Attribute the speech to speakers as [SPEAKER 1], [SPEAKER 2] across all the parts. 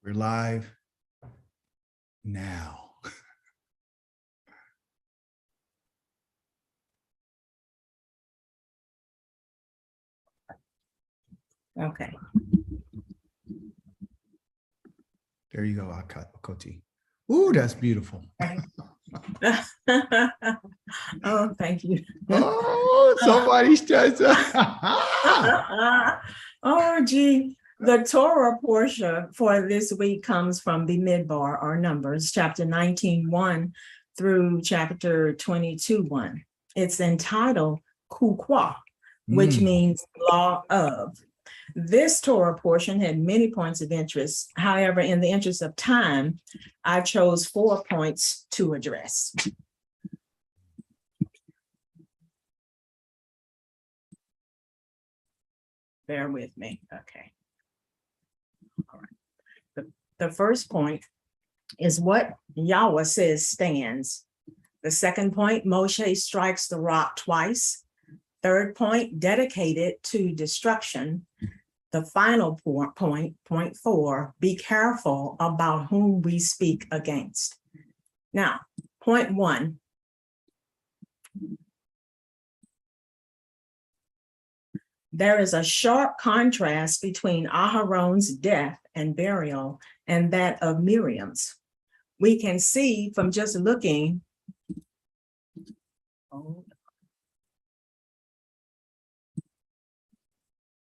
[SPEAKER 1] We're live now.
[SPEAKER 2] Okay.
[SPEAKER 1] There you go, Akoti. Ooh, that's beautiful.
[SPEAKER 2] Oh, thank you.
[SPEAKER 1] Oh, somebody's just.
[SPEAKER 2] Oh, gee. The Torah portion for this week comes from the Midbar, or Numbers, chapter 19:1 through chapter 22:1. It's entitled Kukwa, which means law of. This Torah portion had many points of interest. However, in the interest of time, I chose 4 points to address. Bear with me. Okay. All right. The first point is what Yahweh says stands. The second point, Moshe strikes the rock twice. Third point, dedicated to destruction. The final point 4, be careful about whom we speak against. Now, point 1. There is a sharp contrast between Aharon's death and burial and that of Miriam's. We can see from just looking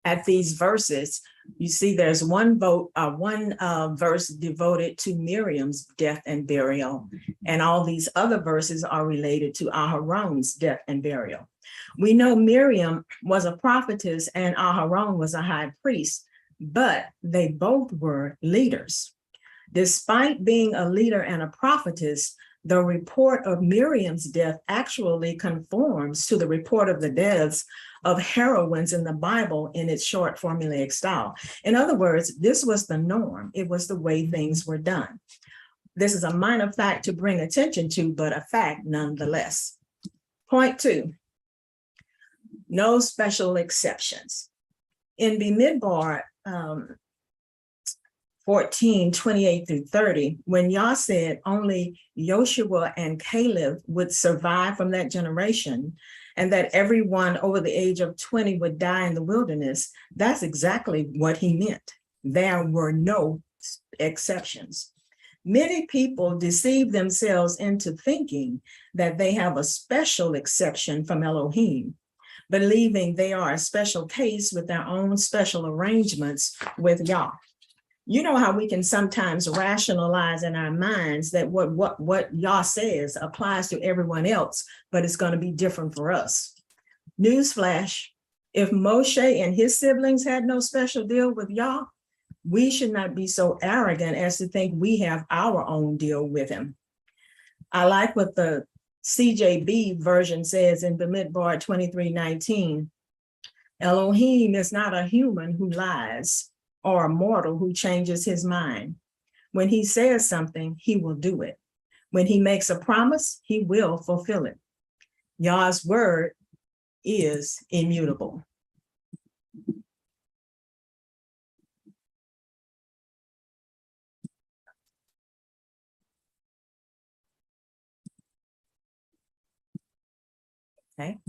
[SPEAKER 2] at these verses, you see there's one verse devoted to Miriam's death and burial, and all these other verses are related to Aharon's death and burial. We know Miriam was a prophetess and Aharon was a high priest, but they both were leaders. Despite being a leader and a prophetess, the report of Miriam's death actually conforms to the report of the deaths of heroines in the Bible in its short formulaic style. In other words, this was the norm. It was the way things were done. This is a minor fact to bring attention to, but a fact nonetheless. Point 2, no special exceptions. In Bamidbar 14:28 through 30, when Yah said only Joshua and Caleb would survive from that generation, and that everyone over the age of 20 would die in the wilderness, that's exactly what he meant. There were no exceptions. Many people deceive themselves into thinking that they have a special exception from Elohim, believing they are a special case with their own special arrangements with Yah. You know how we can sometimes rationalize in our minds that what Yah says applies to everyone else, but it's going to be different for us. Newsflash, if Moshe and his siblings had no special deal with Yah, we should not be so arrogant as to think we have our own deal with him. I like what the CJB version says in Bamidbar 23:19. Elohim is not a human who lies, or a mortal who changes his mind. When he says something, he will do it. When he makes a promise, he will fulfill it. Yah's word is immutable. Okay.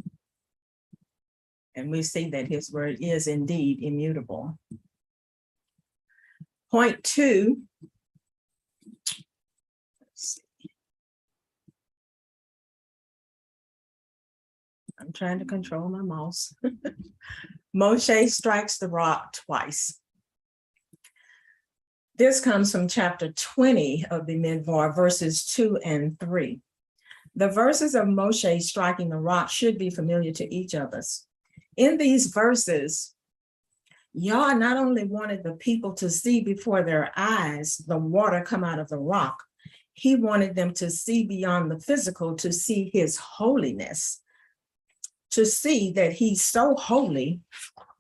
[SPEAKER 2] And we see that his word is indeed immutable. Point 2. Let's see. I'm trying to control my mouse. Moshe strikes the rock twice. This comes from chapter 20 of the Midbar, verses 2 and 3. The verses of Moshe striking the rock should be familiar to each of us. In these verses, Yah not only wanted the people to see before their eyes the water come out of the rock, he wanted them to see beyond the physical, to see his holiness, to see that he's so holy.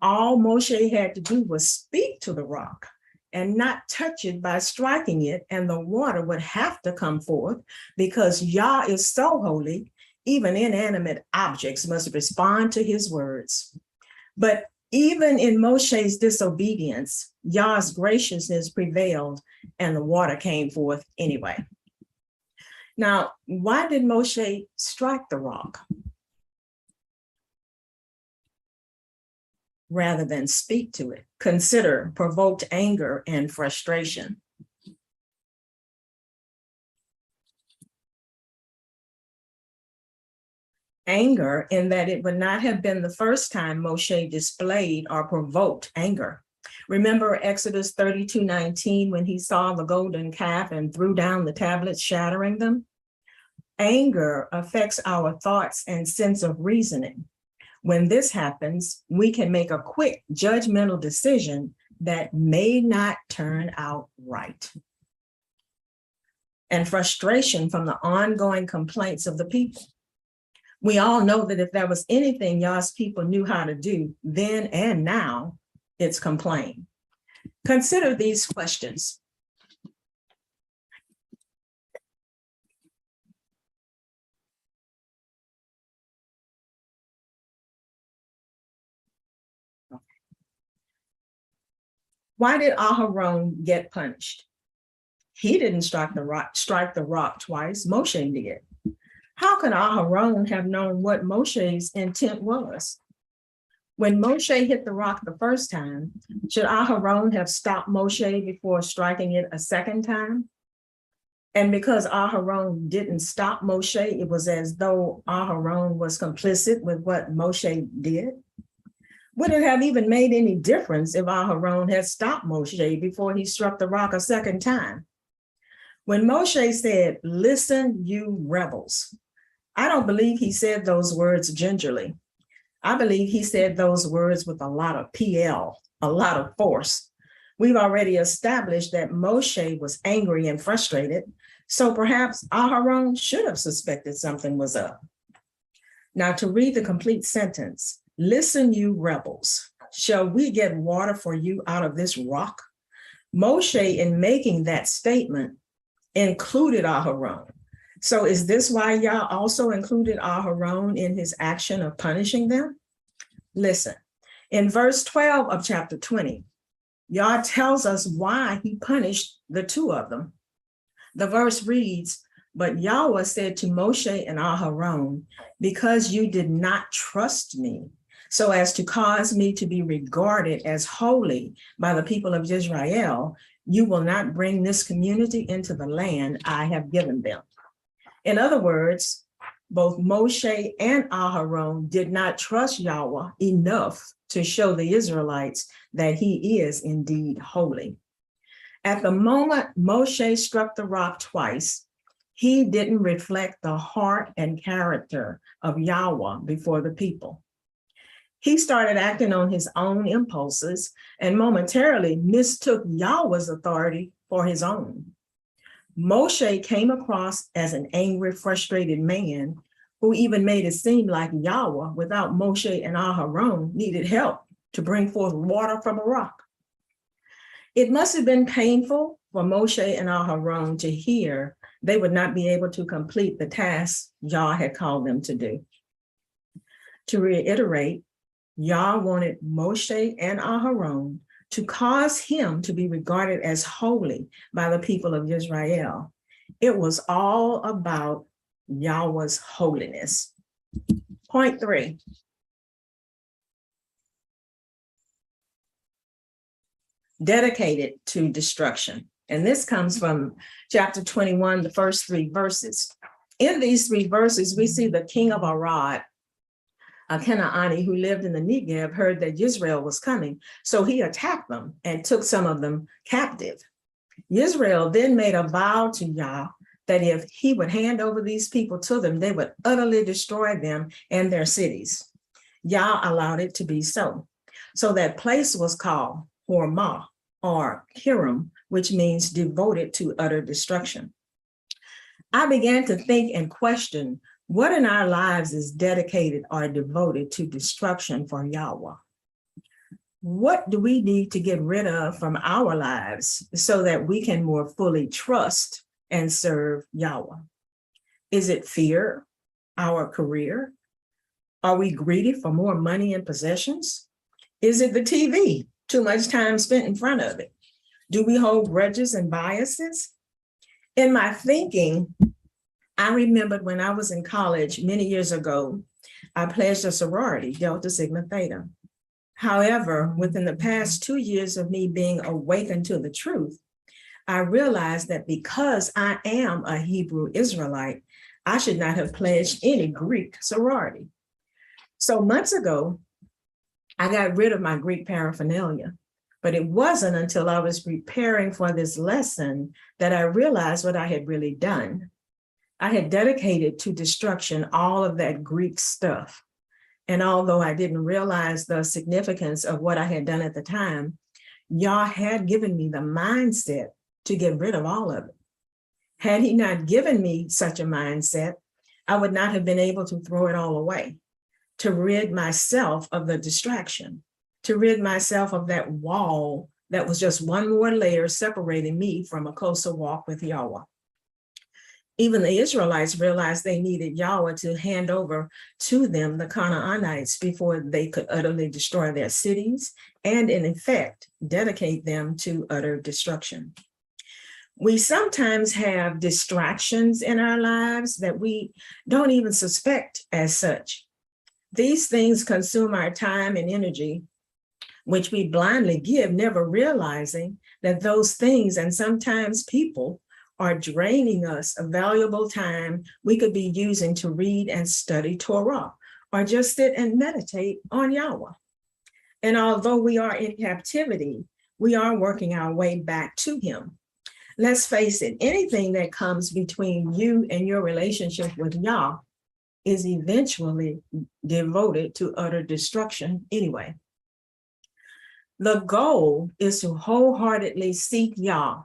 [SPEAKER 2] All Moshe had to do was speak to the rock and not touch it by striking it, and the water would have to come forth, because Yah is so holy, even inanimate objects must respond to his words. But Even in Moshe's disobedience, Yah's graciousness prevailed and the water came forth anyway. Now, why did Moshe strike the rock rather than speak to it? Consider provoked anger and frustration. Anger in that it would not have been the first time Moshe displayed or provoked anger. Remember Exodus 32:19 when he saw the golden calf and threw down the tablets, shattering them? Anger affects our thoughts and sense of reasoning. When this happens, we can make a quick judgmental decision that may not turn out right. And frustration from the ongoing complaints of the people. We all know that if there was anything Yah's people knew how to do then and now, it's complain. Consider these questions. Why did Aharon get punished? He didn't strike the rock twice. Moshe did. How can Aharon have known what Moshe's intent was? When Moshe hit the rock the first time, should Aharon have stopped Moshe before striking it a second time? And because Aharon didn't stop Moshe, it was as though Aharon was complicit with what Moshe did. Would it have even made any difference if Aharon had stopped Moshe before he struck the rock a second time? When Moshe said, "Listen, you rebels," I don't believe he said those words gingerly. I believe he said those words with a lot of PL, a lot of force. We've already established that Moshe was angry and frustrated, so perhaps Aharon should have suspected something was up. Now, to read the complete sentence, "Listen, you rebels, shall we get water for you out of this rock?" Moshe, in making that statement, included Aharon. So is this why Yah also included Aharon in his action of punishing them? Listen, in verse 12 of chapter 20, Yah tells us why he punished the two of them. The verse reads, "But Yahweh said to Moshe and Aharon, because you did not trust me, so as to cause me to be regarded as holy by the people of Israel, you will not bring this community into the land I have given them." In other words, both Moshe and Aharon did not trust Yahweh enough to show the Israelites that he is indeed holy. At the moment Moshe struck the rock twice, he didn't reflect the heart and character of Yahweh before the people. He started acting on his own impulses and momentarily mistook Yahweh's authority for his own. Moshe came across as an angry, frustrated man who even made it seem like Yahweh, without Moshe and Aharon, needed help to bring forth water from a rock. It must have been painful for Moshe and Aharon to hear they would not be able to complete the task Yah had called them to do. To reiterate, Yah wanted Moshe and Aharon to cause him to be regarded as holy by the people of Israel. It was all about Yahweh's holiness. Point 3. Dedicated to destruction. And this comes from chapter 21, the first 3 verses. In these 3 verses, we see the king of Arad, a Canaanite who lived in the Negev, heard that Israel was coming, so he attacked them and took some of them captive. Israel then made a vow to Yah that if he would hand over these people to them, they would utterly destroy them and their cities. Yah allowed it to be so. So that place was called Hormah, or Hiram, which means devoted to utter destruction. I began to think and question, what in our lives is dedicated or devoted to destruction for Yahweh? What do we need to get rid of from our lives so that we can more fully trust and serve Yahweh? Is it fear, our career? Are we greedy for more money and possessions? Is it the TV? Too much time spent in front of it? Do we hold grudges and biases? In my thinking, I remembered when I was in college many years ago, I pledged a sorority, Delta Sigma Theta. However, within the past 2 years of me being awakened to the truth, I realized that because I am a Hebrew Israelite, I should not have pledged any Greek sorority. So months ago, I got rid of my Greek paraphernalia, but it wasn't until I was preparing for this lesson that I realized what I had really done. I had dedicated to destruction all of that Greek stuff. And although I didn't realize the significance of what I had done at the time, Yah had given me the mindset to get rid of all of it. Had he not given me such a mindset, I would not have been able to throw it all away, to rid myself of the distraction, to rid myself of that wall that was just one more layer separating me from a closer walk with Yahweh. Even the Israelites realized they needed Yahweh to hand over to them the Canaanites before they could utterly destroy their cities and, in effect, dedicate them to utter destruction. We sometimes have distractions in our lives that we don't even suspect as such. These things consume our time and energy, which we blindly give, never realizing that those things and sometimes people are draining us of valuable time we could be using to read and study Torah, or just sit and meditate on Yahweh. And although we are in captivity, we are working our way back to him. Let's face it, anything that comes between you and your relationship with Yah is eventually devoted to utter destruction anyway. The goal is to wholeheartedly seek Yah.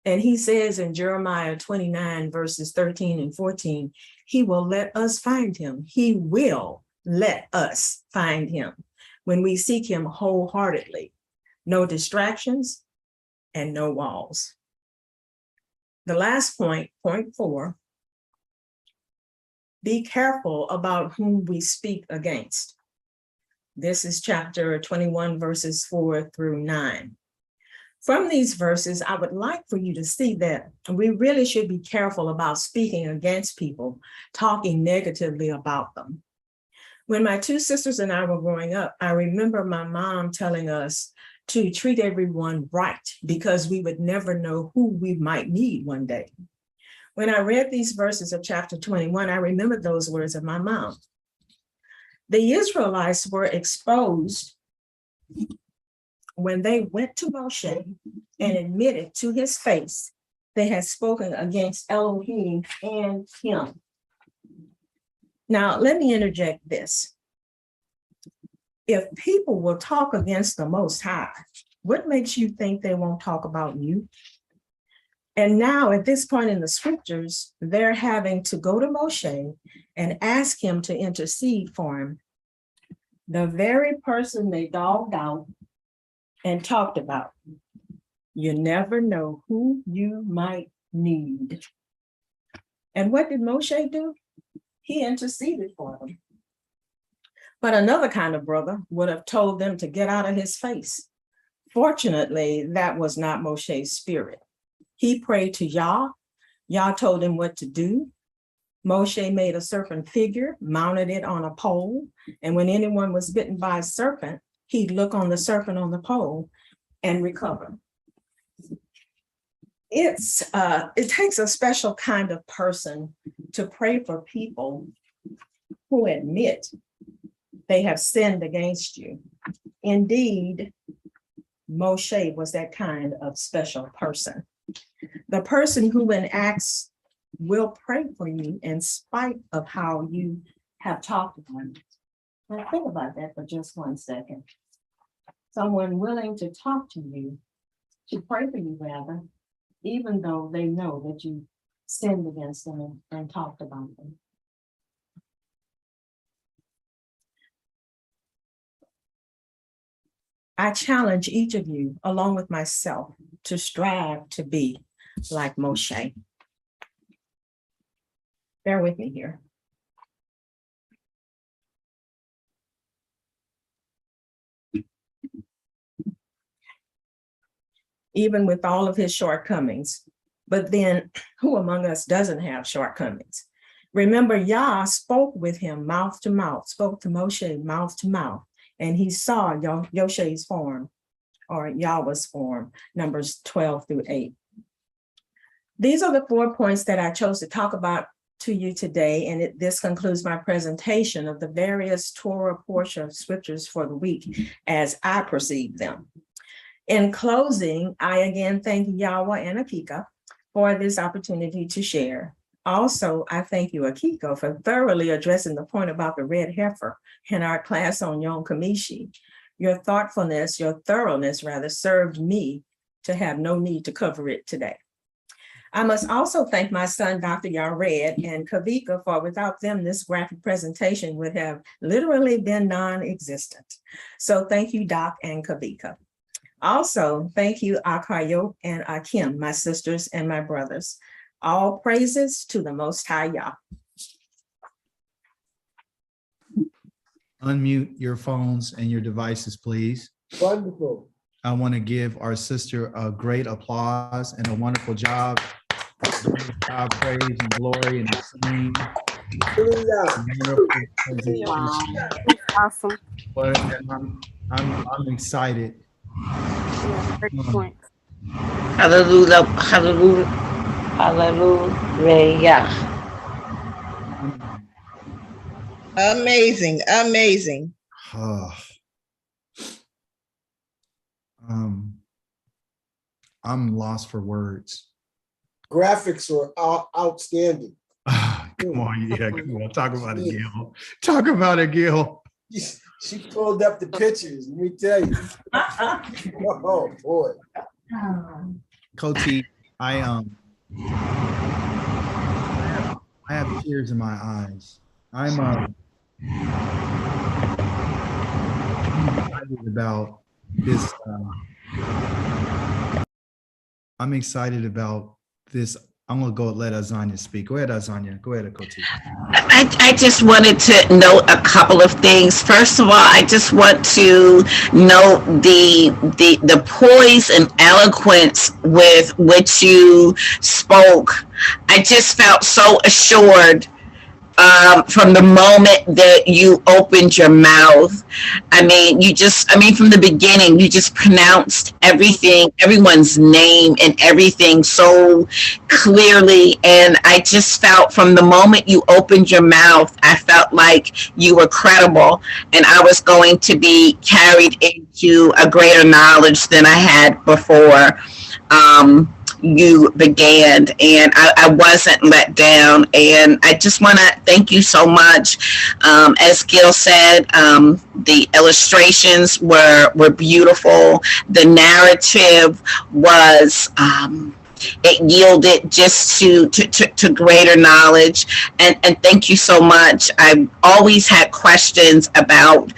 [SPEAKER 2] And he says in Jeremiah 29, verses 13 and 14, he will let us find him. He will let us find him when we seek him wholeheartedly. No distractions and no walls. The last point, point 4, be careful about whom we speak against. This is chapter 21, verses 4 through 9. From these verses, I would like for you to see that we really should be careful about speaking against people, talking negatively about them. When my 2 sisters and I were growing up, I remember my mom telling us to treat everyone right because we would never know who we might need one day. When I read these verses of chapter 21, I remembered those words of my mom. The Israelites were exposed when they went to Moshe and admitted to his face they had spoken against Elohim and him. Now, let me interject this. If people will talk against the Most High, what makes you think they won't talk about you? And now at this point in the scriptures, they're having to go to Moshe and ask him to intercede for him. The very person they dogged out and talked about. You never know who you might need. And what did Moshe do? He interceded for them. But another kind of brother would have told them to get out of his face. Fortunately, that was not Moshe's spirit. He prayed to Yah. Yah told him what to do. Moshe made a serpent figure, mounted it on a pole, and when anyone was bitten by a serpent, he'd look on the serpent on the pole and recover. It takes a special kind of person to pray for people who admit they have sinned against you. Indeed, Moshe was that kind of special person. The person who in Acts will pray for you in spite of how you have talked about it. Now think about that for just 1 second. Someone willing to talk to you, to pray for you rather, even though they know that you sinned against them and talked about them. I challenge each of you, along with myself, to strive to be like Moshe. Bear with me here. even with all of his shortcomings. But then who among us doesn't have shortcomings? Remember, Yah spoke with him mouth to mouth, spoke to Moshe mouth to mouth, and he saw Yoshe's form, or Yahweh's form, Numbers 12 through 8. These are the 4 points that I chose to talk about to you today, and this concludes my presentation of the various Torah portion of scriptures for the week as I perceive them. In closing, I again thank Yahweh and Akika for this opportunity to share. Also, I thank you, Akiko, for thoroughly addressing the point about the red heifer in our class on Yom Kamishi. Your thoughtfulness, your thoroughness rather, served me to have no need to cover it today. I must also thank my son, Dr. Yared and Kavika, for without them, this graphic presentation would have literally been non-existent. So thank you, Doc and Kavika. Also, thank you, Akayo and Akim, my sisters and my brothers. All praises to the Most High Yah.
[SPEAKER 1] Unmute your phones and your devices, please.
[SPEAKER 3] Wonderful.
[SPEAKER 1] I want to give our sister a great applause and a wonderful job. God praise and glory and singing.
[SPEAKER 4] Wow. Awesome.
[SPEAKER 1] But I'm excited.
[SPEAKER 4] Yeah, great point.
[SPEAKER 5] Hallelujah, hallelujah, hallelujah.
[SPEAKER 6] Amazing, amazing.
[SPEAKER 1] I'm lost for words.
[SPEAKER 3] Graphics are outstanding.
[SPEAKER 1] Come on, yeah, come on. Talk about it, Gil. Talk about it, Gil.
[SPEAKER 3] She pulled up the pictures, let me tell you. Oh, boy.
[SPEAKER 1] Koti, I have tears in my eyes. I'm excited about this. I'm excited about this. I'm gonna go let Azania speak. Go ahead, Azania. Go ahead, Koti.
[SPEAKER 5] I just wanted to note a couple of things. First of all, I just want to note the poise and eloquence with which you spoke. I just felt so assured from the moment that you opened your mouth. I mean, from the beginning, you just pronounced everything, everyone's name and everything so clearly. And I just felt from the moment you opened your mouth, I felt like you were credible and I was going to be carried into a greater knowledge than I had before. You began, and I wasn't let down, and I just want to thank you so much. As Gil said, the illustrations were beautiful. The narrative was it yielded just to greater knowledge, and thank you so much. I've always had questions about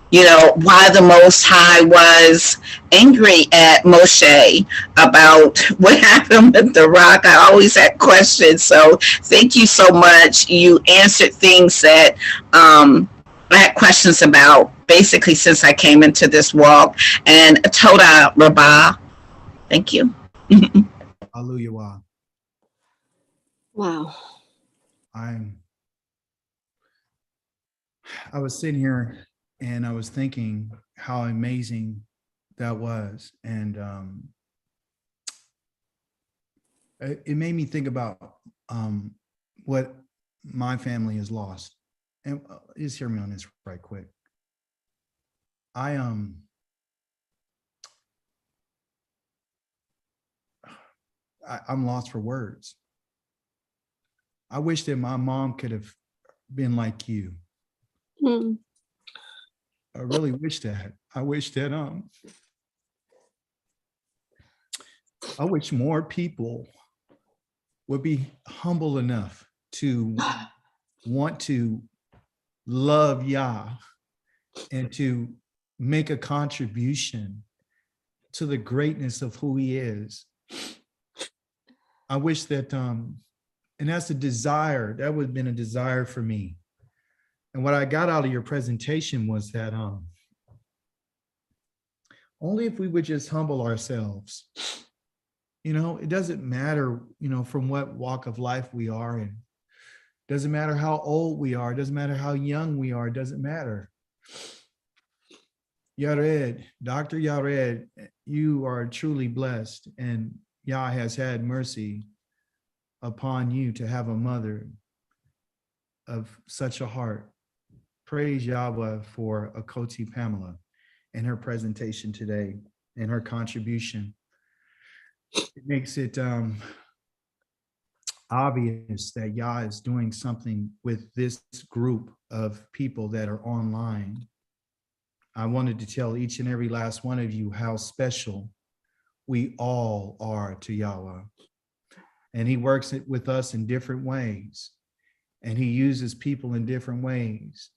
[SPEAKER 5] why the Most High was angry at Moshe about what happened with the rock. I always had questions. So thank you so much. You answered things that I had questions about basically since I came into this walk. And Toda Rabbah. Thank you.
[SPEAKER 1] Hallelujah.
[SPEAKER 4] Wow.
[SPEAKER 1] I was sitting here and I was thinking how amazing that was. And it made me think about what my family has lost. And just hear me on this right quick. I'm lost for words. I wish that my mom could have been like you.
[SPEAKER 4] Mm.
[SPEAKER 1] I really wish that. I wish that I wish more people would be humble enough to want to love Yah and to make a contribution to the greatness of who he is. I wish that, and that's a desire, that would have been a desire for me. And what I got out of your presentation was that Only if we would just humble ourselves. It doesn't matter, from what walk of life we are in. Doesn't matter how old we are. Doesn't matter how young we are. Doesn't matter. Yared, Dr. Yared, you are truly blessed, and Yah has had mercy upon you to have a mother of such a heart. Praise Yahweh for Akoti Pamela and her presentation today and her contribution. It makes it obvious that Yah is doing something with this group of people that are online. I wanted to tell each and every last one of you how special we all are to Yahweh. And he works it with us in different ways. And he uses people in different ways.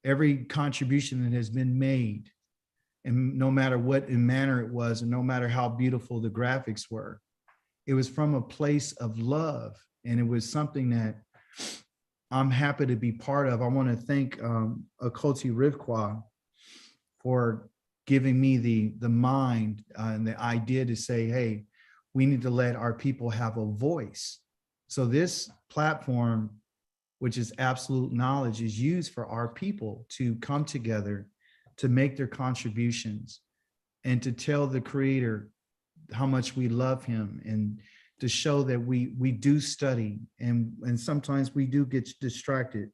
[SPEAKER 1] Every contribution that has been made, and no matter what manner it was, and no matter how beautiful the graphics were, it was from a place of love. And it was something that I'm happy to be part of. I want to thank Akoti Rivkwa for giving me the mind and the idea to say, hey, we need to let our people have a voice. So this platform, which is absolute knowledge, is used for our people to come together, to make their contributions, and to tell the Creator how much we love him, and to show that we do study, and sometimes we do get distracted.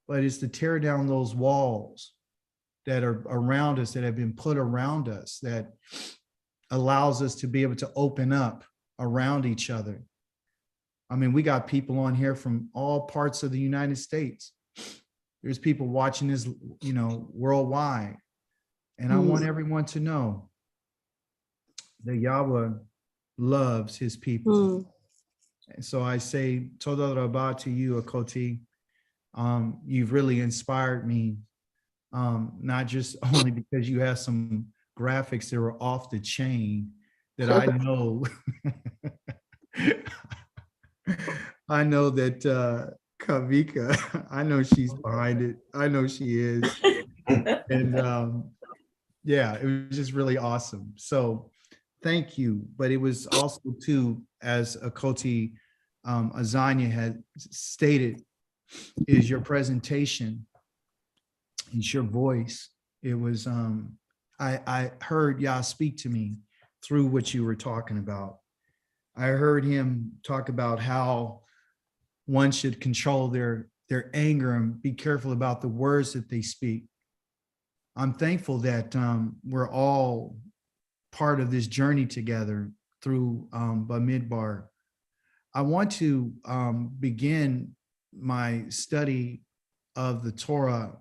[SPEAKER 1] But it's to tear down those walls that are around us, that have been put around us, that allows us to be able to open up around each other. I mean, we got people on here from all parts of the United States. There's people watching this, worldwide. And I want everyone to know that Yahweh loves his people. And so I say, Toda Rabah to you, Akoti. You've really inspired me. Not just only because you have some graphics that were off the chain that I know. I know that Kavika, I know she's behind it. I know she is. And yeah, it was just really awesome. So thank you. But it was also too, as Akoti Azania had stated, is your presentation. It's your voice. It was, I heard Yah speak to me through what you were talking about. I heard him talk about how one should control their anger and be careful about the words that they speak. I'm thankful that we're all part of this journey together through Bamidbar. I want to begin my study of the Torah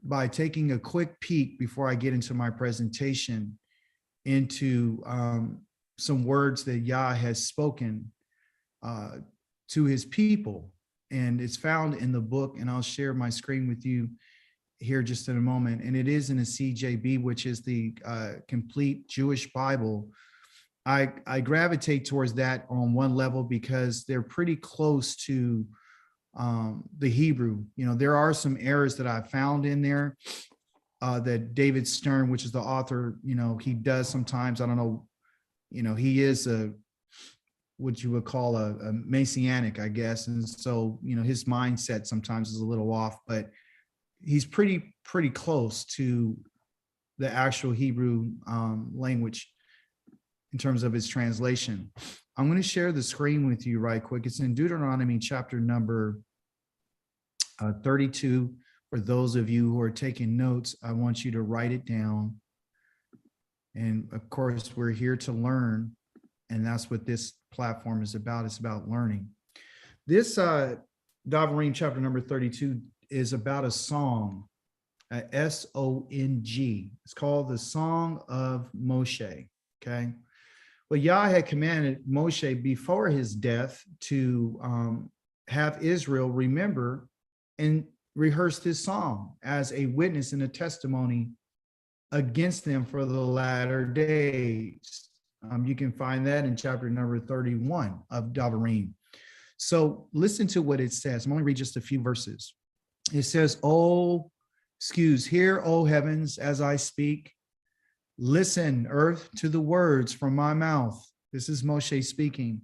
[SPEAKER 1] by taking a quick peek before I get into my presentation into some words that Yah has spoken to his people. And it's found in the book, and I'll share my screen with you here just in a moment. And it is in a CJB, which is the complete Jewish Bible. I gravitate towards that on one level because they're pretty close to the Hebrew. There are some errors that I found in there that David Stern, which is the author, he does sometimes. I don't know, he is what you would call a messianic, I guess. And so, his mindset sometimes is a little off, but he's pretty close to the actual Hebrew language in terms of his translation. I'm going to share the screen with you right quick. It's in Deuteronomy chapter number 32. For those of you who are taking notes, I want you to write it down. And of course, we're here to learn. And that's what this platform is about. It's about learning. This Davarim chapter number 32 is about a song, S-O-N-G. It's called the Song of Moshe, okay? Well, Yah had commanded Moshe before his death to have Israel remember and rehearse this song as a witness and a testimony against them for the latter days. You can find that in chapter number 31 of Davarim. So listen to what it says. I'm going to read just a few verses. It says, hear, O heavens, as I speak, Listen, earth, to the words from my mouth. This is Moshe speaking.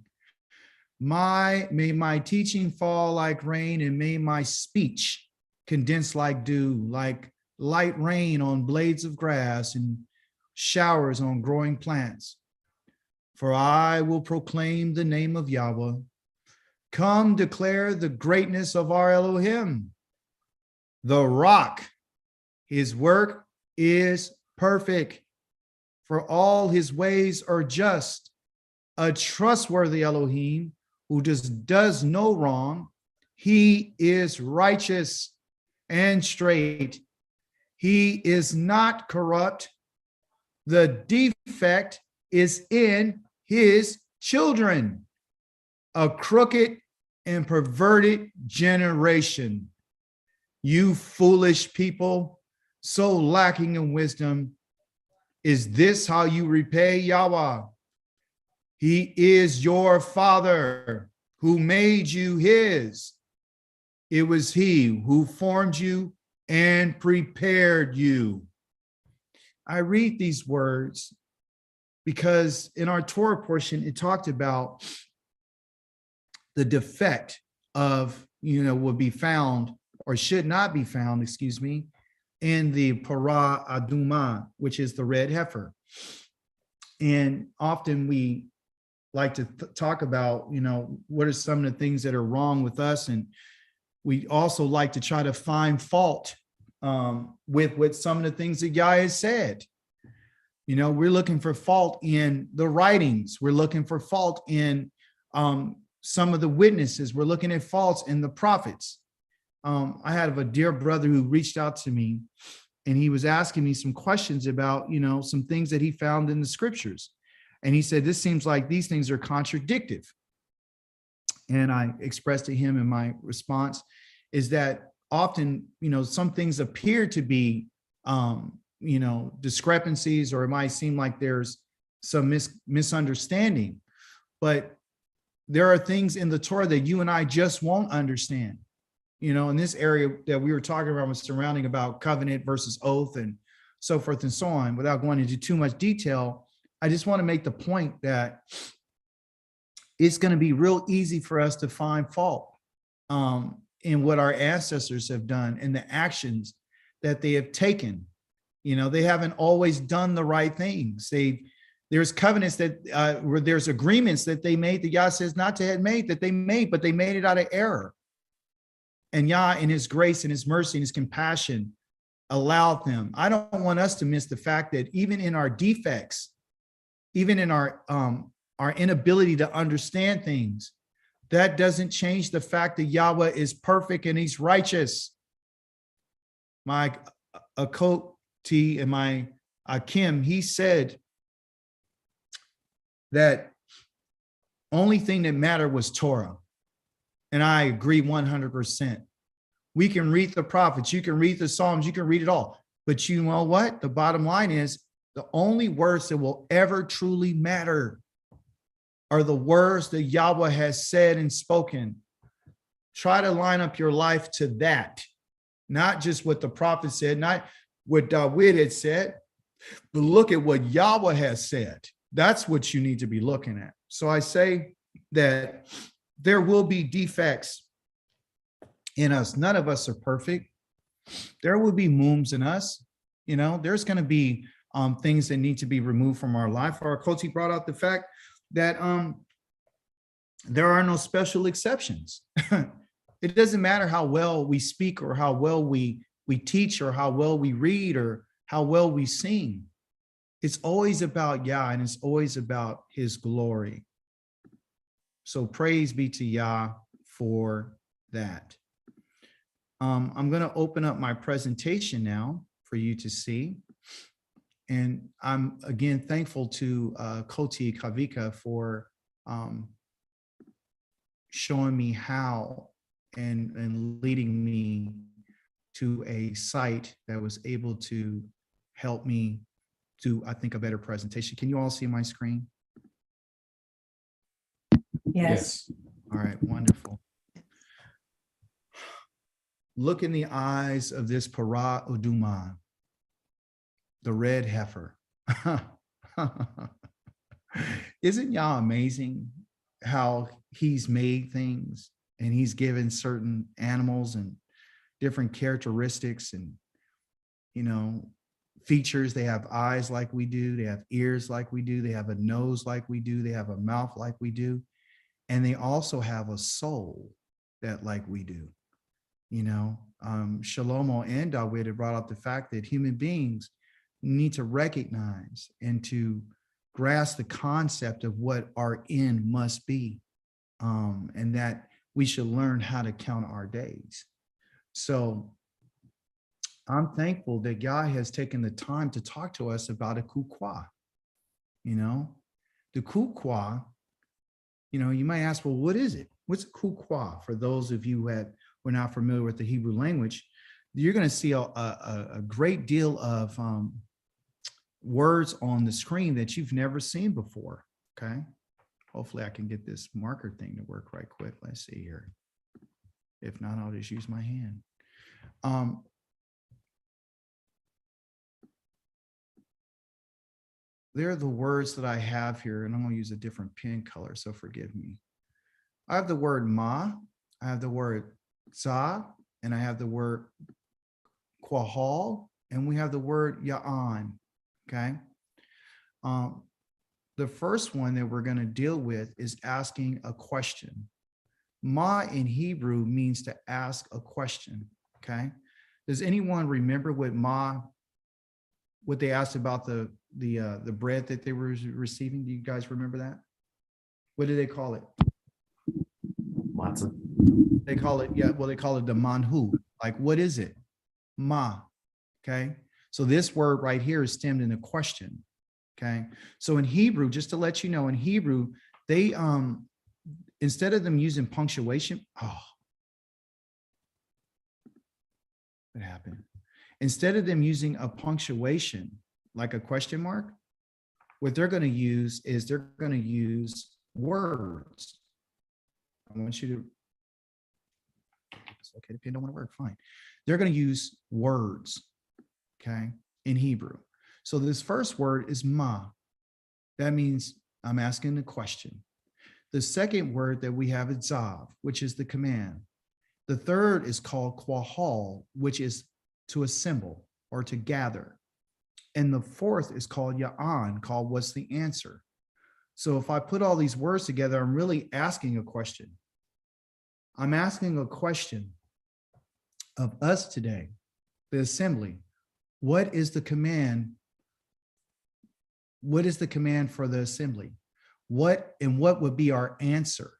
[SPEAKER 1] May my teaching fall like rain, and may my speech condense like dew, like light rain on blades of grass and showers on growing plants. For I will proclaim the name of Yahweh. Come declare the greatness of our Elohim. The rock, his work is perfect, for all his ways are just. A trustworthy Elohim who does no wrong. He is righteous and straight. He is not corrupt. The defect is in his children, a crooked and perverted generation. You foolish people, so lacking in wisdom. Is this how you repay Yahweh? He is your father who made you his. It was he who formed you and prepared you. I read these words because in our Torah portion, it talked about the defect of, will be found or should not be found, excuse me, in the para aduma, which is the red heifer. And often we like to talk about, what are some of the things that are wrong with us. And we also like to try to find fault with some of the things that Yah has said. We're looking for fault in the writings. We're looking for fault in some of the witnesses. We're looking at faults in the prophets. I had a dear brother who reached out to me, and he was asking me some questions about, some things that he found in the scriptures. And he said, this seems like these things are contradictive. And I expressed to him in my response is that often, some things appear to be, discrepancies, or it might seem like there's some misunderstanding, but there are things in the Torah that you and I just won't understand. In this area that we were talking about was surrounding about covenant versus oath and so forth and so on. Without going into too much detail, I just want to make the point that it's going to be real easy for us to find fault in what our ancestors have done and the actions that they have taken. They haven't always done the right things. There's covenants that where there's agreements that they made that Yah says not to have made, that they made, but they made it out of error. And Yah, in his grace and his mercy and his compassion, allowed them. I don't want us to miss the fact that even in our defects, even in our inability to understand things, that doesn't change the fact that Yahweh is perfect and he's righteous. My Akoti and my Akim, he said that only thing that mattered was Torah. And I agree 100%. We can read the prophets, you can read the Psalms, you can read it all. But you know what? The bottom line is the only words that will ever truly matter are the words that Yahweh has said and spoken. Try to line up your life to that, not just what the prophet said, not what David had said, but look at what Yahweh has said. That's what you need to be looking at. So I say that there will be defects in us. None of us are perfect. There will be mooms in us. There's going to be things that need to be removed from our life. Our coach brought out the fact that there are no special exceptions. It doesn't matter how well we speak or how well we teach or how well we read or how well we sing. It's always about Yah, and it's always about his glory. So praise be to Yah for that. I'm going to open up my presentation now for you to see. And I'm again thankful to Koti Kavika for showing me how and leading me to a site that was able to help me do, I think, a better presentation. Can you all see my screen?
[SPEAKER 2] Yes.
[SPEAKER 1] All right, wonderful. Look in the eyes of this para uduma, the red heifer. Isn't y'all amazing how he's made things and he's given certain animals and different characteristics and, you know, features? They have eyes like we do. They have ears like we do. They have a nose like we do. They have a mouth like we do. And they also have a soul that like we do. You know, Shalomo and Dawid had brought up the fact that human beings need to recognize and to grasp the concept of what our end must be, and that we should learn how to count our days. So I'm thankful that God has taken the time to talk to us about a kukwa. You know, the kukwa, you know, you might ask, well, what is it? What's a kukwa? For those of you who were not familiar with the Hebrew language, you're going to see a great deal of words on the screen that you've never seen before. Okay. Hopefully I can get this marker thing to work right quick. Let's see here. If not, I'll just use my hand. They're the words that I have here, and I'm going to use a different pen color, so forgive me. I have the word ma, I have the word za, and I have the word quahal, and we have the word ya'an. Okay. The first one that we're going to deal with is asking a question. Ma in Hebrew means to ask a question. Okay. Does anyone remember what they asked about the bread that they were receiving? Do you guys remember that? What do they call it?
[SPEAKER 6] Matzah.
[SPEAKER 1] They call it, yeah, well, they call it the manhu. Like, what is it? Ma. Okay. So this word right here is stemmed in a question. Okay. So in Hebrew, just to let you know, in Hebrew, they instead of them using punctuation, what happened? Instead of them using a punctuation like a question mark, what they're going to use is they're going to use words. I want you to, it's okay if you don't want to work, fine. They're going to use words, okay, in Hebrew. So this first word is ma. That means I'm asking a question. The second word that we have is zav, which is the command. The third is called quahal, which is to assemble or to gather. And the fourth is called ya'an, called what's the answer. So if I put all these words together, I'm really asking a question. I'm asking a question of us today, the assembly. What is the command? What is the command for the assembly? What would be our answer?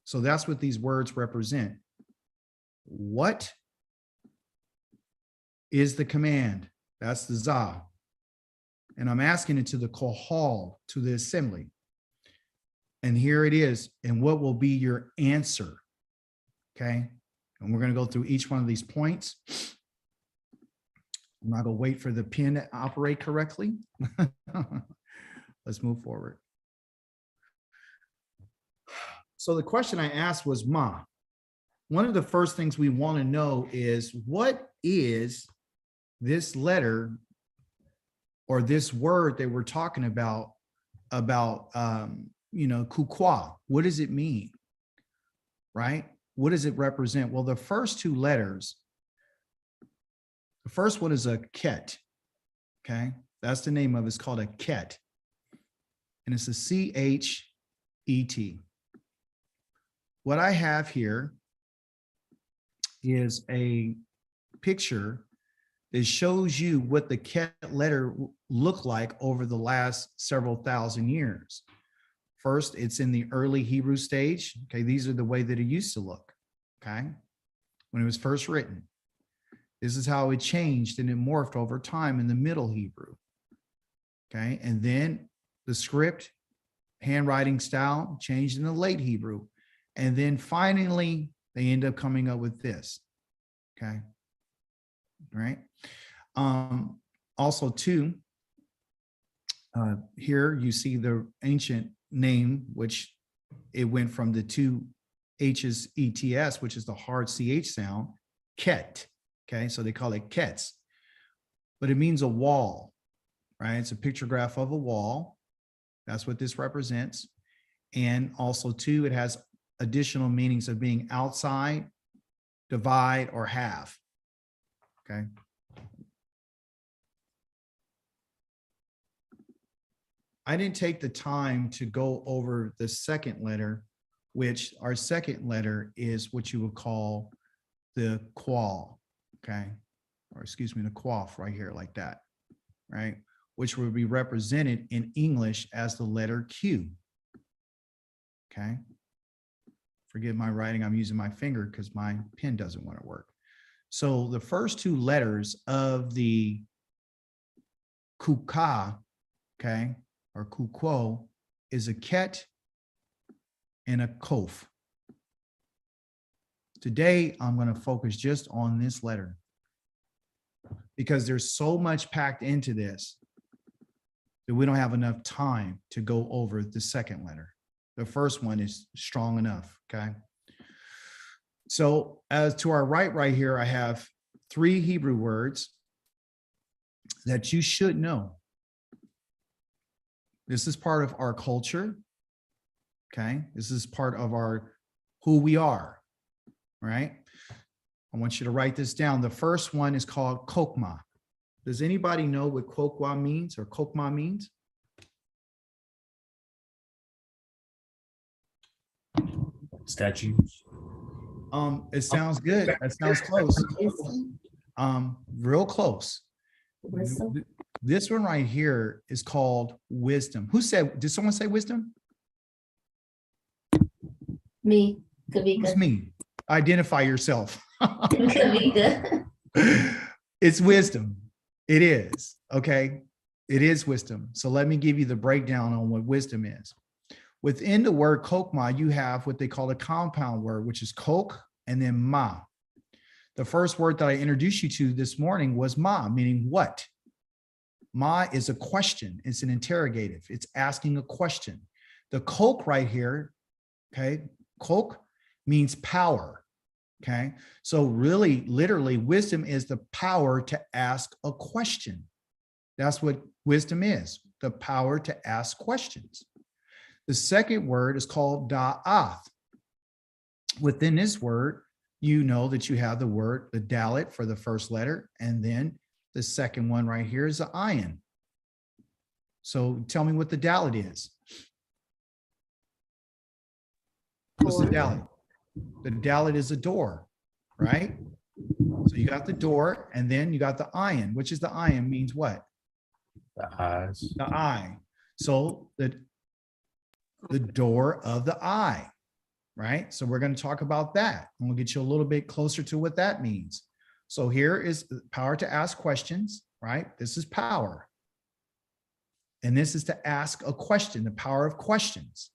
[SPEAKER 1] So that's what these words represent. What is the command? That's the za. And I'm asking it to the kohal, to the assembly. And here it is. And what will be your answer? Okay. And we're going to go through each one of these points. I'm not going to wait for the pen to operate correctly. Let's move forward. So the question I asked was ma. One of the first things we want to know is, what is this letter or this word that we're talking about kukwa? What does it mean? Right? What does it represent? Well, the first two letters, the first one is a ket. Okay. That's the name of it. It's called a ket. And it's a C-H-E-T. What I have here is a picture that shows you what the ket letter looked like over the last several thousand years. First, it's in the early Hebrew stage. Okay, these are the way that it used to look. Okay, when it was first written. This is how it changed and it morphed over time in the Middle Hebrew. Okay, and then the script, handwriting style changed in the late Hebrew. And then finally, they end up coming up with this. Okay, right? Also, too, here you see the ancient name, which it went from the two H's ETS, which is the hard CH sound, ket. Okay, so they call it kets, but it means a wall, right? It's a pictograph of a wall. That's what this represents. And also too, it has additional meanings of being outside, divide, or half. Okay. I didn't take the time to go over the second letter, which our second letter is what you would call the qual, okay? Or excuse me, the quaff right here like that, right? Which will be represented in English as the letter Q, okay? Forgive my writing, I'm using my finger because my pen doesn't want to work. So the first two letters of the kuka, okay, or kuko, is a ket and a kof. Today, I'm going to focus just on this letter because there's so much packed into this that we don't have enough time to go over the second letter. The first one is strong enough, okay? So as to our right here, I have 3 Hebrew words that you should know. This is part of our culture, okay? This is part of our who we are, right? I want you to write this down. The first one is called kokma. Does anybody know what kokwa means or kokma means?
[SPEAKER 6] Statues.
[SPEAKER 1] It sounds good. That sounds close. Real close.
[SPEAKER 7] Wisdom.
[SPEAKER 1] This one right here is called wisdom. Who said, did someone say wisdom?
[SPEAKER 7] Me,
[SPEAKER 1] Who's
[SPEAKER 7] Kavika.
[SPEAKER 1] me? Identify yourself.
[SPEAKER 7] Kavika.
[SPEAKER 1] It's wisdom. It is, okay? It is wisdom. So let me give you the breakdown on what wisdom is. Within the word kokma, you have what they call a compound word, which is kok and then ma. The first word that I introduced you to this morning was ma, meaning what? Ma is a question. It's an interrogative. It's asking a question. The kok right here, okay? Kok means power, okay? So really, literally, wisdom is the power to ask a question. That's what wisdom is, the power to ask questions. The second word is called da'ath. Within this word, you know that you have the word, the dalet for the first letter, and then the second one right here is the ayin. So tell me what the dalet is. What's the dalet? The dalet is a door, right? So you got the door, and then you got the ayin, which is the ayin means what?
[SPEAKER 6] The eyes.
[SPEAKER 1] The eye. So the door of the eye, right? So we're going to talk about that. And we'll get you a little bit closer to what that means. So here is the power to ask questions, right? This is power. And this is to ask a question, the power of questions.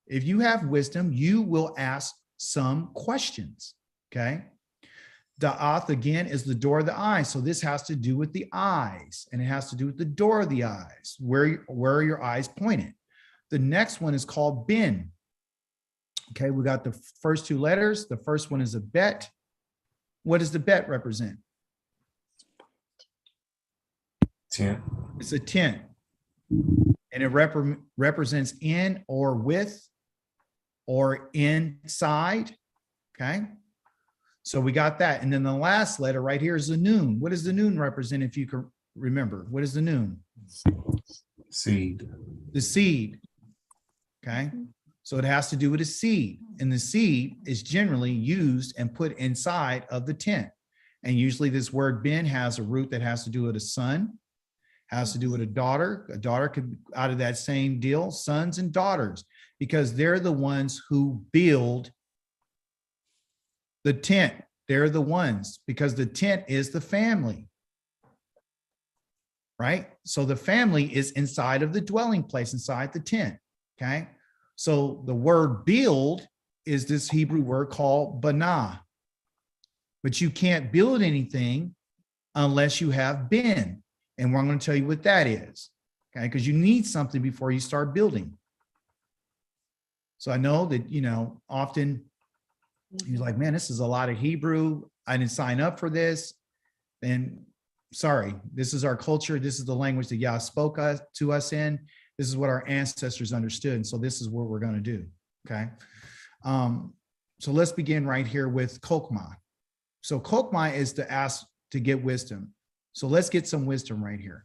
[SPEAKER 1] If you have wisdom, you will ask some questions, okay? Da'ath, again, is the door of the eye. So this has to do with the eyes, and it has to do with the door of the eyes. Where are your eyes pointed? The next one is called bin. Okay, we got the first 2 letters. The first one is a bet. What does the bet represent?
[SPEAKER 6] 10.
[SPEAKER 1] It's a tent. And it represents in or with or inside. Okay, so we got that. And then the last letter right here is the noon. What does the noon represent, if you can remember? What is the noon?
[SPEAKER 6] Seed.
[SPEAKER 1] The seed. Okay, so it has to do with a seed, and the seed is generally used and put inside of the tent. And usually this word bin has a root that has to do with a son, has to do with a daughter. A daughter could, out of that same deal, sons and daughters, because they're the ones who build the tent. They're the ones, because the tent is the family, right? So the family is inside of the dwelling place, inside the tent. Okay, so the word build is this Hebrew word called banah, but you can't build anything unless you have bin, and I'm going to tell you what that is, okay, because you need something before you start building. So I know that, you know, often you're like, man, this is a lot of Hebrew. I didn't sign up for this. And sorry, this is our culture. This is the language that Yah spoke to us in. This is what our ancestors understood. And so this is what we're going to do. Okay. So let's begin right here with Kokma. So Kokma is to ask to get wisdom. So let's get some wisdom right here.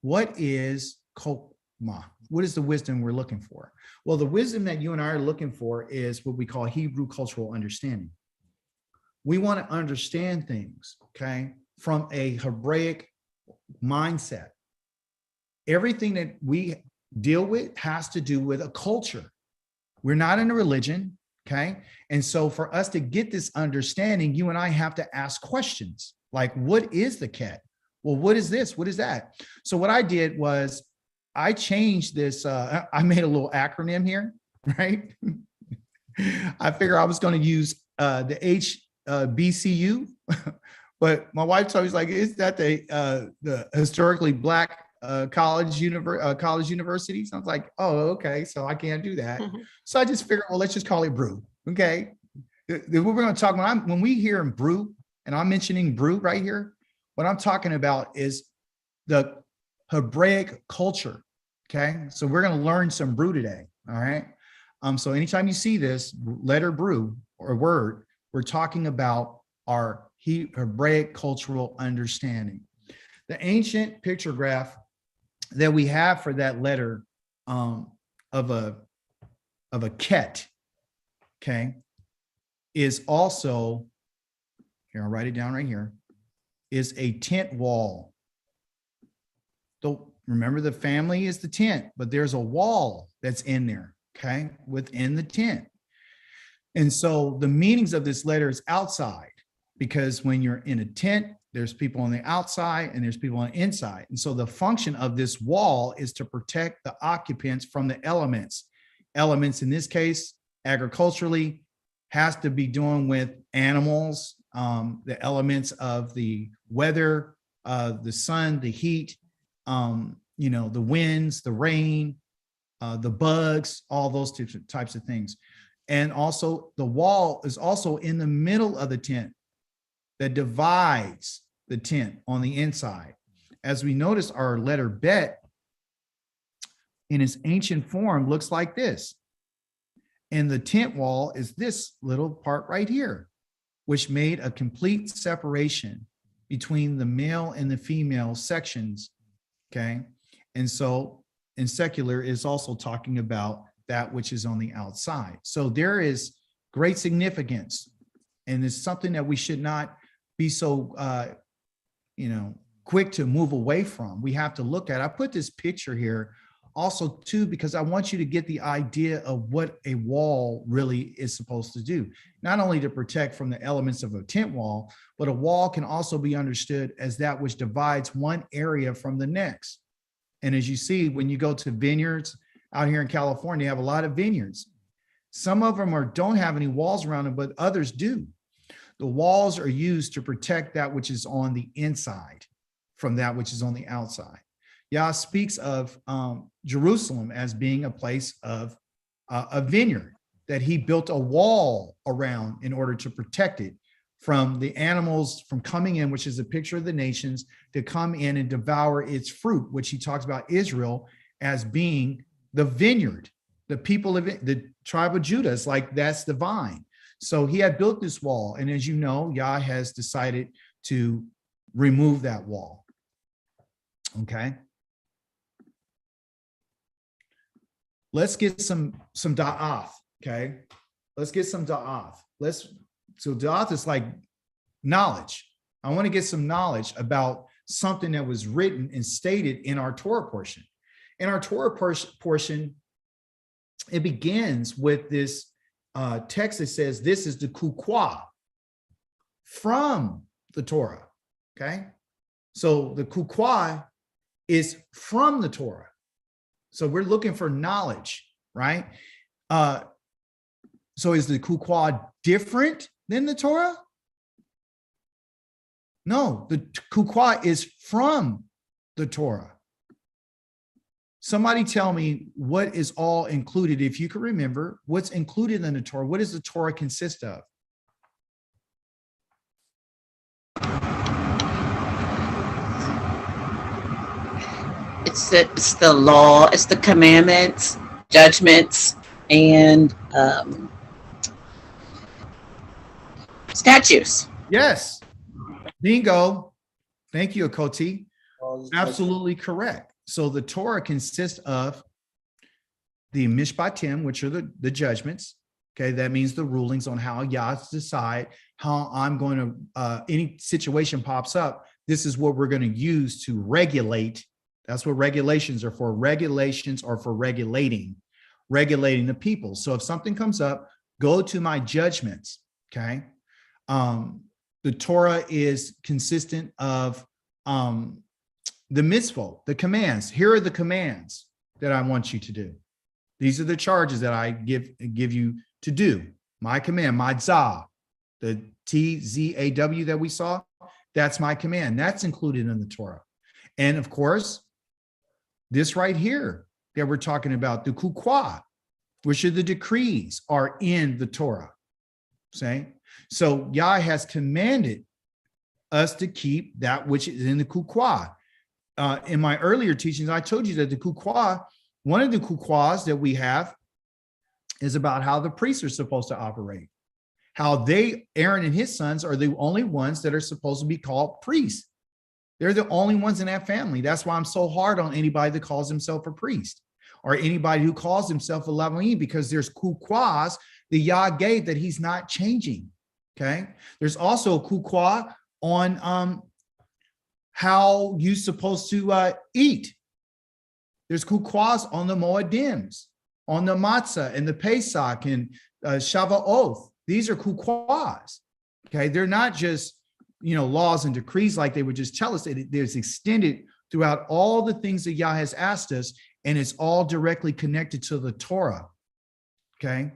[SPEAKER 1] What is Kokma? What is the wisdom we're looking for? Well, the wisdom that you and I are looking for is what we call Hebrew cultural understanding. We want to understand things, okay, from a Hebraic mindset. Everything that we deal with has to do with a culture. We're not in a religion, okay? And so for us to get this understanding, you and I have to ask questions like, what is the ket? Well, what is this? What is that? So what I did was I changed this. I made a little acronym here, right? I figure I was going to use the HBCU, but my wife told me, like, is that the historically Black college universities? I was like, oh, okay, so I can't do that. So I just figured, well, let's just call it brew. Okay. We're going to talk when we hear in brew, and I'm mentioning brew right here, what I'm talking about is the Hebraic culture. Okay. So we're going to learn some brew today. All right. So anytime you see this letter brew or word, we're talking about our Hebraic cultural understanding. The ancient pictograph that we have for that letter of a ket, okay, is also, here, I'll write it down right here, is a tent wall. So remember, the family is the tent, but there's a wall that's in there, okay, within the tent. And so the meanings of this letter is outside, because when you're in a tent, there's people on the outside and there's people on the inside. And so the function of this wall is to protect the occupants from the elements. Elements in this case, agriculturally, has to be doing with animals, the elements of the weather, the sun, the heat, the winds, the rain, the bugs, all those types of things. And also the wall is also in the middle of the tent that divides the tent on the inside. As we notice, our letter bet in its ancient form looks like this. And the tent wall is this little part right here, which made a complete separation between the male and the female sections, okay? And so in secular is also talking about that which is on the outside. So there is great significance, and it's something that we should not be so, quick to move away from. We have to look at, I put this picture here also too, because I want you to get the idea of what a wall really is supposed to do. Not only to protect from the elements of a tent wall, but a wall can also be understood as that which divides one area from the next. And as you see, when you go to vineyards out here in California, you have a lot of vineyards. Some of them don't have any walls around them, but others do. The walls are used to protect that which is on the inside from that which is on the outside. Yah speaks of Jerusalem as being a place of a vineyard, that he built a wall around in order to protect it from the animals from coming in, which is a picture of the nations, to come in and devour its fruit, which he talks about Israel as being the vineyard. The people of it, the tribe of Judah is like, that's the vine. So he had built this wall. And as you know, Yah has decided to remove that wall. Okay. Let's get some da'ath. Okay. Let's get some da'ath. So da'ath is like knowledge. I want to get some knowledge about something that was written and stated in our Torah portion. In our Torah portion, it begins with this text that says, this is the kukwa from the Torah. Okay. So the kukwa is from the Torah. So we're looking for knowledge, right? So is the kukwa different than the Torah? No, the kukwa is from the Torah. Somebody tell me what is all included. If you can remember, what's included in the Torah? What does the Torah consist of?
[SPEAKER 5] It's the law, it's the commandments, judgments, and statutes.
[SPEAKER 1] Yes. Bingo. Thank you, Akoti.
[SPEAKER 3] Oh,
[SPEAKER 1] Absolutely correct. So the Torah consists of the mishpatim, which are the judgments. Okay, that means the rulings on how Yah decide how I'm going to, any situation pops up, this is what we're going to use to regulate. That's what regulations are for. Regulations are for regulating the people. So if something comes up, go to my judgments, okay? The Torah is consistent of the mitzvot, the commands. Here are the commands that I want you to do. These are the charges that I give you to do. My command, my tzaw, the TZAW that we saw, that's my command. That's included in the Torah. And of course, this right here that we're talking about, the kukwa, which are the decrees, are in the Torah. See? So Yah has commanded us to keep that which is in the kukwa. In my earlier teachings, I told you that the kukwa, one of the kukwas that we have is about how the priests are supposed to operate. How they, Aaron and his sons, are the only ones that are supposed to be called priests. They're the only ones in that family. That's why I'm so hard on anybody that calls himself a priest or anybody who calls himself a Levine, because there's kukwas that Yah gave that he's not changing. Okay. There's also a kukwa on how you're supposed to eat. There's kukwas on the Moedims, on the matzah and the Pesach and Shavuot. These are kukwas. Okay, they're not just laws and decrees like they would just tell us. There's extended throughout all the things that Yah has asked us, and it's all directly connected to the Torah. Okay,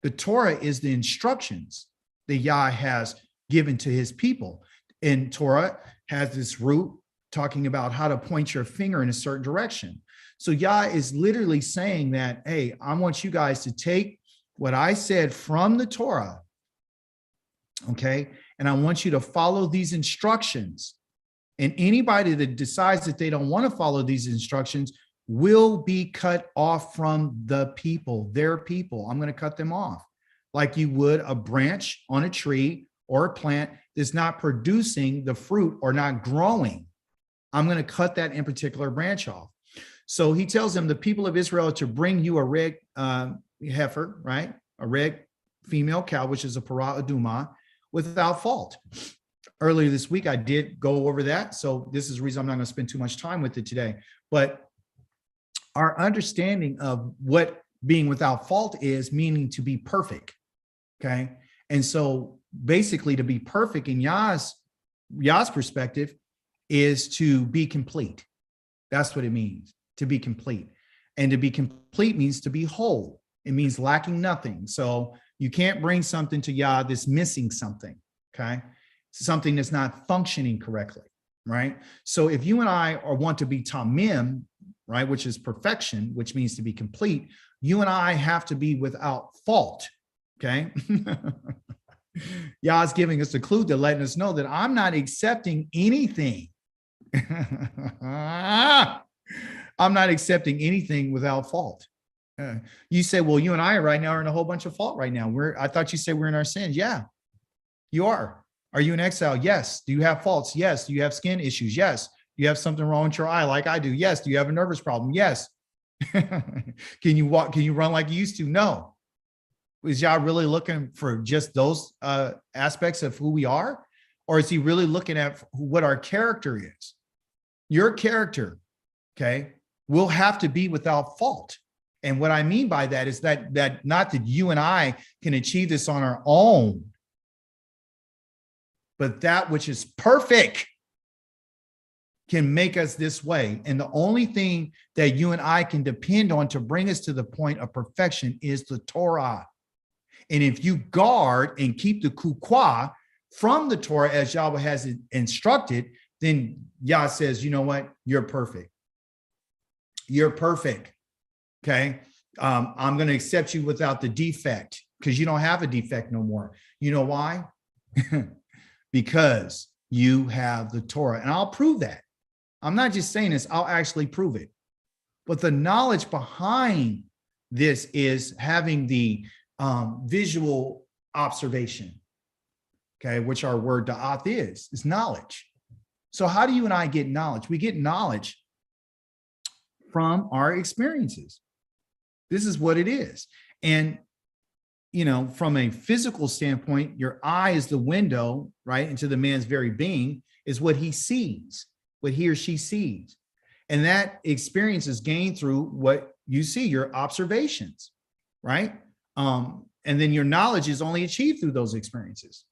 [SPEAKER 1] the Torah is the instructions that Yah has given to his people, and Torah has this root talking about how to point your finger in a certain direction. So Yah is literally saying that, hey, I want you guys to take what I said from the Torah, okay, and I want you to follow these instructions. And anybody that decides that they don't want to follow these instructions will be cut off from the people, their people. I'm going to cut them off like you would a branch on a tree or a plant that's not producing the fruit or not growing. I'm going to cut that in particular branch off. So he tells them, the people of Israel, to bring you a red heifer, right? A red female cow, which is a parah aduma, without fault. Earlier this week, I did go over that. So this is the reason I'm not going to spend too much time with it today. But our understanding of what being without fault is, meaning to be perfect, okay? And so basically to be perfect in Yah's perspective is to be complete. That's what it means, to be complete. And to be complete means to be whole. It means lacking nothing. So you can't bring something to Yah that's missing something, okay? Something that's not functioning correctly, right? So if you and I want to be tamim, right, which is perfection, which means to be complete, you and I have to be without fault, okay? Yah's giving us a clue to letting us know that I'm not accepting anything. I'm not accepting anything without fault. You say, well, you and I right now are in a whole bunch of fault right now. I thought you said we're in our sins. Yeah, you are. Are you in exile? Yes. Do you have faults? Yes. Do you have skin issues? Yes. Do you have something wrong with your eye like I do? Yes. Do you have a nervous problem? Yes. Can you walk? Can you run like you used to? No. Is Yah really looking for just those aspects of who we are? Or is he really looking at what our character is? Your character, okay, will have to be without fault. And what I mean by that is that not that you and I can achieve this on our own, but that which is perfect can make us this way. And the only thing that you and I can depend on to bring us to the point of perfection is the Torah. And if you guard and keep the kukwa from the Torah as Yahweh has it instructed, then Yah says, you know what? You're perfect. You're perfect. Okay. I'm going to accept you without the defect because you don't have a defect no more. You know why? Because you have the Torah. And I'll prove that. I'm not just saying this, I'll actually prove it. But the knowledge behind this is having the visual observation, okay, which our word da'ath is knowledge. So how do you and I get knowledge? We get knowledge from our experiences. This is what it is. And, you know, from a physical standpoint, your eye is the window, right, into the man's very being, is what he sees, what he or she sees. And that experience is gained through what you see, your observations, right? And then your knowledge is only achieved through those experiences.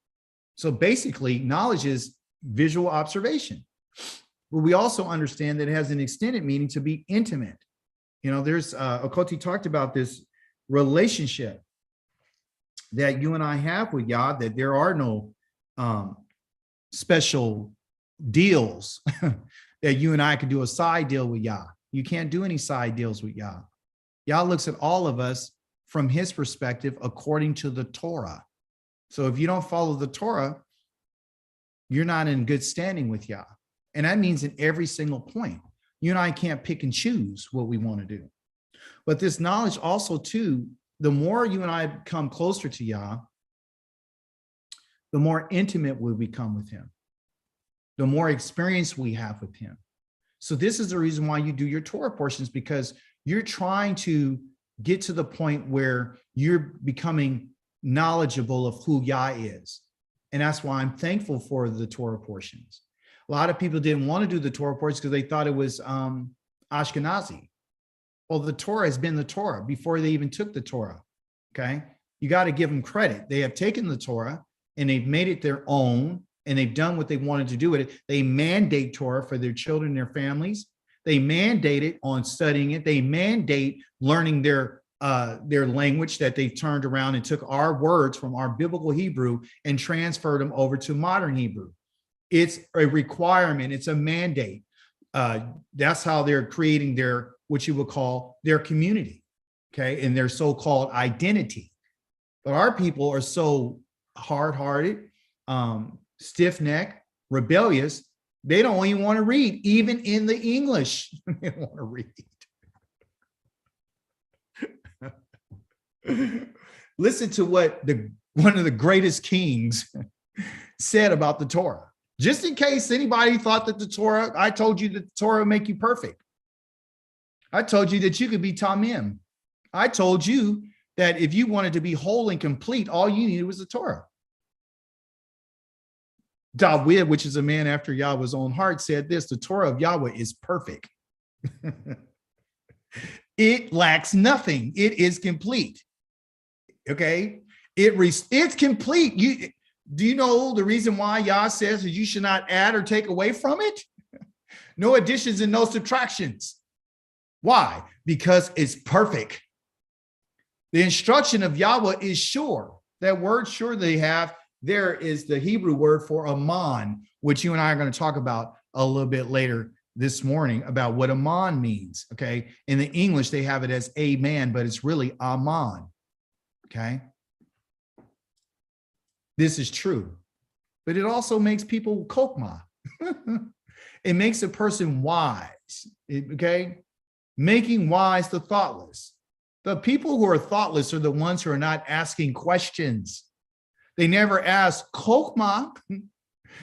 [SPEAKER 1] So basically, knowledge is visual observation. But we also understand that it has an extended meaning to be intimate. You know, there's, Okoti talked about this relationship that you and I have with Yah, that there are no special deals that you and I could do a side deal with Yah. You can't do any side deals with Yah. Yah looks at all of us from his perspective according to the Torah. So if you don't follow the Torah, you're not in good standing with Yah. And that means in every single point. You and I can't pick and choose what we want to do. But this knowledge also too, the more you and I come closer to Yah, the more intimate we become with him, the more experience we have with him. So this is the reason why you do your Torah portions, because you're trying to get to the point where you're becoming knowledgeable of who Yah is. And that's why I'm thankful for the Torah portions. A lot of people didn't want to do the Torah portions because they thought it was Ashkenazi. Well, the Torah has been the Torah before they even took the Torah, okay? You got to give them credit. They have taken the Torah and they've made it their own, and they've done what they wanted to do with it. They mandate Torah for their children and their families. They mandate it on studying it. They mandate learning their language that they've turned around and took our words from our biblical Hebrew and transferred them over to modern Hebrew. It's a requirement. It's a mandate. That's how they're creating their, what you would call their community, okay, and their so-called identity. But our people are so hard-hearted, stiff-necked, rebellious, they don't even want to read, even in the English. They don't want to read. Listen to what one of the greatest kings said about the Torah. Just in case anybody thought that the Torah, I told you that the Torah would make you perfect. I told you that you could be Tamim. I told you that if you wanted to be whole and complete, all you needed was the Torah. David, which is a man after Yahweh's own heart, said this: the Torah of Yahweh is perfect. It lacks nothing. It is complete. Okay, it's complete. Do you know the reason why Yah says that you should not add or take away from it? No additions and no subtractions. Why? Because it's perfect. The instruction of Yahweh is sure. That word sure they have there is the Hebrew word for aman, which you and I are going to talk about a little bit later this morning about what aman means. Okay. In the English, they have it as amen, but it's really aman. Okay. This is true, but it also makes people kokma. It makes a person wise. Okay. Making wise the thoughtless. The people who are thoughtless are the ones who are not asking questions. They never ask kokma.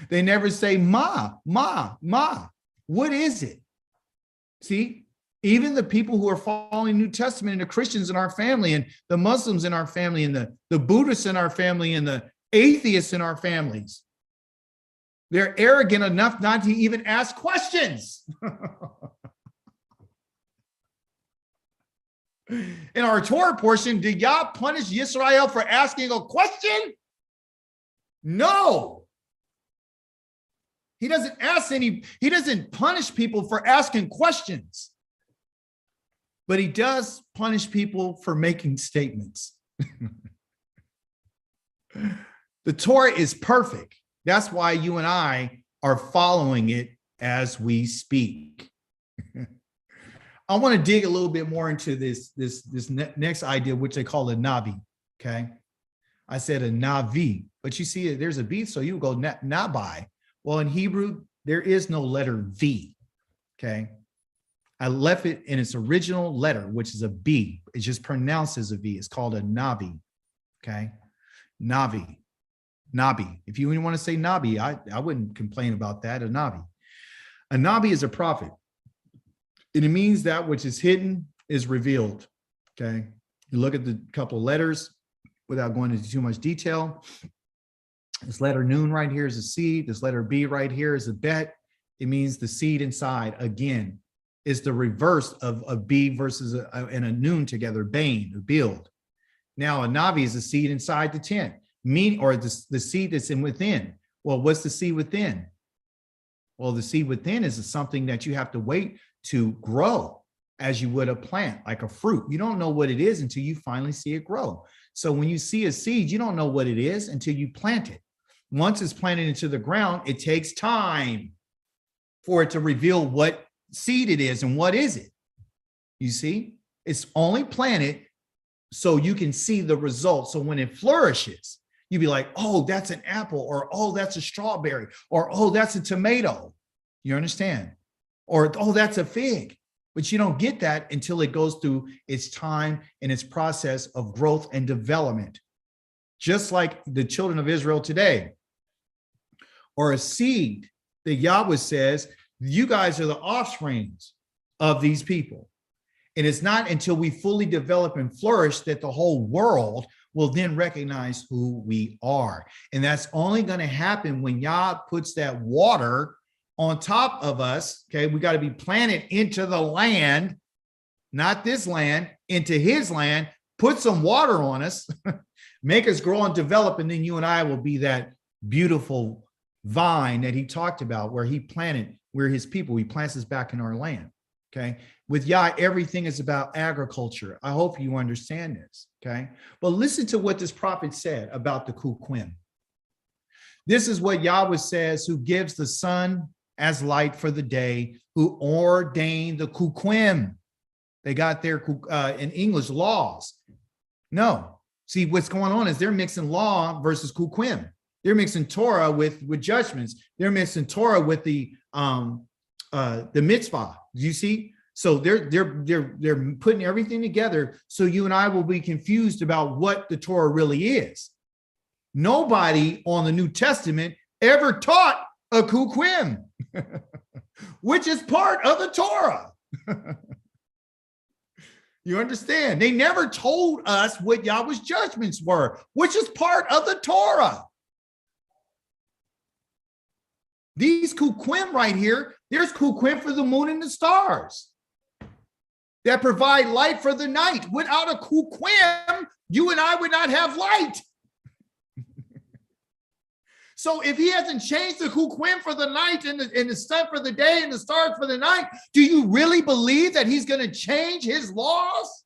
[SPEAKER 1] They never say ma. What is it? See, even the people who are following New Testament and the Christians in our family and the Muslims in our family and the Buddhists in our family and the atheists in our families, they're arrogant enough not to even ask questions. In our Torah portion, did Yah punish Israel for asking a question? No. He doesn't punish people for asking questions, but he does punish people for making statements. The Torah is perfect. That's why you and I are following it as we speak. I want to dig a little bit more into this next idea, which they call a Navi. Okay. I said a Navi, but you see there's a V, so you go Nabi. Well, in Hebrew, there is no letter V. Okay. I left it in its original letter, which is a B. It's just pronounced as a V. It's called a Navi. Okay. Navi. Nabi. If you want to say Nabi, I wouldn't complain about that. A Nabi. A Nabi is a prophet. And it means that which is hidden is revealed. Okay. You look at the couple of letters without going into too much detail. This letter Nun right here is a seed. This letter B right here is a bet. It means the seed inside. Again, is the reverse of a B versus and a Nun together, Bain, or build. Now, a Navi is a seed inside the tent, or the seed that's in within. Well, what's the seed within? Well, the seed within is something that you have to wait to grow as you would a plant, like a fruit. You don't know what it is until you finally see it grow. So when you see a seed, you don't know what it is until you plant it. Once it's planted into the ground, it takes time for it to reveal what seed it is and what is it. You see, it's only planted so you can see the results. So when it flourishes, you'd be like, oh, that's an apple, or oh, that's a strawberry, or oh, that's a tomato. You understand? Or oh, that's a fig. But you don't get that until it goes through its time and its process of growth and development. Just like the children of Israel today, or a seed that Yahweh says, you guys are the offsprings of these people. And it's not until we fully develop and flourish that the whole world will then recognize who we are. And that's only going to happen when Yah puts that water on top of us. Okay, we got to be planted into the land, not this land, into his land, put some water on us, make us grow and develop, and then you and I will be that beautiful vine that he talked about, where he planted, we're his people, he plants us back in our land. Okay, with Yah, everything is about agriculture. I hope you understand this. Okay, but listen to what this prophet said about the Kuquim. This is what Yahweh says, who gives the sun as light for the day, who ordained the Kuquim. They got their, in English, laws. No, see what's going on is they're mixing law versus Kuquim. They're mixing Torah with judgments. They're mixing Torah with the mitzvah. You see, so they're putting everything together so you and I will be confused about what the Torah really is. Nobody on the New Testament ever taught a Kuquim, which is part of the Torah. You understand? They never told us what Yahweh's judgments were, which is part of the Torah. These Kuquim right here, there's Kuquim for the moon and the stars that provide light for the night. Without a Kuquim, you and I would not have light. So if he hasn't changed the Kuquim for the night and the sun for the day and the stars for the night, do you really believe that he's going to change his laws?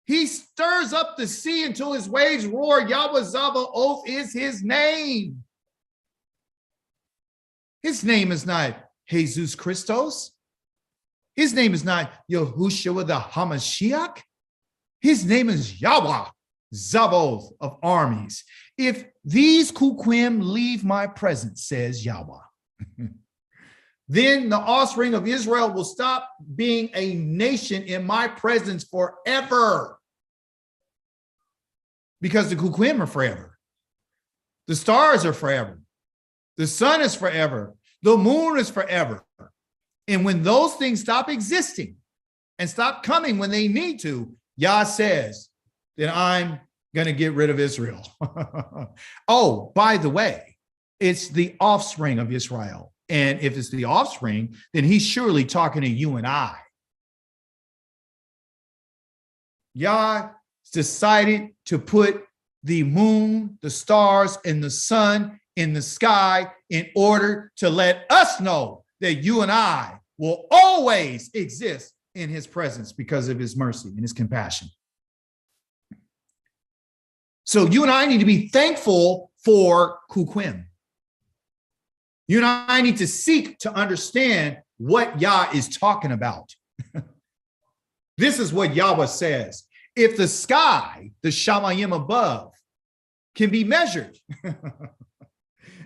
[SPEAKER 1] He stirs up the sea until his waves roar. Yahweh Zavaoth is his name. His name is not Jesus Christos. His name is not Yahushua the Hamashiach. His name is Yahweh Zavaoth of armies. If these Kuquim leave my presence, says Yahweh, then the offspring of Israel will stop being a nation in my presence forever. Because the Kuquim are forever. The stars are forever. The sun is forever. The moon is forever. And when those things stop existing and stop coming when they need to, Yah says, then I'm going to get rid of Israel. Oh, by the way, it's the offspring of Israel. And if it's the offspring, then he's surely talking to you and I. Yah decided to put the moon, the stars, and the sun in the sky in order to let us know that you and I will always exist in his presence because of his mercy and his compassion. So you and I need to be thankful for Kuquim. You and I need to seek to understand what Yah is talking about. This is what Yahweh says. If the sky, the Shamayim above, can be measured,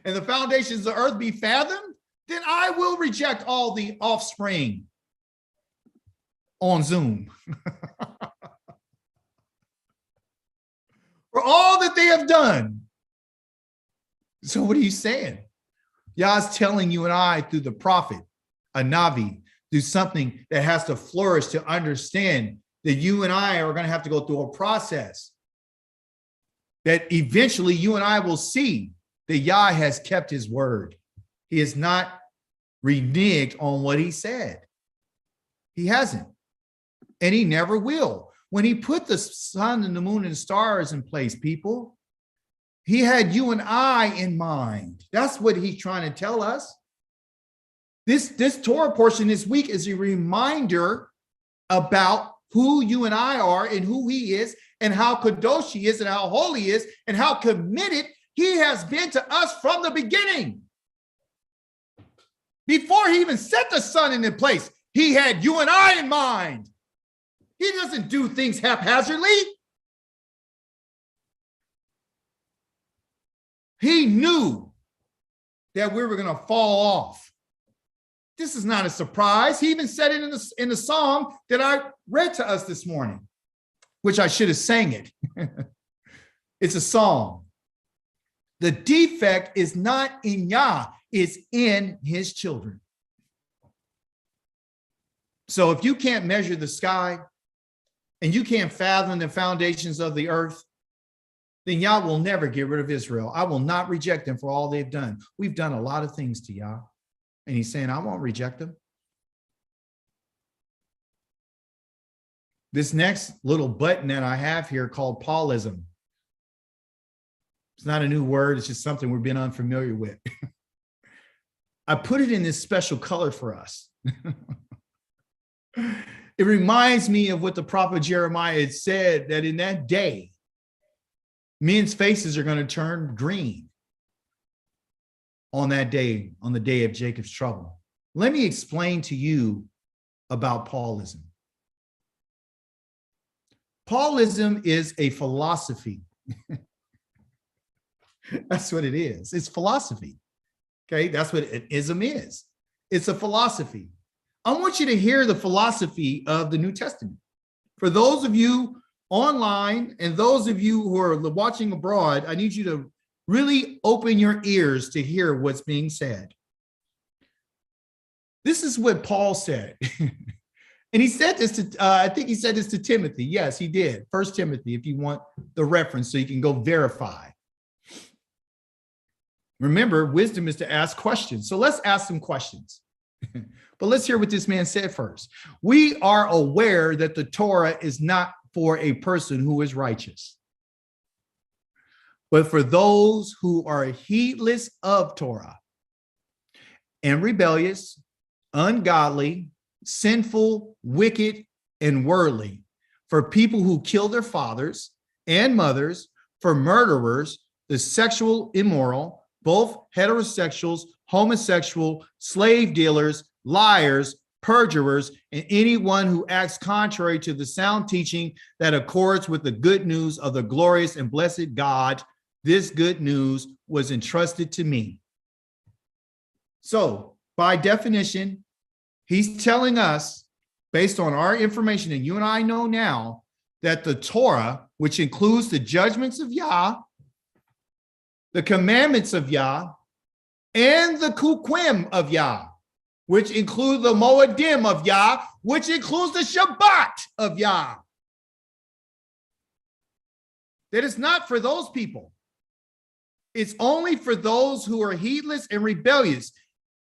[SPEAKER 1] and the foundations of the earth be fathomed, then I will reject all the offspring on Zoom for all that they have done. So what are you saying? Yah's telling you and I through the prophet, a Navi, through something that has to flourish to understand that you and I are going to have to go through a process that eventually you and I will see that Yah has kept his word. He has not reneged on what he said. He hasn't. And he never will. When he put the sun and the moon and stars in place, people, he had you and I in mind. That's what he's trying to tell us. This Torah portion this week is a reminder about who you and I are and who he is and how kadosh he is and how holy he is and how committed he has been to us from the beginning. Before he even set the sun in place, he had you and I in mind. He doesn't do things haphazardly. He knew that we were going to fall off. This is not a surprise. He even said it in the song that I read to us this morning, which I should have sang it. It's a song. The defect is not in Yah, it's in his children. So if you can't measure the sky and you can't fathom the foundations of the earth, then Yah will never get rid of Israel. I will not reject them for all they've done. We've done a lot of things to Yah. And he's saying, I won't reject them. This next little button that I have here called Paulism. It's not a new word. It's just something we've been unfamiliar with. I put it in this special color for us. It reminds me of what the prophet Jeremiah had said, that in that day, men's faces are going to turn green on that day, on the day of Jacob's trouble. Let me explain to you about Paulism. Paulism is a philosophy. That's what it is. It's philosophy. Okay, that's what an ism is. It's a philosophy. I want you to hear the philosophy of the New Testament. For those of you online and those of you who are watching abroad, I need you to really open your ears to hear what's being said. This is what Paul said. And he said this to, I think he said this to Timothy. Yes, he did. 1 Timothy, if you want the reference so you can go verify. Remember, wisdom is to ask questions. So let's ask some questions. But let's hear what this man said first. We are aware that the Torah is not for a person who is righteous, but for those who are heedless of Torah and rebellious, ungodly, sinful, wicked, and worldly, for people who kill their fathers and mothers, for murderers, the sexual immoral, both heterosexuals, homosexual, slave dealers, liars, perjurers, and anyone who acts contrary to the sound teaching that accords with the good news of the glorious and blessed God. This good news was entrusted to me. So, by definition, he's telling us, based on our information, and you and I know now, that the Torah, which includes the judgments of Yah, the commandments of Yah, and the kukim of Yah, which include the moedim of Yah, which includes the Shabbat of Yah, that it's not for those people. It's only for those who are heedless and rebellious.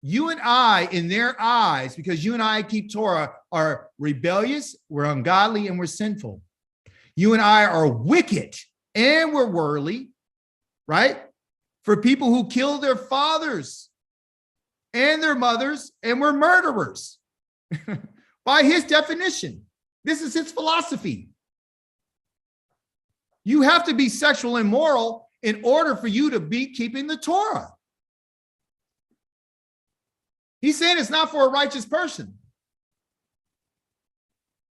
[SPEAKER 1] You and I, in their eyes, because you and I keep Torah, are rebellious, we're ungodly, and we're sinful. You and I are wicked and we're worldly, right? For people who kill their fathers and their mothers, and we're murderers. By his definition, this is his philosophy. You have to be sexual and immoral in order for you to be keeping the Torah. He's saying it's not for a righteous person.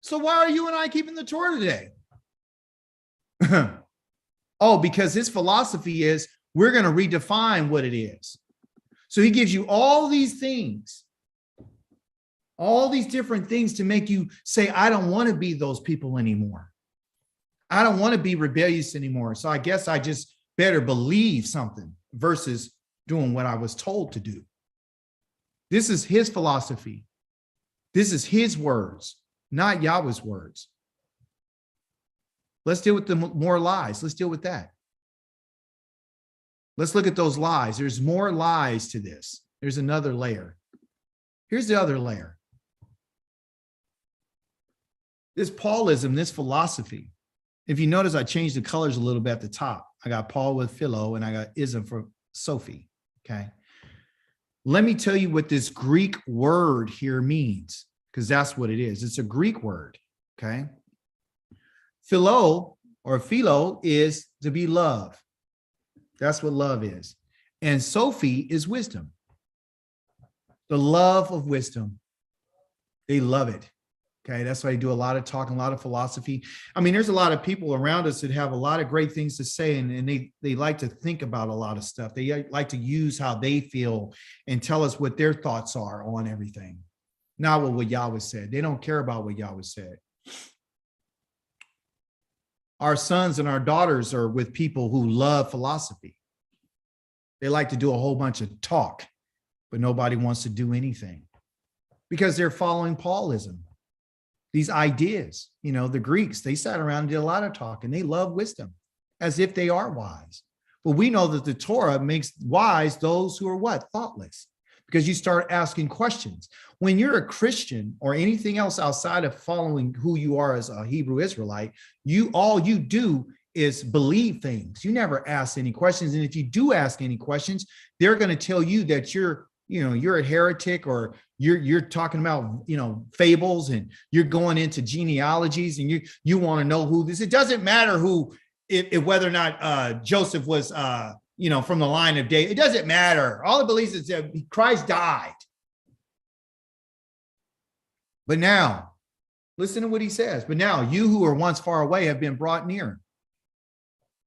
[SPEAKER 1] So why are you and I keeping the Torah today? Oh, because his philosophy is we're going to redefine what it is. So he gives you all these things, all these different things to make you say, I don't want to be those people anymore. I don't want to be rebellious anymore. So I guess I just better believe something versus doing what I was told to do. This is his philosophy. This is his words, not Yahweh's words. Let's deal with the more lies. Let's deal with that. Let's look at those lies. There's more lies to this. There's another layer. Here's the other layer. This Paulism, this philosophy. If you notice, I changed the colors a little bit at the top. I got Paul with Philo and I got ism for Sophie. Okay. Let me tell you what this Greek word here means, because that's what it is. It's a Greek word. Okay. Philo or philo is to be love. That's what love is. And Sophie is wisdom. The love of wisdom. They love it. Okay, that's why they do a lot of talking, a lot of philosophy. I mean, there's a lot of people around us that have a lot of great things to say, and they like to think about a lot of stuff. They like to use how they feel and tell us what their thoughts are on everything. Not what Yahweh said. They don't care about what Yahweh said. Our sons and our daughters are with people who love philosophy. They like to do a whole bunch of talk, but nobody wants to do anything because they're following Paulism. These ideas, you know, the Greeks, they sat around and did a lot of talk and they love wisdom as if they are wise. But we know that the Torah makes wise those who are what? Thoughtless, because you start asking questions. When you're a Christian or anything else outside of following who you are as a Hebrew Israelite, all you do is believe things. You never ask any questions. And if you do ask any questions, they're going to tell you that you're a heretic, or you're talking about, fables, and you're going into genealogies, and you want to know who this. It doesn't matter whether or not Joseph was, from the line of David. It doesn't matter. All it believes is that Christ died. But now, listen to what he says. But now you who were once far away have been brought near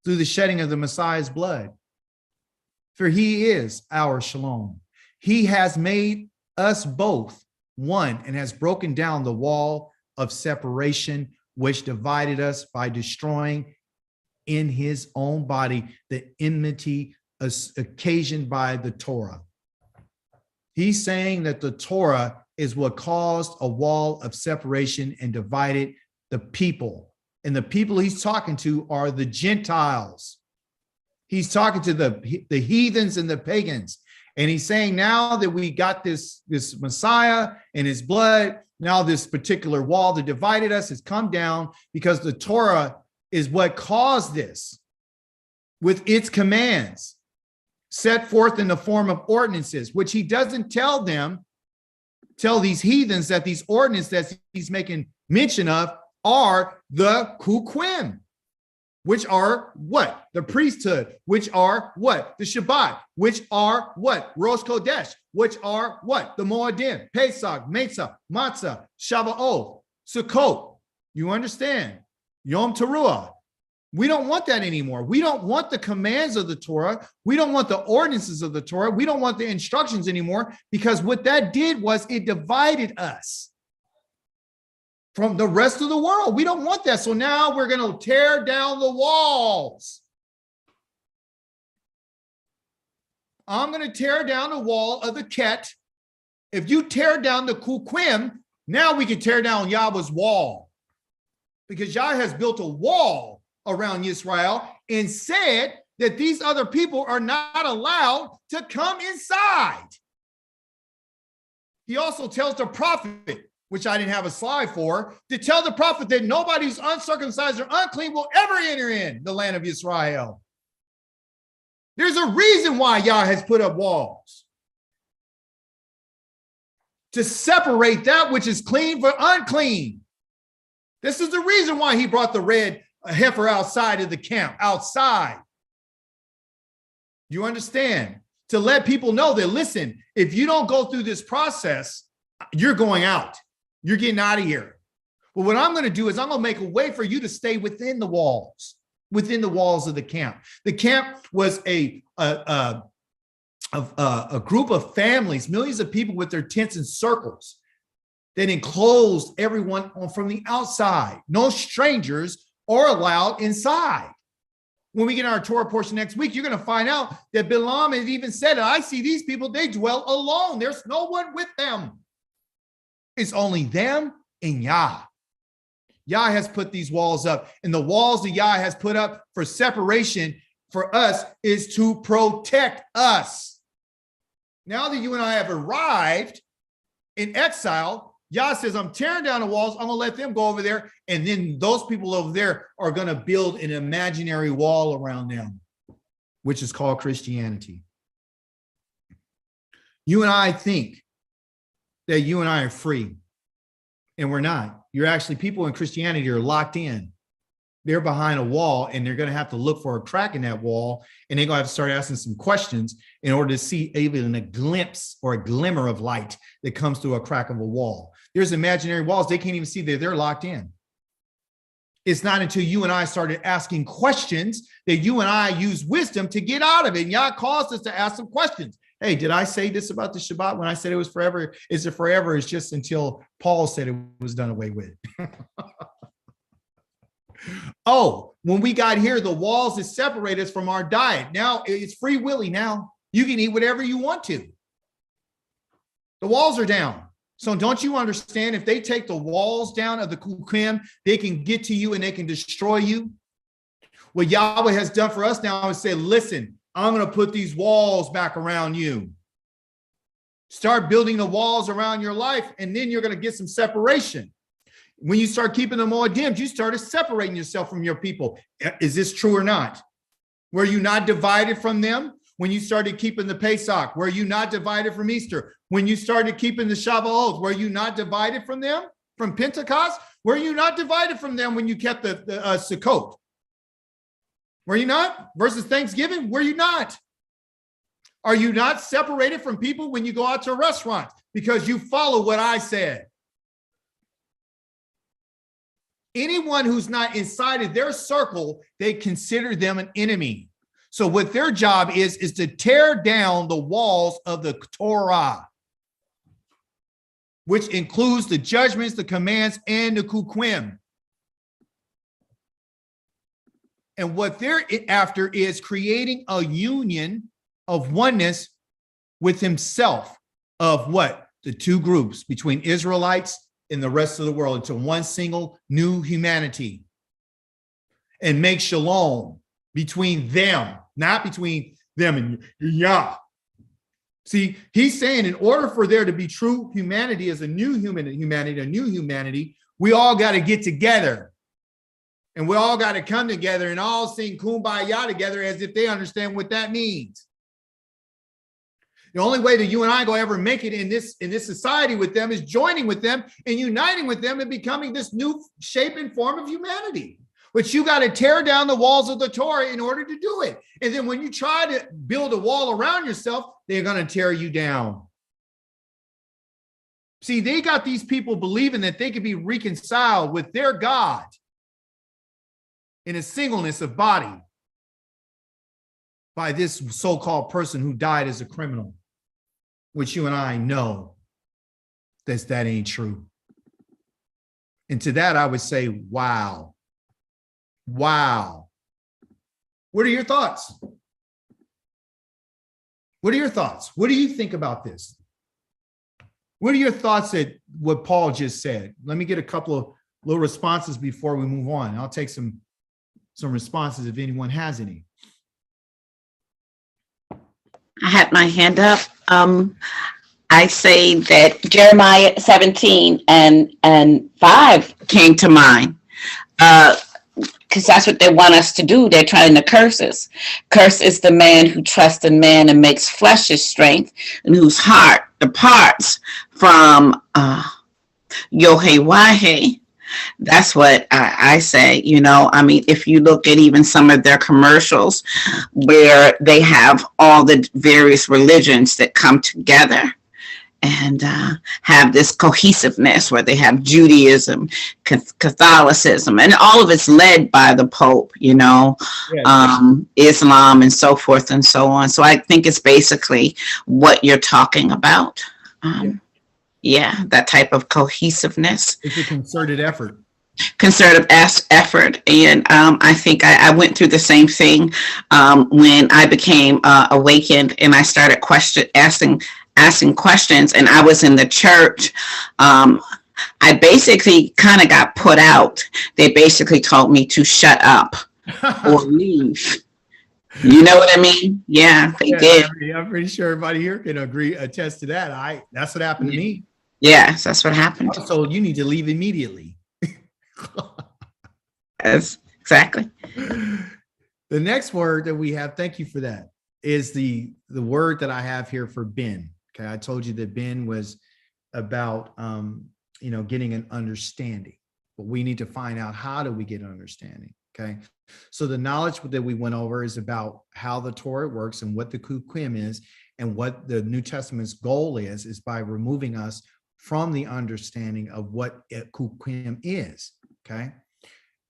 [SPEAKER 1] through the shedding of the Messiah's blood. For he is our shalom. He has made us both one and has broken down the wall of separation which divided us by destroying in his own body the enmity occasioned by the Torah. He's saying that the Torah is what caused a wall of separation and divided the people. And the people he's talking to are the Gentiles. He's talking to the heathens and the pagans. And he's saying now that we got this Messiah and his blood, now this particular wall that divided us has come down because the Torah is what caused this with its commands set forth in the form of ordinances, which he doesn't tell these heathens that these ordinances that he's making mention of are the Kuquim, which are what? The priesthood, which are what? The Shabbat, which are what? Rosh Kodesh, which are what? The Moedim, Pesach, Mesa, Matzah, Shavuot, Sukkot. You understand? Yom Teruah. We don't want that anymore. We don't want the commands of the Torah. We don't want the ordinances of the Torah. We don't want the instructions anymore, because what that did was it divided us from the rest of the world. We don't want that. So now we're going to tear down the walls. I'm going to tear down the wall of the Ket. If you tear down the Kuquim, now we can tear down Yahweh's wall, because Yah has built a wall around Israel and said that these other people are not allowed to come inside. He also tells the prophet, which I didn't have a slide for, to tell the prophet that nobody who's uncircumcised or unclean will ever enter in the land of Israel. There's a reason why Yah has put up walls, to separate that which is clean from unclean. This is the reason why he brought the red heifer outside of the camp, outside. You understand? To let people know that, listen, if you don't go through this process, you're going out. You're getting out of here. Well, what I'm going to do is I'm going to make a way for you to stay within the walls, within the walls of the camp. The camp was a group of families, millions of people with their tents and circles that enclosed everyone from the outside. No strangers are allowed inside. When we get our Torah portion next week, you're going to find out that Bilam has even said, I see these people, they dwell alone. There's no one with them. It's only them and Yah. Yah has put these walls up, and the walls that Yah has put up for separation for us is to protect us. Now that you and I have arrived in exile, Yah says, I'm tearing down the walls. I'm going to let them go over there. And then those people over there are going to build an imaginary wall around them, which is called Christianity. You and I think that you and I are free, and we're not. You're actually, people in Christianity are locked in. They're behind a wall, and they're going to have to look for a crack in that wall, and they're going to have to start asking some questions in order to see even a glimpse or a glimmer of light that comes through a crack of a wall. There's imaginary walls. They can't even see that they're locked in. It's not until you and I started asking questions that you and I use wisdom to get out of it. And Yah caused us to ask some questions. Hey, did I say this about the Shabbat when I said it was forever? Is it forever? It's just until Paul said it was done away with. Oh, when we got here, the walls that separate us from our diet. Now it's free willy now. You can eat whatever you want to. The walls are down. So don't you understand? If they take the walls down of the Kukim, they can get to you and they can destroy you. What Yahweh has done for us now is say, listen, I'm going to put these walls back around you. Start building the walls around your life, and then you're going to get some separation. When you start keeping them all dimmed, you started separating yourself from your people. Is this true or not? Were you not divided from them? When you started keeping the Pesach, were you not divided from Easter? When you started keeping the Shabbat, were you not divided from them? From Pentecost? Were you not divided from them when you kept the Sukkot? Were you not? Versus Thanksgiving, were you not? Are you not separated from people when you go out to a restaurant because you follow what I said? Anyone who's not inside of their circle, they consider them an enemy. So what their job is to tear down the walls of the Torah, which includes the judgments, the commands, and the Kukim. And what they're after is creating a union of oneness with himself of what? The two groups between Israelites and the rest of the world into one single new humanity, and make shalom between them, not between them and Yah. See, he's saying in order for there to be true humanity as a new humanity, we all got to get together. And we all got to come together and all sing Kumbaya together as if they understand what that means. The only way that you and I go ever make it in this society with them is joining with them and uniting with them and becoming this new shape and form of humanity. But you got to tear down the walls of the Torah in order to do it. And then when you try to build a wall around yourself, they're going to tear you down. See, they got these people believing that they could be reconciled with their God in a singleness of body by this so-called person who died as a criminal, which you and I know that ain't true. And to that, I would say, wow. Wow. What are your thoughts? What are your thoughts? What do you think about this? What are your thoughts at what Paul just said? Let me get a couple of little responses before we move on. I'll take some responses if anyone has any.
[SPEAKER 5] I had my hand up. I say that Jeremiah 17 and 5 came to mind. Because that's what they want us to do. They're trying to curse us. Curse is the man who trusts in man and makes flesh his strength, and whose heart departs from Yohei. That's what I say. You know, I mean, if you look at even some of their commercials where they have all the various religions that come together, and have this cohesiveness where they have Judaism, Catholicism, and all of it's led by the Pope, Islam, and so forth and so on. So I think it's basically what you're talking about. That type of cohesiveness.
[SPEAKER 1] It's a concerted effort.
[SPEAKER 5] Concerted effort. And I think I went through the same thing when I became awakened, and I started asking questions, and I was in the church. I basically kind of got put out. They basically told me to shut up or leave. You know what I mean? Yeah, they did.
[SPEAKER 1] I'm pretty sure everybody here can attest to that. That's what happened to me.
[SPEAKER 5] Yes, that's what happened.
[SPEAKER 1] I was told you need to leave immediately.
[SPEAKER 5] Yes, exactly.
[SPEAKER 1] The next word that we have, thank you for that, is the word that I have here for Ben. Okay, I told you that Ben was about getting an understanding, but we need to find out, how do we get an understanding? Okay, so the knowledge that we went over is about how the Torah works and what the Kukim is, and what the New Testament's goal is by removing us from the understanding of what Kukim is. Okay,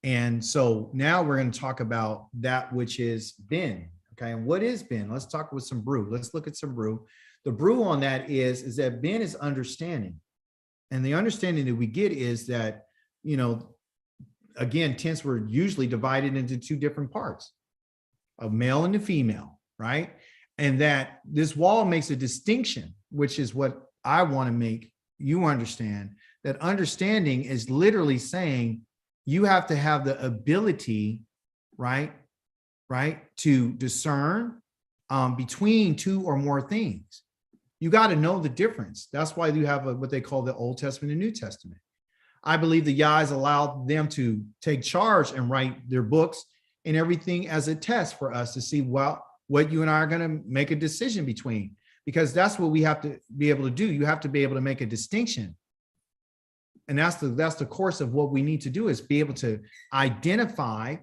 [SPEAKER 1] and so now we're going to talk about that which is Ben. Okay, and what is Ben? Let's talk with some brew. Let's look at some brew. The brew on that is that Ben is understanding. And the understanding that we get is that, again, tents were usually divided into two different parts, a male and a female, right? And that this wall makes a distinction, which is what I want to make you understand, that understanding is literally saying you have to have the ability, right, to discern between two or more things. You got to know the difference. That's why you have what they call the Old Testament and New Testament. I believe the Yah has allowed them to take charge and write their books and everything as a test for us to see what you and I are going to make a decision between, because that's what we have to be able to do. You have to be able to make a distinction. And that's the course of what we need to do, is be able to identify,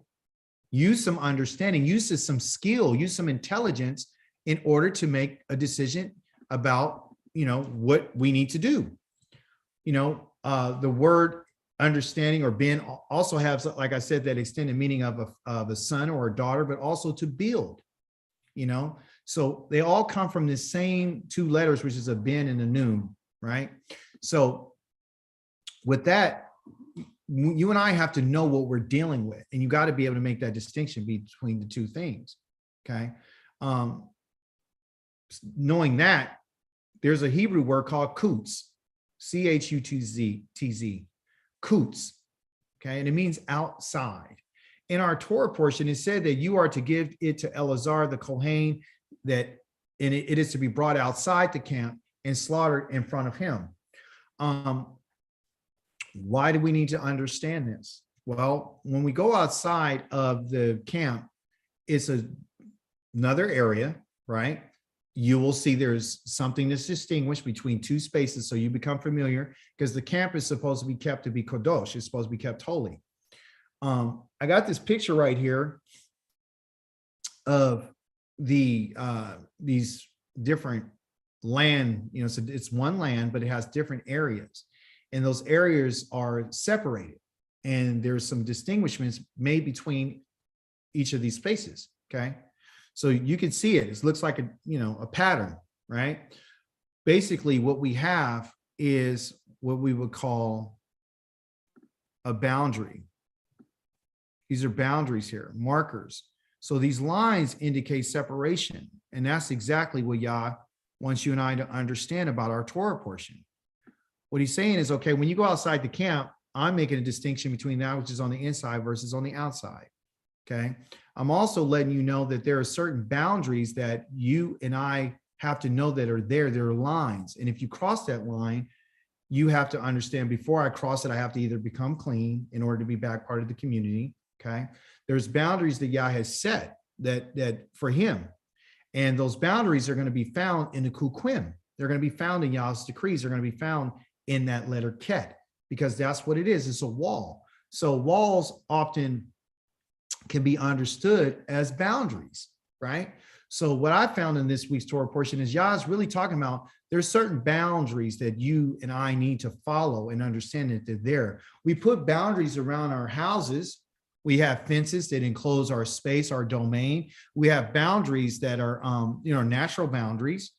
[SPEAKER 1] use some understanding, use some skill, use some intelligence in order to make a decision about, what we need to do. The word understanding, or Ben, also has, like I said, that extended meaning of a son or a daughter, but also to build, so they all come from the same two letters, which is a Ben and a Nun, right? So with that, you and I have to know what we're dealing with, and you got to be able to make that distinction between the two things. Okay. Knowing that, there's a Hebrew word called kutz, C-H-U-T-Z, kutz. Okay. And it means outside. In our Torah portion, it said that you are to give it to Eleazar the Kohen, and it is to be brought outside the camp and slaughtered in front of him. Why do we need to understand this? Well, when we go outside of the camp, it's another area, right? You will see there's something that's distinguished between two spaces, so you become familiar, because the camp is supposed to be kept to be kadosh. It's supposed to be kept holy. I got this picture right here of these different land, so it's one land, but it has different areas, and those areas are separated, and there's some distinguishments made between each of these spaces. Okay, so you can see it. It looks like a pattern, right? Basically, what we have is what we would call a boundary. These are boundaries here, markers. So these lines indicate separation, and that's exactly what Yah wants you and I to understand about our Torah portion. What he's saying is, okay, when you go outside the camp, I'm making a distinction between that which is on the inside versus on the outside. Okay. I'm also letting you know that there are certain boundaries that you and I have to know that are there. There are lines. And if you cross that line, you have to understand, before I cross it, I have to either become clean in order to be back part of the community. Okay. There's boundaries that Yah has set that for him. And those boundaries are going to be found in the Kukim. They're going to be found in Yah's decrees. They're going to be found in that letter Ket, because that's what it is. It's a wall. So walls often can be understood as boundaries, right? So what I found in this week's Torah portion is Yah is really talking about there's certain boundaries that you and I need to follow and understand that they're there. We put boundaries around our houses. We have fences that enclose our space, our domain. We have boundaries that are, natural boundaries.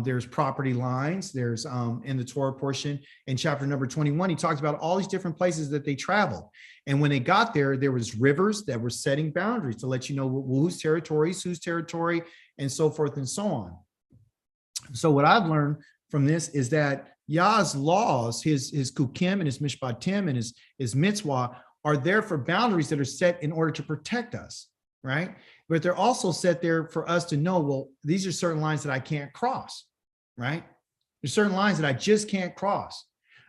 [SPEAKER 1] There's property lines. There's in the Torah portion in chapter number 21, he talks about all these different places that they traveled. And when they got there, there was rivers that were setting boundaries to let you know whose territory, and so forth and so on. So what I've learned from this is that Yah's laws, his kukim and his mishpatim and his mitzvah are there for boundaries that are set in order to protect us, right? But they're also set there for us to know, well, these are certain lines that I can't cross, right? There's certain lines that I just can't cross.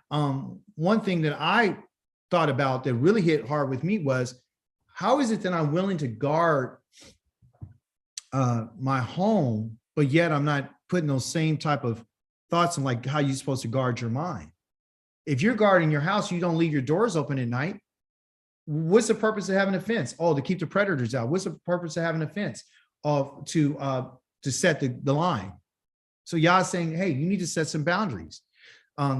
[SPEAKER 1] One thing that I thought about that really hit hard with me was, how is it that I'm willing to guard my home, but yet I'm not putting those same type of thoughts on like how you're supposed to guard your mind? If you're guarding your house, you don't leave your doors open at night. What's the purpose of having a fence? Oh, to keep the predators out. What's the purpose of having a fence? To set the line. So Yah's saying, hey, you need to set some boundaries.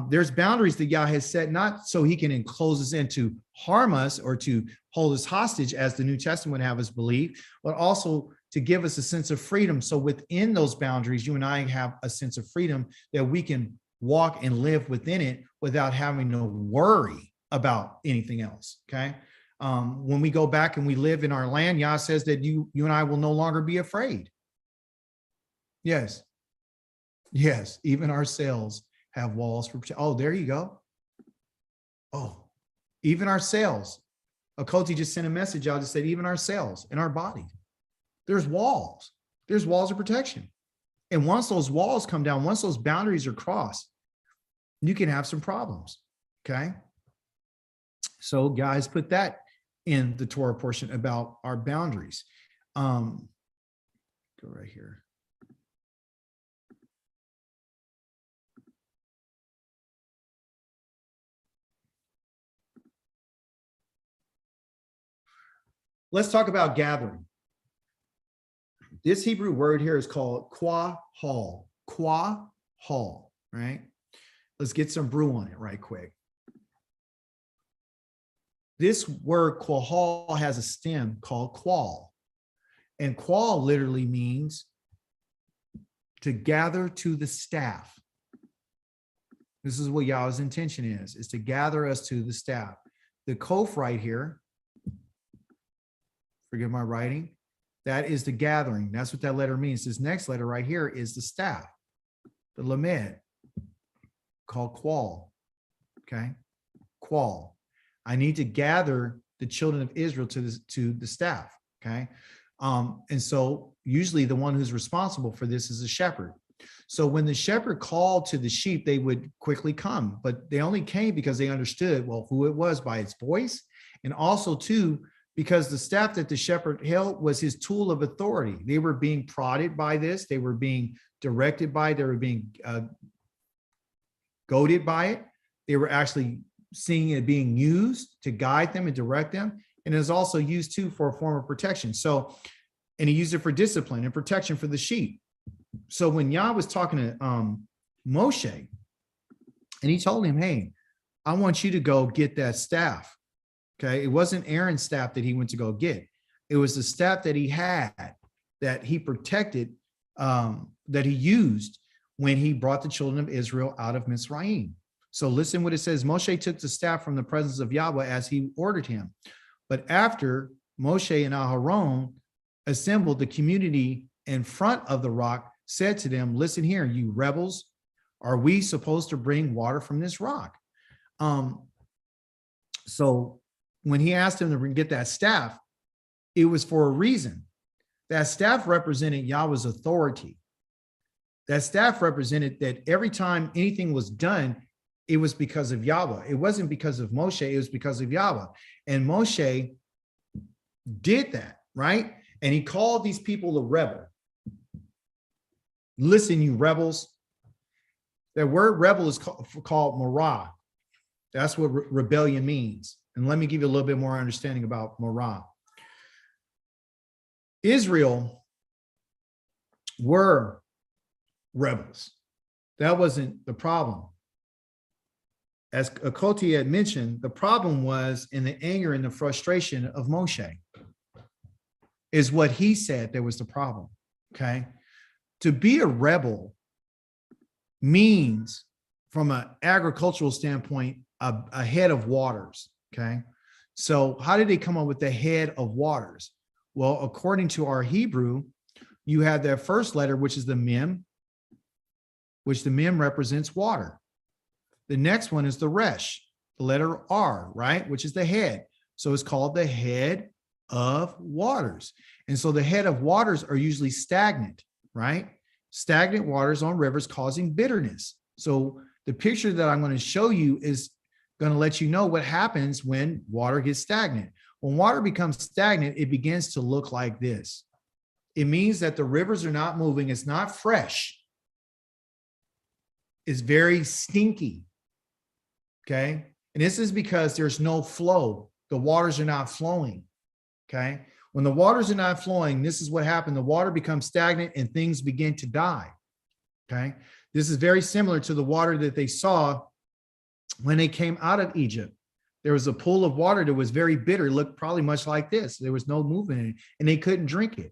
[SPEAKER 1] There's boundaries that Yah has set, not so he can enclose us in to harm us or to hold us hostage, as the New Testament would have us believe, but also to give us a sense of freedom. So within those boundaries, you and I have a sense of freedom that we can walk and live within it without having to worry about anything else, okay? When we go back and we live in our land, Yah says that you and I will no longer be afraid. Yes, even our cells have walls for protection. Oh, there you go. Oh, even our cells. Okoti just sent a message out that said even our cells in our body, there's walls. There's walls of protection. And once those walls come down, once those boundaries are crossed, you can have some problems, okay? So guys, put that in the Torah portion about our boundaries. Go right here. Let's talk about gathering. This Hebrew word here is called quahal, right? Let's get some brew on it right quick. This word quahal has a stem called qual. And qual literally means to gather to the staff. This is what Yahweh's intention is to gather us to the staff. The kof right here, forgive my writing, that is the gathering. That's what that letter means. This next letter right here is the staff, the lamed, called qual, okay? Qual. I need to gather the children of Israel to the staff, okay? And so usually the one who's responsible for this is a shepherd. So when the shepherd called to the sheep, they would quickly come, but they only came because they understood, well, who it was by its voice, and also too, because the staff that the shepherd held was his tool of authority. They were being prodded by this. They were being directed by it. They were being goaded by it. They were actually seeing it being used to guide them and direct them. And it was also used too for a form of protection. So, and he used it for discipline and protection for the sheep. So when Yah was talking to Moshe, and he told him, hey, I want you to go get that staff. Okay, it wasn't Aaron's staff that he went to go get. It was the staff that he had, that he protected, that he used when he brought the children of Israel out of Mitzrayim. So listen what it says. Moshe took the staff from the presence of Yahweh as he ordered him. But after Moshe and Aharon assembled the community in front of the rock, said to them, listen here, you rebels, are we supposed to bring water from this rock? So when he asked him to get that staff, it was for a reason. That staff represented Yahweh's authority. That staff represented that every time anything was done, it was because of Yahweh. It wasn't because of Moshe, it was because of Yahweh. And Moshe did that, right? And he called these people a rebel. Listen, you rebels. That word rebel is called marah. That's what rebellion means. And let me give you a little bit more understanding about marah. Israel were rebels. That wasn't the problem. As Akoti had mentioned, the problem was in the anger and the frustration of Moshe, is what he said that was the problem, okay? To be a rebel means, from an agricultural standpoint, a head of waters, okay? So how did they come up with the head of waters? Well, according to our Hebrew, you have that first letter, which is the mem, which the mem represents water. The next one is the resh, the letter R, right? Which is the head. So it's called the head of waters. And so the head of waters are usually stagnant, right? Stagnant waters on rivers causing bitterness. So the picture that I'm going to show you is going to let you know what happens when water gets stagnant. When water becomes stagnant, it begins to look like this. It means that the rivers are not moving. It's not fresh. It's very stinky. Okay. And this is because there's no flow. The waters are not flowing. Okay. When the waters are not flowing, this is what happened. The water becomes stagnant and things begin to die. Okay. This is very similar to the water that they saw when they came out of Egypt. There was a pool of water that was very bitter. It looked probably much like this. There was no movement in it, and they couldn't drink it.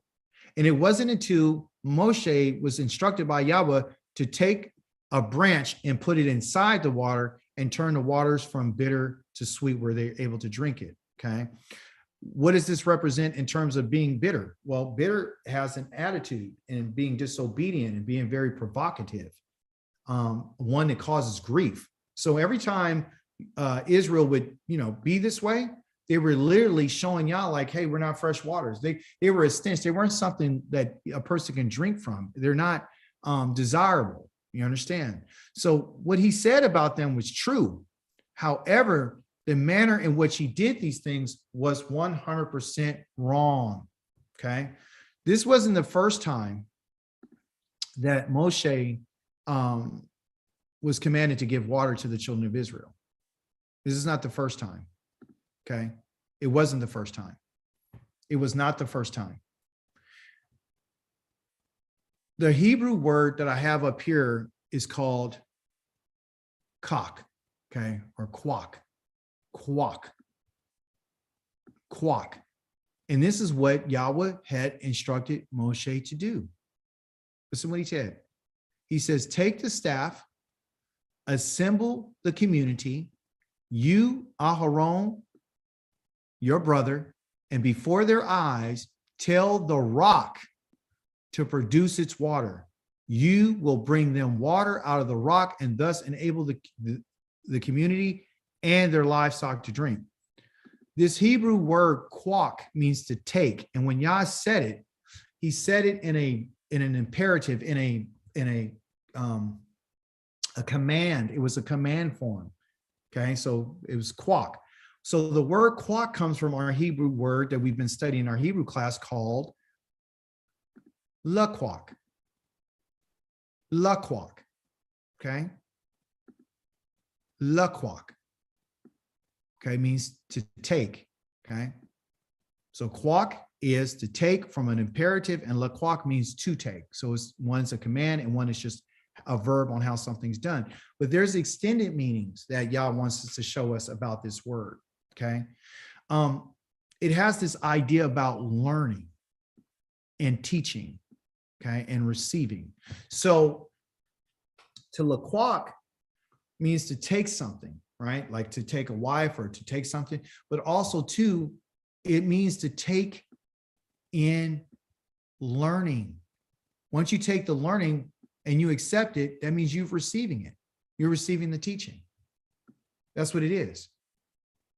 [SPEAKER 1] And it wasn't until Moshe was instructed by Yahweh to take a branch and put it inside the water and turn the waters from bitter to sweet where they're able to drink it, okay? What does this represent in terms of being bitter? Well, bitter has an attitude and being disobedient and being very provocative, one that causes grief. So every time Israel would, be this way, they were literally showing y'all like, hey, we're not fresh waters. They were a stench. They weren't something that a person can drink from. They're not desirable. You understand? So what he said about them was true. However, the manner in which he did these things was 100% wrong. Okay. This wasn't the first time that Moshe was commanded to give water to the children of Israel. This is not the first time. Okay. It wasn't the first time. It was not the first time. The Hebrew word that I have up here is called kak, okay, or quack. And this is what Yahweh had instructed Moshe to do. Listen what he said. He says, take the staff, assemble the community, you, Aharon, your brother, and before their eyes, tell the rock to produce its water. You will bring them water out of the rock and thus enable the community and their livestock to drink. This Hebrew word quack means to take. And when Yah said it, he said it in an imperative, in a command. It was a command form. Okay, so it was quack. So the word quack comes from our Hebrew word that we've been studying in our Hebrew class called laquak. Laquak. Okay. Laquak. Okay, means to take. Okay. So quack is to take from an imperative, and laquak means to take. So one's a command and one is just a verb on how something's done. But there's extended meanings that Yah wants us to show us about this word. Okay. It has this idea about learning and teaching, okay, and receiving. So to laquak means to take something, right? Like to take a wife or to take something, but also too, it means to take in learning. Once you take the learning and you accept it, that means you're receiving it. You're receiving the teaching. That's what it is.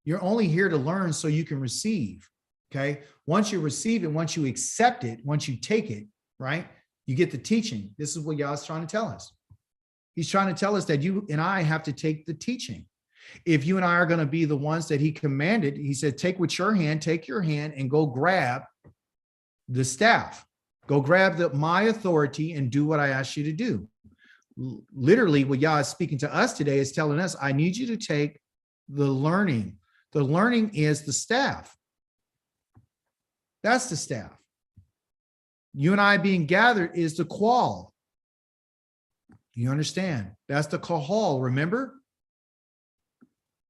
[SPEAKER 1] You're only here to learn so you can receive, okay? Once you receive it, once you accept it, once you take it, right? You get the teaching. This is what Yah's trying to tell us. He's trying to tell us that you and I have to take the teaching. If you and I are going to be the ones that he commanded, he said, take with your hand, take your hand and go grab the staff. Go grab my authority and do what I asked you to do. Literally, what Yah is speaking to us today is telling us, I need you to take the learning. The learning is the staff. That's the staff. You and I being gathered is the qual. You understand? That's the kahal, remember?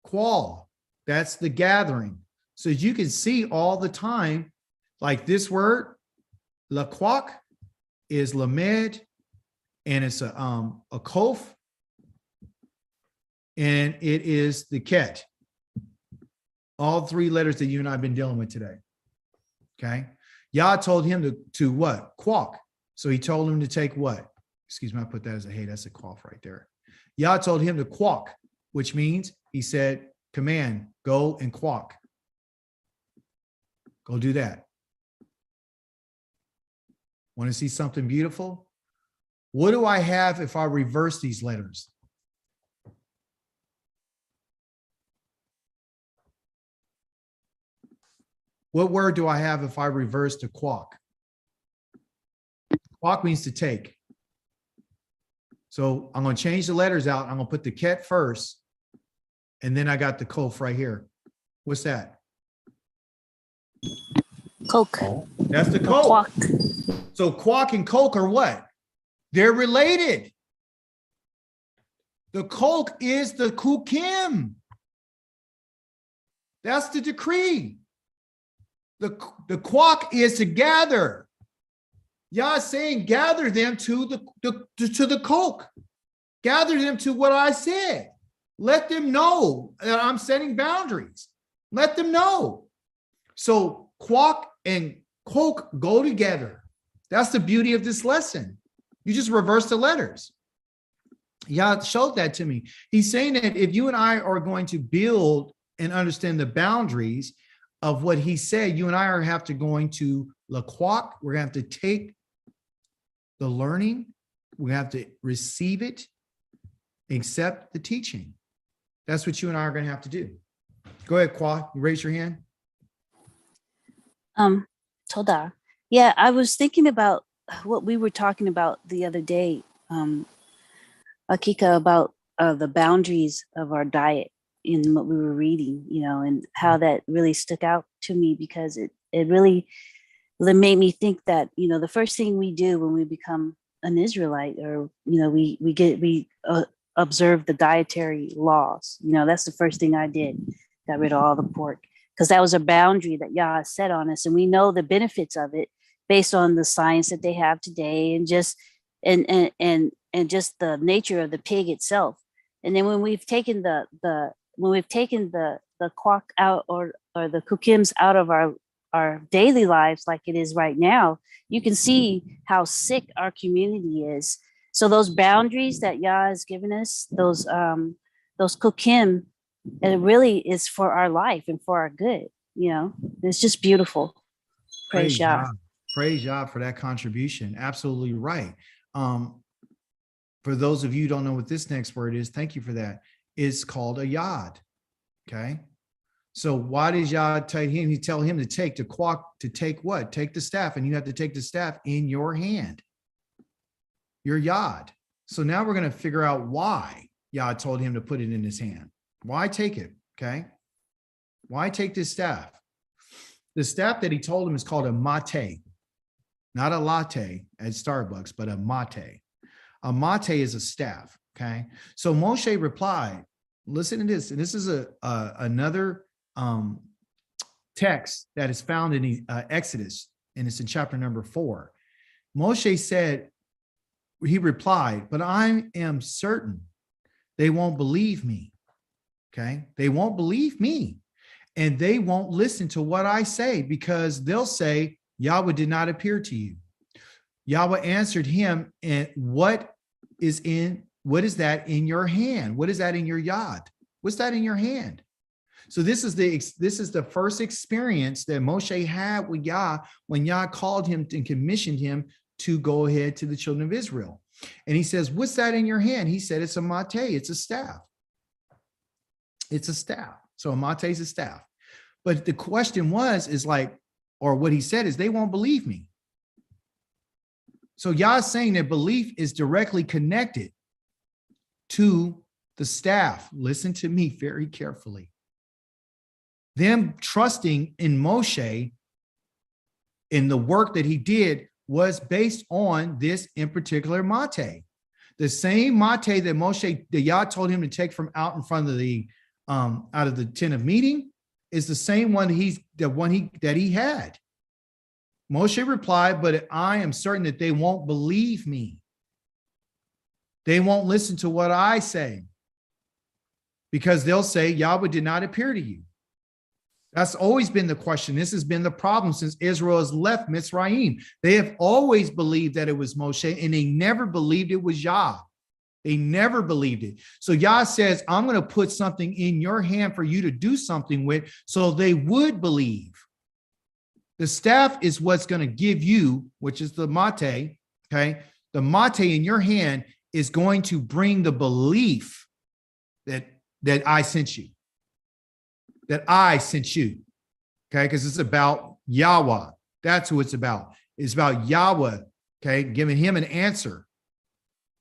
[SPEAKER 1] Qual, that's the gathering. So as you can see all the time, like this word, laquak is lamed, and it's a kof, and it is the ket. All three letters that you and I have been dealing with today. Okay. Yah told him to what? Quack. So he told him to take what? Excuse me, I put that as a hey, that's a cough right there. Yah told him to quack, which means he said, command, go and quack. Go do that. Want to see something beautiful? What do I have if I reverse these letters? What word do I have if I reverse to quack? Quack means to take. So I'm going to change the letters out. I'm going to put the ket first. And then I got the kof right here. What's that?
[SPEAKER 4] Coke.
[SPEAKER 1] That's the kof.
[SPEAKER 4] Quack.
[SPEAKER 1] So quack and coke are what? They're related. The coke is the kukim. That's the decree. The quack is to gather. Yah is saying, gather them to the coke. Gather them to what I said. Let them know that I'm setting boundaries. Let them know. So quack and coke go together. That's the beauty of this lesson. You just reverse the letters. Yah showed that to me. He's saying that if you and I are going to build and understand the boundaries of what he said, you and I are have to going to laquac. We're going to have to take the learning. We have to receive it, accept the teaching. That's what you and I are going to have to do. Go ahead, Kwa. You raise your hand.
[SPEAKER 4] Toda. Yeah, I was thinking about what we were talking about the other day, Akika, about the boundaries of our diet in what we were reading, and how that really stuck out to me, because it really made me think that, the first thing we do when we become an Israelite, or, we observe the dietary laws. That's the first thing I did. Got rid of all the pork, because that was a boundary that Yah set on us. And we know the benefits of it based on the science that they have today, and just just the nature of the pig itself. And then when we've taken the quack out, or the kukims out of our daily lives, like it is right now, you can see how sick our community is. So those boundaries that Yah has given us, those kukim, it really is for our life and for our good. It's just beautiful. Praise Yah.
[SPEAKER 1] Praise Yah for that contribution. Absolutely right. For those of you who don't know what this next word is, thank you for that. It's called a yad. Okay. So why does Yah tell him? He tell him to take the quack, to take what? Take the staff, and you have to take the staff in your hand. Your yad. So now we're going to figure out why Yah told him to put it in his hand. Why take it? Okay. Why take this staff? The staff that he told him is called a mate, not a latte at Starbucks, but a mate. A mate is a staff. Okay. So Moshe replied, listen to this. And this is another text that is found in Exodus, and it's in chapter number 4. Moshe said, he replied, but I am certain they won't believe me. Okay. They won't believe me, and they won't listen to what I say, because they'll say, Yahweh did not appear to you. Yahweh answered him, and what is that in your hand? What is that in your yad? What's that in your hand? So this is the first experience that Moshe had with Yah when Yah called him and commissioned him to go ahead to the children of Israel. And he says, what's that in your hand? He said, it's a mate, it's a staff. It's a staff. So a mate is a staff. But the question or what he said is, they won't believe me. So Yah is saying that belief is directly connected to the staff. Listen to me very carefully. Them trusting in Moshe in the work that he did was based on this in particular mate. The same mate that Yah told him to take from out in front of the out of the tent of meeting is the same one that he had. Moshe replied, but I am certain that they won't believe me. They won't listen to what I say, because they'll say Yahweh did not appear to you. That's always been the question. This has been the problem since Israel has left Mitzrayim. They have always believed that it was Moshe, and they never believed it was Yah. They never believed it. So Yah says, I'm going to put something in your hand for you to do something with, so they would believe. The staff is what's going to give you, which is the mate, okay? The mate in your hand is going to bring the belief that I sent you. That I sent you, okay? Because it's about Yahweh. That's who it's about. It's about Yahweh, okay? Giving him an answer,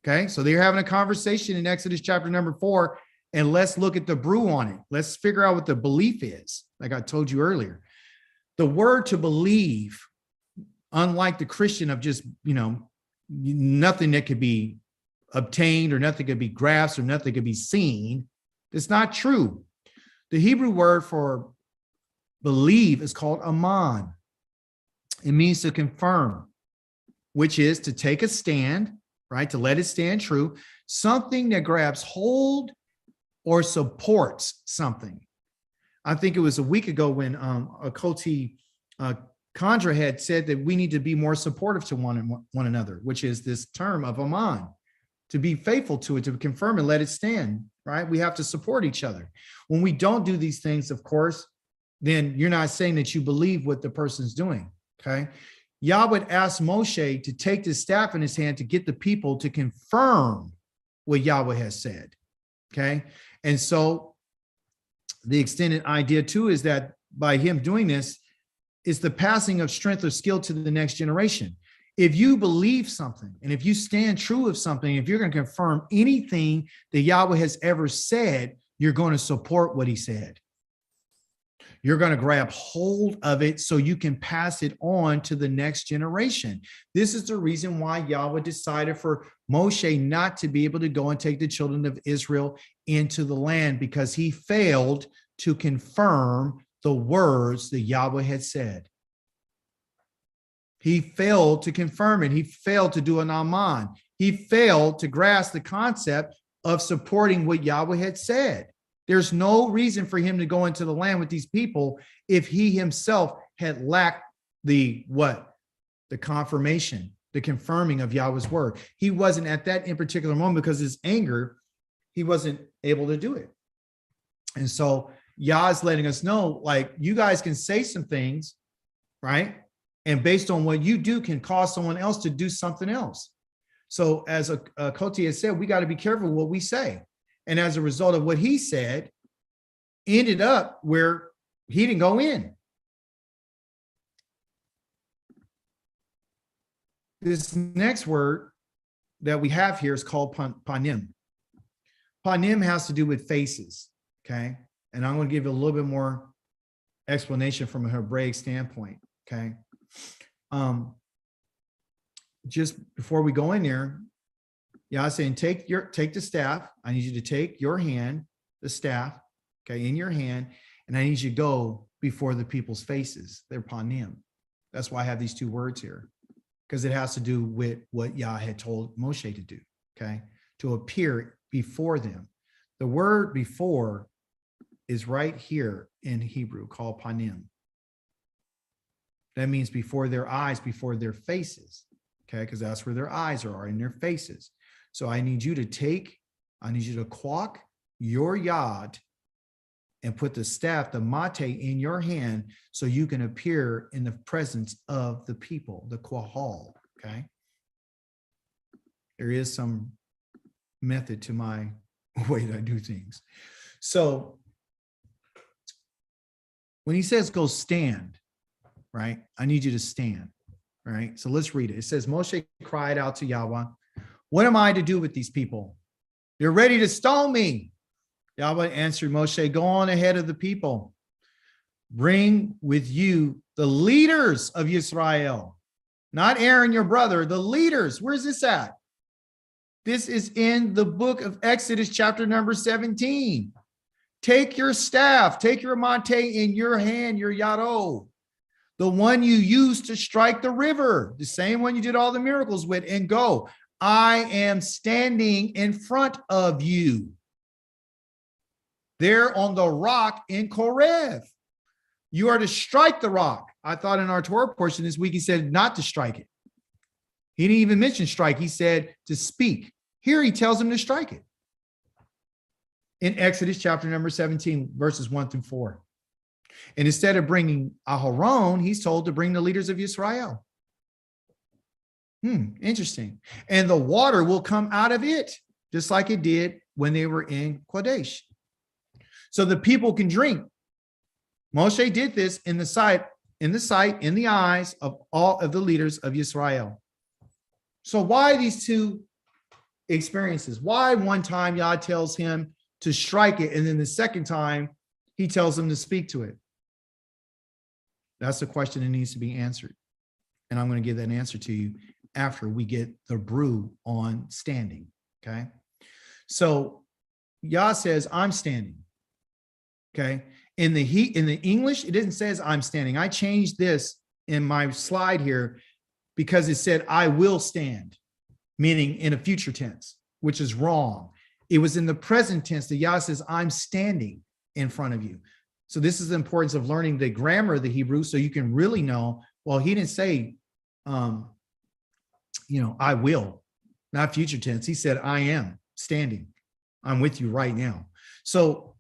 [SPEAKER 1] okay? So they're having a conversation in Exodus chapter number 4, and let's look at the brew on it. Let's figure out what the belief is, like I told you earlier. The word to believe, unlike the Christian of just, nothing that could be obtained or nothing could be grasped or nothing could be seen, it's not true. The Hebrew word for believe is called aman. It means to confirm, which is to take a stand, right? To let it stand true, something that grabs hold or supports something. I think it was a week ago when Koti Khandra had said that we need to be more supportive to one another, which is this term of aman, to be faithful to it, to confirm and let it stand, right? We have to support each other. When we don't do these things, of course, then you're not saying that you believe what the person's doing, okay? Yahweh asked Moshe to take the staff in his hand to get the people to confirm what Yahweh has said, okay? And so the extended idea too is that by him doing this is the passing of strength or skill to the next generation. If you believe something and if you stand true of something, if you're going to confirm anything that Yahweh has ever said, you're going to support what he said. You're going to grab hold of it so you can pass it on to the next generation. This is the reason why Yahweh decided for Moshe not to be able to go and take the children of Israel into the land, because he failed to confirm the words that Yahweh had said. He failed to confirm it. He failed to do an aman. He failed to grasp the concept of supporting what Yahweh had said. There's no reason for him to go into the land with these people if he himself had lacked the confirmation, the confirming of Yahweh's word. He wasn't at that in particular moment, because his anger, he wasn't able to do it. And so Yah is letting us know, like, you guys can say some things, right? And based on what you do can cause someone else to do something else. So as Koti has said, we got to be careful what we say. And as a result of what he said, ended up where he didn't go in. This next word that we have here is called panim. Panim has to do with faces, okay? And I'm going to give you a little bit more explanation from a Hebraic standpoint, okay? Just before we go in there, Yah saying, take the staff. I need you to take your hand, the staff, okay, in your hand, and I need you to go before the people's faces. They're panim. That's why I have these two words here, because it has to do with what Yah had told Moshe to do, okay, to appear before them. The word before is right here in Hebrew, called panim. That means before their eyes, before their faces, okay, because that's where their eyes are, in their faces. So I need you to quack your yad and put the staff, the mate, in your hand so you can appear in the presence of the people, the quahal, okay? There is some method to my way that I do things. So when he says go stand, right? I need you to stand, right? So let's read it. It says, Moshe cried out to Yahweh, what am I to do with these people? They're ready to stone me. Yahweh answered Moshe, go on ahead of the people. Bring with you the leaders of Israel, not Aaron, your brother, the leaders. Where's this at? This is in the book of Exodus, chapter number 17. Take your staff, take your mante in your hand, your yado, the one you used to strike the river, the same one you did all the miracles with, and go. I am standing in front of you. There on the rock in Korev. You are to strike the rock. I thought in our Torah portion this week, he said not to strike it. He didn't even mention strike. He said to speak. Here he tells him to strike it. In Exodus chapter number 17, verses 1 through 4. And instead of bringing Aharon, he's told to bring the leaders of Israel. Interesting. And the water will come out of it, just like it did when they were in Kadesh. So the people can drink. Moshe did this in the eyes of all of the leaders of Israel. So why these two experiences? Why one time Yah tells him to strike it, and then the second time he tells him to speak to it? That's the question that needs to be answered. And I'm going to give that answer to you after we get the brew on standing. Okay. So Yah says, I'm standing. Okay. In the English, it didn't say I'm standing. I changed this in my slide here because it said, I will stand, meaning in a future tense, which is wrong. It was in the present tense that Yah says, I'm standing in front of you. So this is the importance of learning the grammar of the Hebrew so you can really know, well, he didn't say, I will, not future tense. He said, I am standing. I'm with you right now. So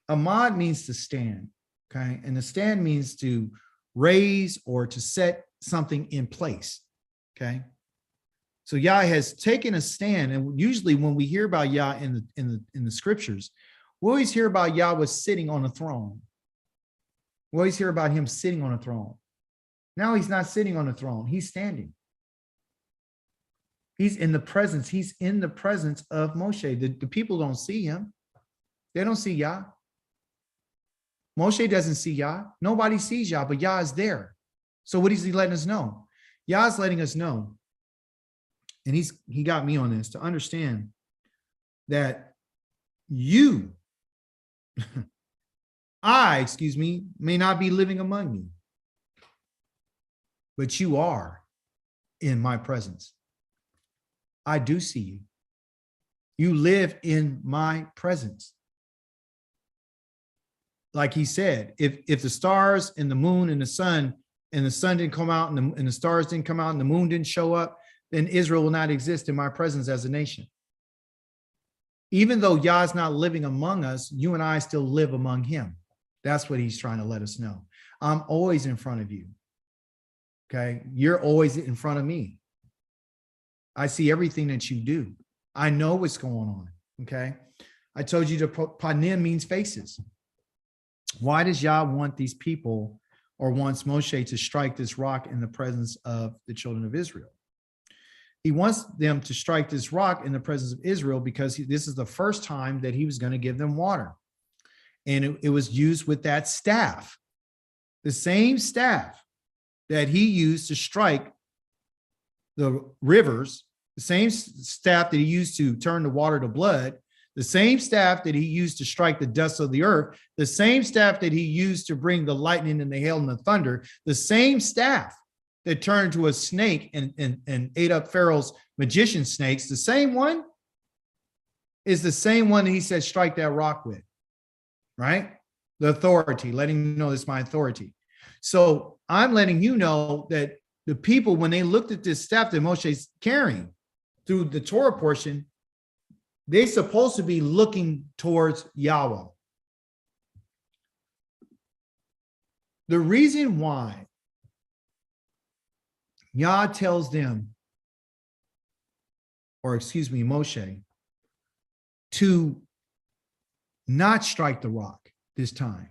[SPEAKER 1] Amad means to stand, okay? And to stand means to raise or to set something in place, okay? So Yah has taken a stand, and usually when we hear about Yah in the scriptures, we always hear about Yah was sitting on a throne. We always hear about him sitting on a throne. Now he's not sitting on a throne, he's standing. He's in the presence. He's in the presence of Moshe. The people don't see him. They don't see Yah. Moshe doesn't see Yah. Nobody sees Yah, but Yah is there. So what is he letting us know? Yah is letting us know, and he got me on this, to understand that you, may not be living among you, but you are in my presence. I do see you. You live in my presence. Like he said, if the stars and the moon and the sun didn't come out and the stars didn't come out and the moon didn't show up, then Israel will not exist in my presence as a nation. Even though Yah is not living among us, you and I still live among him. That's what he's trying to let us know. I'm always in front of you. Okay. You're always in front of me. I see everything that you do. I know what's going on. Okay. I told you panim means faces. Why does Yah want these people, or wants Moshe to strike this rock in the presence of the children of Israel? He wants them to strike this rock in the presence of Israel because this is the first time that he was going to give them water. And it was used with that staff, the same staff that he used to strike the rivers, the same staff that he used to turn the water to blood, the same staff that he used to strike the dust of the earth, the same staff that he used to bring the lightning and the hail and the thunder, the same staff that turned to a snake and ate up Pharaoh's magician snakes, the same one is the same one that he said strike that rock with, right? The authority, letting you know it's my authority. So I'm letting you know that the people, when they looked at this staff that Moshe's carrying through the Torah portion, they're supposed to be looking towards Yahweh. The reason why Yah tells them, Moshe, to not strike the rock this time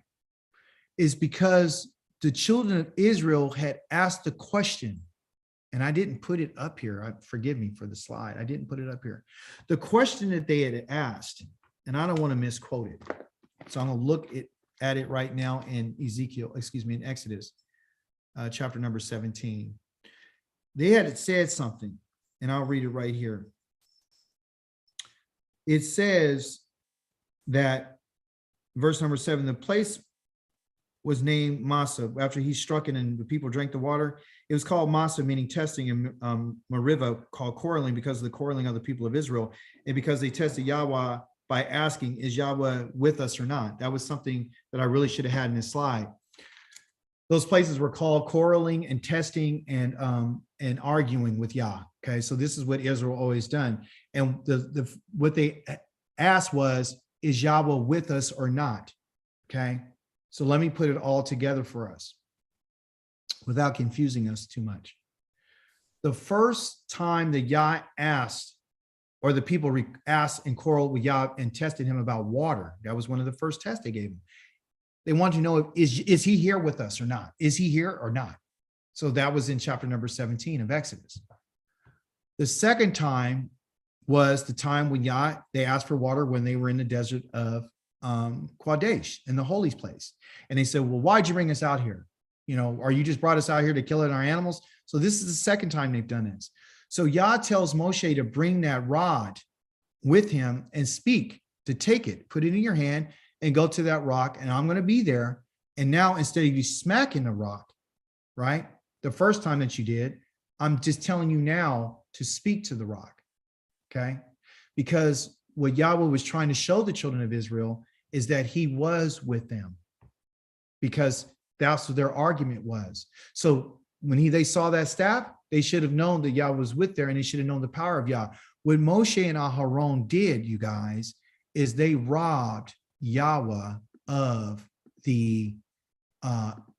[SPEAKER 1] is because the children of Israel had asked the question, and I didn't put it up here. Forgive me for the slide. I didn't put it up here. The question that they had asked, and I don't want to misquote it. So I'm going to look at it right now in in Exodus chapter number 17. They had said something, and I'll read it right here. it says that verse number 7, the place was named Massa after he struck it and the people drank the water. It was called Massa, meaning testing, and Meribah, called quarreling, because of the quarreling of the people of Israel, and because they tested Yahweh by asking, is Yahweh with us or not? That was something that I really should have had in this slide. Those places were called quarreling and testing and arguing with Yah. Okay, so this is what Israel always done. And what they asked was, is Yahweh with us or not? Okay, so let me put it all together for us without confusing us too much. The first time that Yah asked, or the people asked and quarreled with Yah and tested him about water, that was one of the first tests they gave him. They wanted to know, is he here with us or not? Is he here or not? So that was in chapter number 17 of Exodus. The second time was the time when they asked for water when they were in the desert of Kadesh, in the holy place. And they said, well, why'd you bring us out here? Or you just brought us out here to kill our animals? So this is the second time they've done this. So Yah tells Moshe to bring that rod with him and speak, to take it, put it in your hand and go to that rock, and I'm going to be there. And now, instead of you smacking the rock, right, the first time that you did, I'm just telling you now to speak to the rock, okay? Because what Yahweh was trying to show the children of Israel is that he was with them, because that's what their argument was. So when they saw that staff, they should have known that Yah was with there, and they should have known the power of Yah. What Moshe and Aharon did, you guys, is they robbed Yahweh of the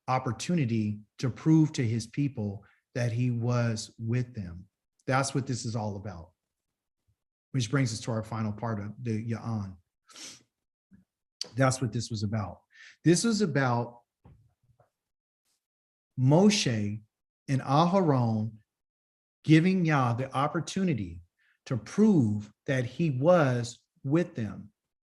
[SPEAKER 1] opportunity to prove to his people that he was with them. That's what this is all about. Which brings us to our final part of the Ya'an. That's what this was about. This was about Moshe and Aharon giving Yah the opportunity to prove that he was with them.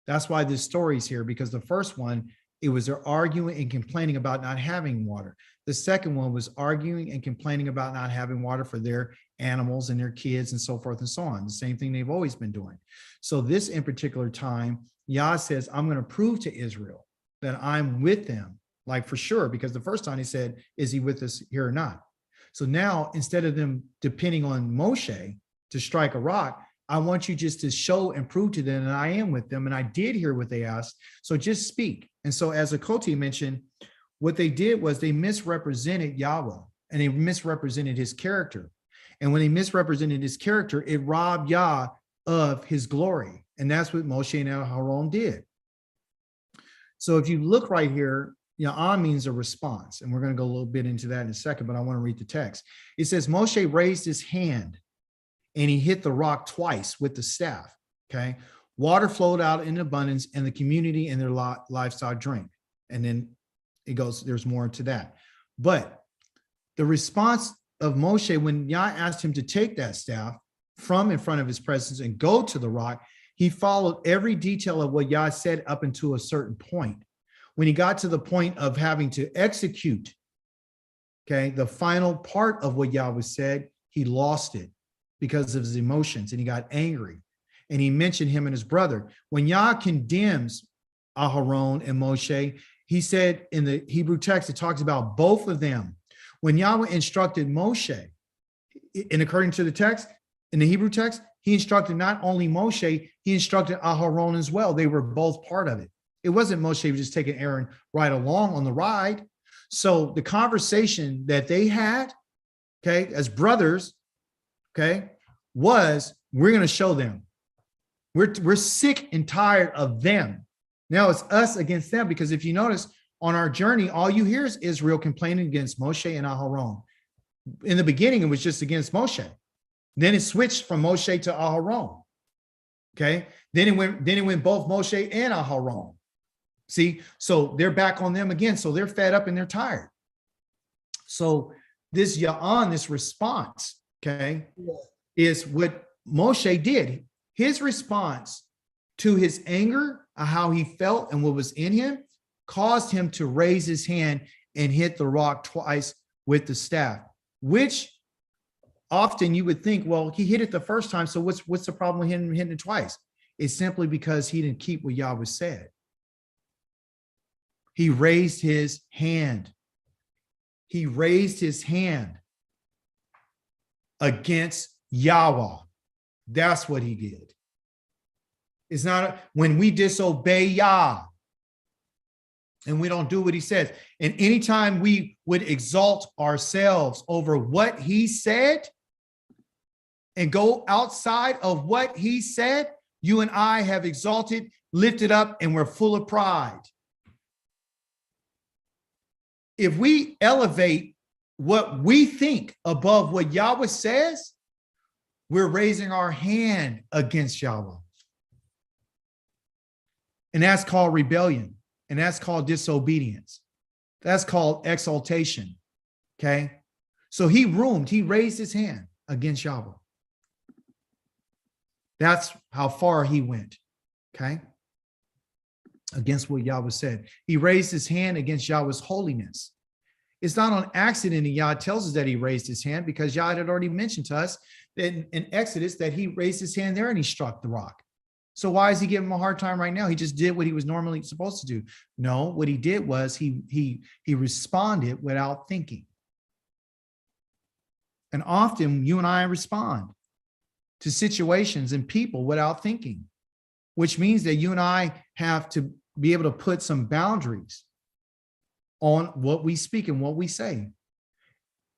[SPEAKER 1] That's why this story is here, because the first one, it was their arguing and complaining about not having water. The second one was arguing and complaining about not having water for their animals and their kids and so forth and so on. The same thing they've always been doing. So this in particular time, Yah says, I'm going to prove to Israel that I'm with them, like for sure, because the first time he said, is he with us here or not? So now, instead of them depending on Moshe to strike a rock, I want you just to show and prove to them that I am with them, and I did hear what they asked. So just speak. And so, as Akoti mentioned, what they did was they misrepresented Yahweh, and they misrepresented his character. And when they misrepresented his character, it robbed Yah of his glory. And that's what Moshe and Aharon did. So if you look right here, Ya'an means a response. And we're going to go a little bit into that in a second, but I want to read the text. It says, Moshe raised his hand and he hit the rock twice with the staff. Okay. Water flowed out in abundance, and the community and their livestock drank. And then it goes, there's more to that. But the response of Moshe, when Yah asked him to take that staff from in front of his presence and go to the rock, he followed every detail of what Yah said up until a certain point. When he got to the point of having to execute, okay, the final part of what Yah was said, he lost it because of his emotions, and he got angry. And he mentioned him and his brother. When Yah condemns Aharon and Moshe, he said in the Hebrew text, it talks about both of them. When Yahweh instructed Moshe, and according to the text, in the Hebrew text, he instructed not only Moshe, he instructed Aharon as well. They were both part of it. It wasn't Moshe just taking Aaron right along on the ride. So the conversation that they had, okay, as brothers, okay, was, we're going to show them. We're sick and tired of them. Now it's us against them, because if you notice on our journey, all you hear is Israel complaining against Moshe and Aharon. In the beginning, it was just against Moshe. Then it switched from Moshe to Aharon. Okay. Then it went both Moshe and Aharon. See, so they're back on them again. So they're fed up and they're tired. So this Ya'an, this response, okay, is what Moshe did. His response to his anger, how he felt and what was in him, caused him to raise his hand and hit the rock twice with the staff, which often you would think, well, he hit it the first time, so what's the problem with him hitting it twice? is simply because he didn't keep what Yahweh said. He raised his hand. He raised his hand against Yahweh. That's what he did. It's not when we disobey Yah and we don't do what he says. And anytime we would exalt ourselves over what he said and go outside of what he said, you and I have exalted, lifted up, and we're full of pride. If we elevate what we think above what Yahweh says, we're raising our hand against Yahweh. And that's called rebellion. And that's called disobedience. That's called exaltation. Okay. So he raised his hand against Yahweh. That's how far he went. Okay. Against what Yahweh said. He raised his hand against Yahweh's holiness. It's not on accident that Yah tells us that he raised his hand, because Yah had already mentioned to us that in Exodus that he raised his hand there and he struck the rock. So why is he giving him a hard time right now? He just did what he was normally supposed to do. No, what he did was he responded without thinking. And often you and I respond to situations and people without thinking, which means that you and I have to be able to put some boundaries on what we speak and what we say.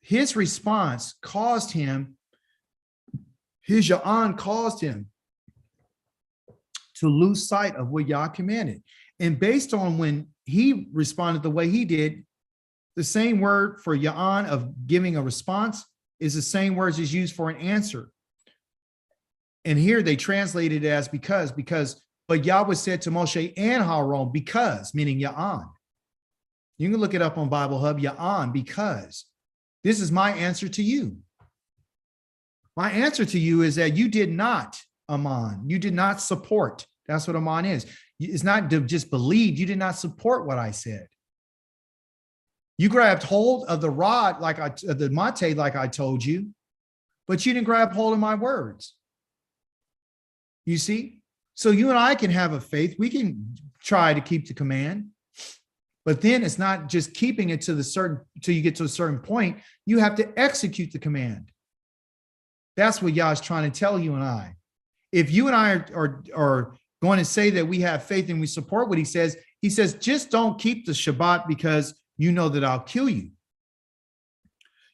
[SPEAKER 1] His response caused him, his Ya'an caused him to lose sight of what Yah commanded. And based on when he responded the way he did, the same word for Ya'an of giving a response is the same words is used for an answer. And here they translated it as because, but Yahweh said to Moshe and Aaron, because, meaning Ya'an. You can look it up on Bible Hub, Ya'an, because this is my answer to you. My answer to you is that you did not, Aman, you did not support. That's what Aman is. It's not to just believe, you did not support what I said. You grabbed hold of the rod, the mate, like I told you, but you didn't grab hold of my words. You see? So you and I can have a faith. We can try to keep the command, but then it's not just keeping it to till you get to a certain point. You have to execute the command. That's what Yah is trying to tell you and I. If you and I are going to say that we have faith and we support what he says, just don't keep the Shabbat because you know that I'll kill you.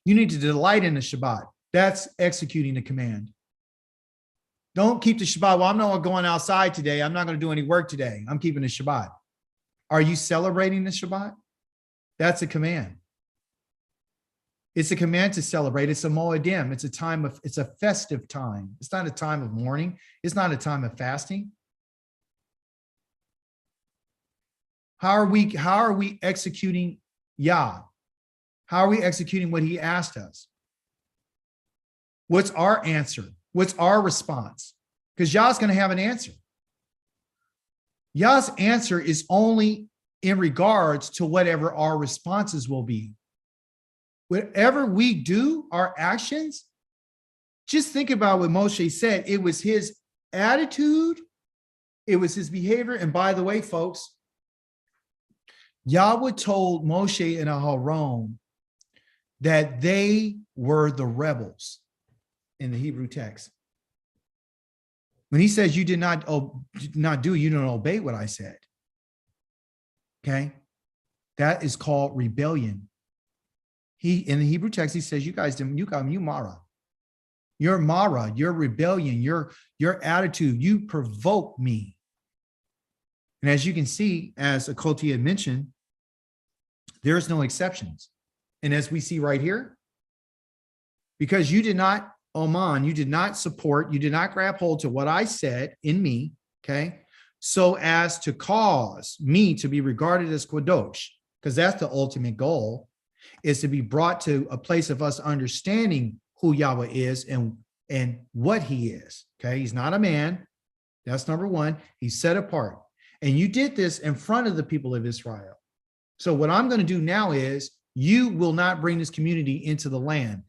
[SPEAKER 1] You need to delight in the Shabbat. That's executing the command. Don't keep the Shabbat. Well, I'm not going outside today. I'm not going to do any work today. I'm keeping the Shabbat. Are you celebrating the Shabbat? That's a command. It's a command to celebrate. It's a moedim. It's a festive time. It's not a time of mourning. It's not a time of fasting. How are we executing Yah? How are we executing what he asked us? What's our answer? What's our response? Because Yah's going to have an answer. Yah's answer is only in regards to whatever our responses will be. Whatever we do, our actions, just think about what Moshe said. It was his attitude. It was his behavior. And by the way, folks, Yahweh told Moshe and Aaron that they were the rebels in the Hebrew text. When he says you did not do, you don't obey what I said. Okay. That is called rebellion. In the Hebrew text, he says, you guys didn't, you Mara. Your Mara, your rebellion, your attitude, you provoke me. And as you can see, as Akoti had mentioned, there's no exceptions. And as we see right here, because you did not, Oman, you did not support, you did not grab hold to what I said in me, okay, so as to cause me to be regarded as Kadosh, because that's the ultimate goal, is to be brought to a place of us understanding who Yahweh is and what he is, okay? He's not a man. That's number one. He's set apart. And you did this in front of the people of Israel. So what I'm going to do now is you will not bring this community into the land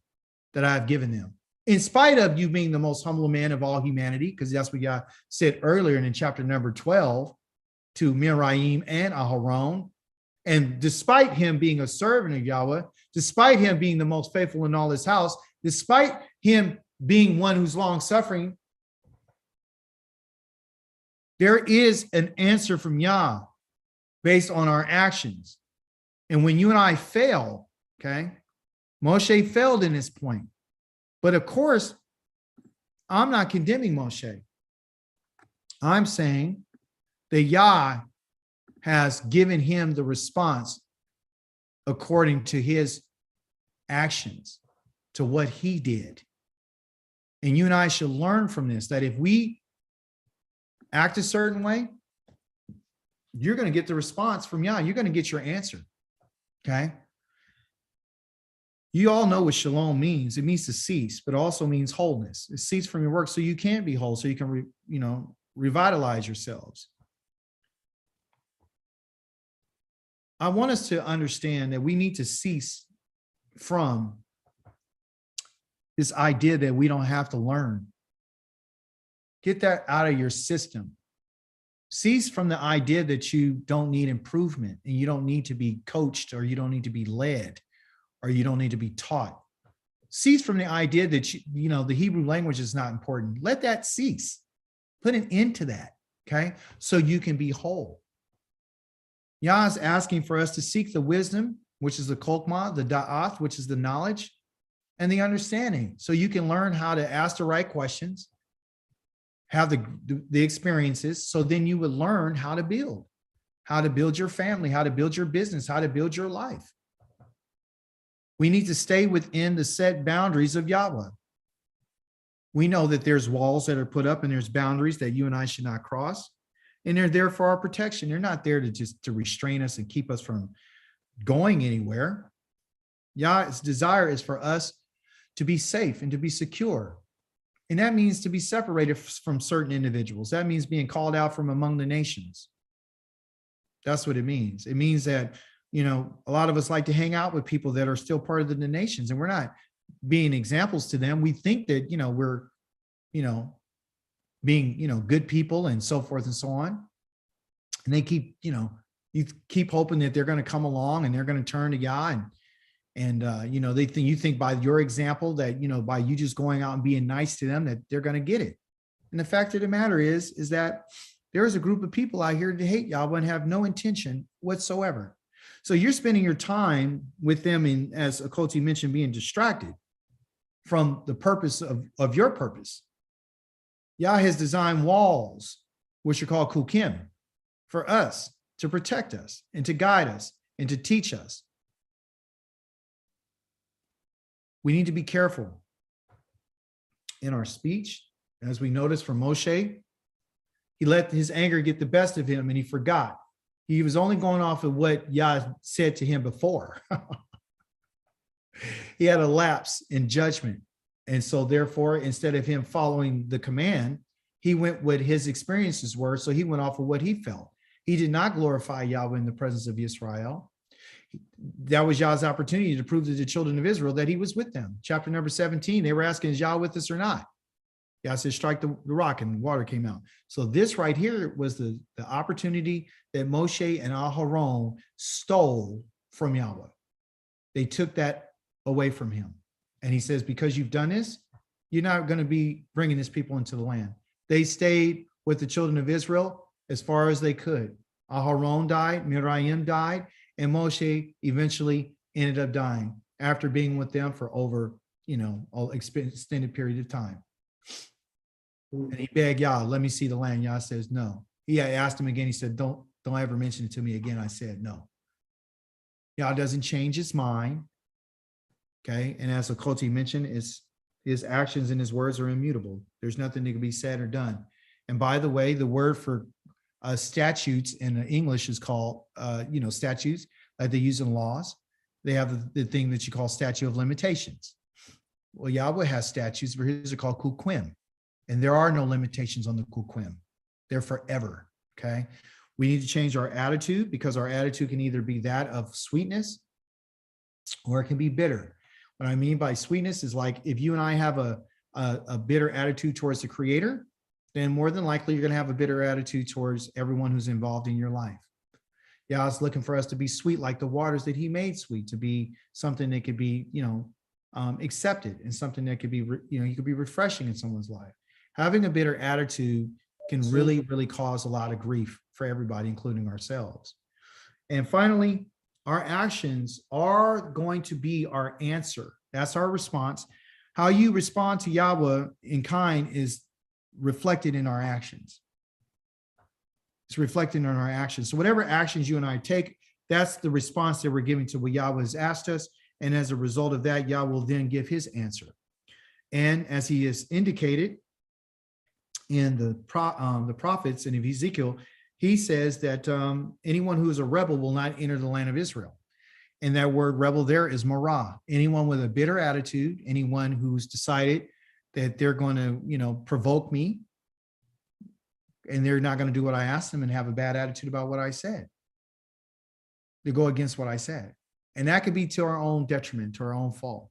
[SPEAKER 1] that I've given them. in spite of you being the most humble man of all humanity, because that's what God said earlier in chapter number 12 to Miriam and Aharon. And despite him being a servant of Yahweh, despite him being the most faithful in all his house, despite him being one who's long suffering, there is an answer from Yah based on our actions. And when you and I fail, okay, Moshe failed in this point. But of course, I'm not condemning Moshe. I'm saying that Yah has given him the response according to his actions, to what he did. And you and I should learn from this, that if we act a certain way, you're going to get the response from Yah. You're going to get your answer. Okay. You all know what shalom means. It means to cease, but also means wholeness. It cease from your work so you can be whole, so you can, revitalize yourselves. I want us to understand that we need to cease from this idea that we don't have to learn. Get that out of your system. Cease from the idea that you don't need improvement and you don't need to be coached, or you don't need to be led, or you don't need to be taught. Cease from the idea that the Hebrew language is not important. Let that cease. Put an end to that, okay? So you can be whole. Yah is asking for us to seek the wisdom, which is the kokmah, the da'ath, which is the knowledge, and the understanding. So you can learn how to ask the right questions, have the experiences, so then you would learn how to build your family, how to build your business, how to build your life. We need to stay within the set boundaries of Yahweh. We know that there's walls that are put up and there's boundaries that you and I should not cross. And they're there for our protection. They're not there to restrain us and keep us from going anywhere. Yah's desire is for us to be safe and to be secure. And that means to be separated from certain individuals. That means being called out from among the nations. That's what it means. It means that, a lot of us like to hang out with people that are still part of the nations, and we're not being examples to them. We think that, we're, being, good people and so forth and so on. And they keep, you keep hoping that they're going to come along and they're going to turn to Yah. And you think by your example that, by you just going out and being nice to them, that they're going to get it. And the fact of the matter is that there is a group of people out here to hate Yahweh and have no intention whatsoever. So you're spending your time with them in, as Akoti mentioned, being distracted from the purpose of your purpose. Yah has designed walls, which are called kukim, for us to protect us and to guide us and to teach us. We need to be careful in our speech. As we noticed from Moshe, he let his anger get the best of him and he forgot. He was only going off of what Yah said to him before. He had a lapse in judgment. And so therefore, instead of him following the command, he went what his experiences were. So he went off of what he felt. He did not glorify Yahweh in the presence of Israel. That was Yah's opportunity to prove to the children of Israel that he was with them. Chapter number 17, they were asking, is Yah with us or not? Yah said, strike the rock, and water came out. So this right here was the opportunity that Moshe and Aharon stole from Yahweh. They took that away from him. And he says, because you've done this, you're not going to be bringing this people into the land. They stayed with the children of Israel as far as they could. Aharon died, Miriam died, and Moshe eventually ended up dying after being with them for over, an extended period of time. And he begged Yah, let me see the land. Yah says, no. He asked him again. He said, don't ever mention it to me again. I said, no. Yah doesn't change his mind. Okay. And as Akoti mentioned, his actions and his words are immutable. There's nothing that can be said or done. And by the way, the word for statutes in English is called, statutes that they use in laws. They have the thing that you call statute of limitations. Well, Yahweh has statutes, but his are called kukim. And there are no limitations on the kukim. They're forever, okay? We need to change our attitude, because our attitude can either be that of sweetness or it can be bitter. What I mean by sweetness is like if you and I have a a bitter attitude towards the Creator, then more than likely you're going to have a bitter attitude towards everyone who's involved in your life. Yah's looking for us to be sweet like the waters that he made sweet, to be something that could be, accepted, and something that could be, you could be refreshing in someone's life. Having a bitter attitude can really, really cause a lot of grief for everybody, including ourselves. And finally, our actions are going to be our answer. That's our response. How you respond to Yahweh in kind is reflected in our actions. It's reflected in our actions. So whatever actions you and I take, that's the response that we're giving to what Yahweh has asked us. And as a result of that, Yahweh will then give his answer. And as he has indicated in the prophets and in Ezekiel, he says that anyone who is a rebel will not enter the land of Israel. And that word rebel there is marah. Anyone with a bitter attitude, anyone who's decided that they're going to, provoke me, and they're not going to do what I asked them and have a bad attitude about what I said. They go against what I said. And that could be to our own detriment, to our own fault.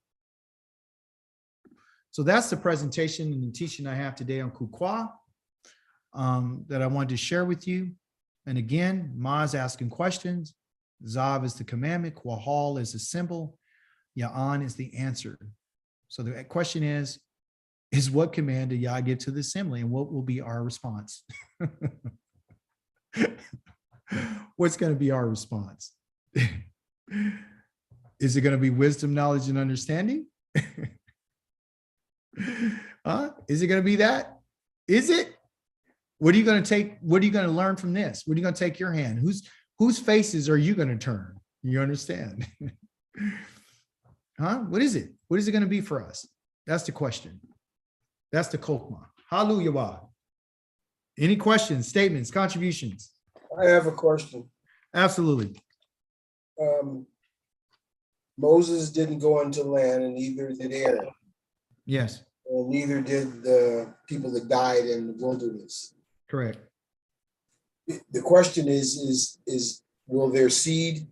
[SPEAKER 1] So that's the presentation and the teaching I have today on Kukwa that I wanted to share with you. And again, Ma is asking questions. Zav is the commandment. Kwahal is the symbol. Ya'an is the answer. So the question is what command did Yah give to the assembly, and what will be our response? What's going to be our response? Is it going to be wisdom, knowledge, and understanding? Is it going to be that? Is it? What are you going to take? What are you going to learn from this? What are you going to take your hand? Whose faces are you going to turn? You understand? What is it? What is it going to be for us? That's the question. That's the kokma. Hallelujah. Any questions, statements, contributions?
[SPEAKER 3] I have a question.
[SPEAKER 1] Absolutely.
[SPEAKER 3] Moses didn't go into land, and neither did Aaron.
[SPEAKER 1] Yes.
[SPEAKER 3] And neither did the people that died in the wilderness.
[SPEAKER 1] Correct.
[SPEAKER 3] The question is will their seed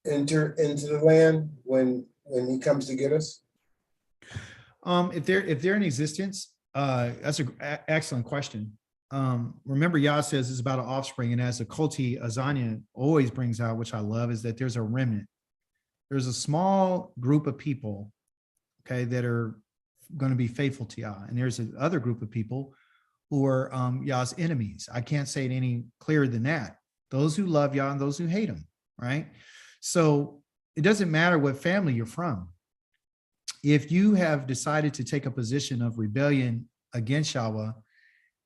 [SPEAKER 3] enter into the land when he comes to get us?
[SPEAKER 1] If they're in existence, that's an excellent question. Remember, Yah says it's about an offspring, and as a Koti Azania always brings out, which I love, is that there's a remnant. There's a small group of people, okay, that are going to be faithful to Yah, and there's another group of people who are Yah's enemies. I can't say it any clearer than that. Those who love Yah and those who hate him, right? So it doesn't matter what family you're from. If you have decided to take a position of rebellion against Yahweh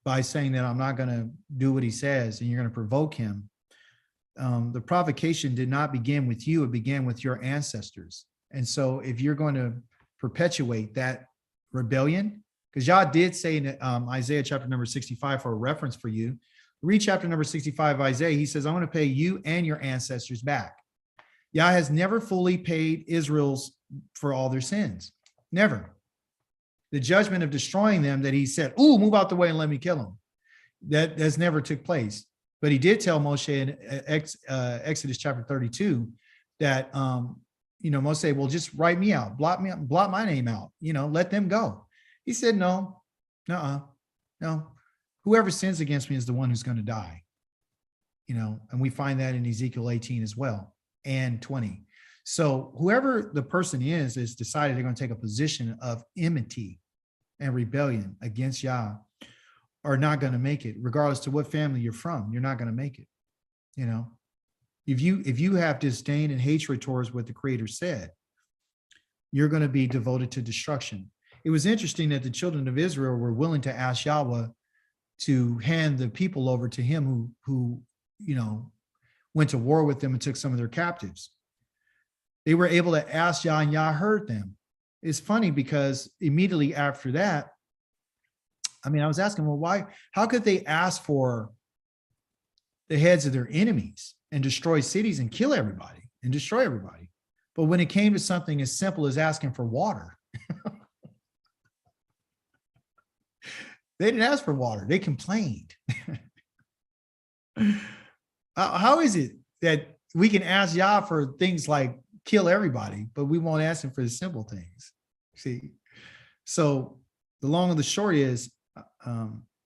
[SPEAKER 1] by saying that I'm not going to do what he says, and you're going to provoke him, the provocation did not begin with you. It began with your ancestors. And so if you're going to perpetuate that rebellion, because Yah did say in Isaiah chapter number 65, for a reference for you, read chapter number 65 of Isaiah, he says, I want to pay you and your ancestors back. Yah has never fully paid Israel's for all their sins. Never. The judgment of destroying them that he said, ooh, move out the way and let me kill them. That's never took place. But he did tell Moshe in Exodus chapter 32 that, Moshe, well, just write me out, blot my name out, let them go. He said, no. Whoever sins against me is the one who's going to die. And we find that in Ezekiel 18 as well, and 20. So whoever the person is decided they're going to take a position of enmity and rebellion against Yah, are not going to make it, regardless to what family you're from. You're not going to make it. If you have disdain and hatred towards what the Creator said, you're going to be devoted to destruction. It was interesting that the children of Israel were willing to ask Yahweh to hand the people over to him who went to war with them and took some of their captives. They were able to ask Yah, and Yah heard them. It's funny because immediately after that, I was asking, well, how could they ask for the heads of their enemies and destroy cities and kill everybody and destroy everybody? But when it came to something as simple as asking for water, they didn't ask for water. They complained. How is it that we can ask Yah for things like kill everybody, but we won't ask him for the simple things? See, So the long and the short is,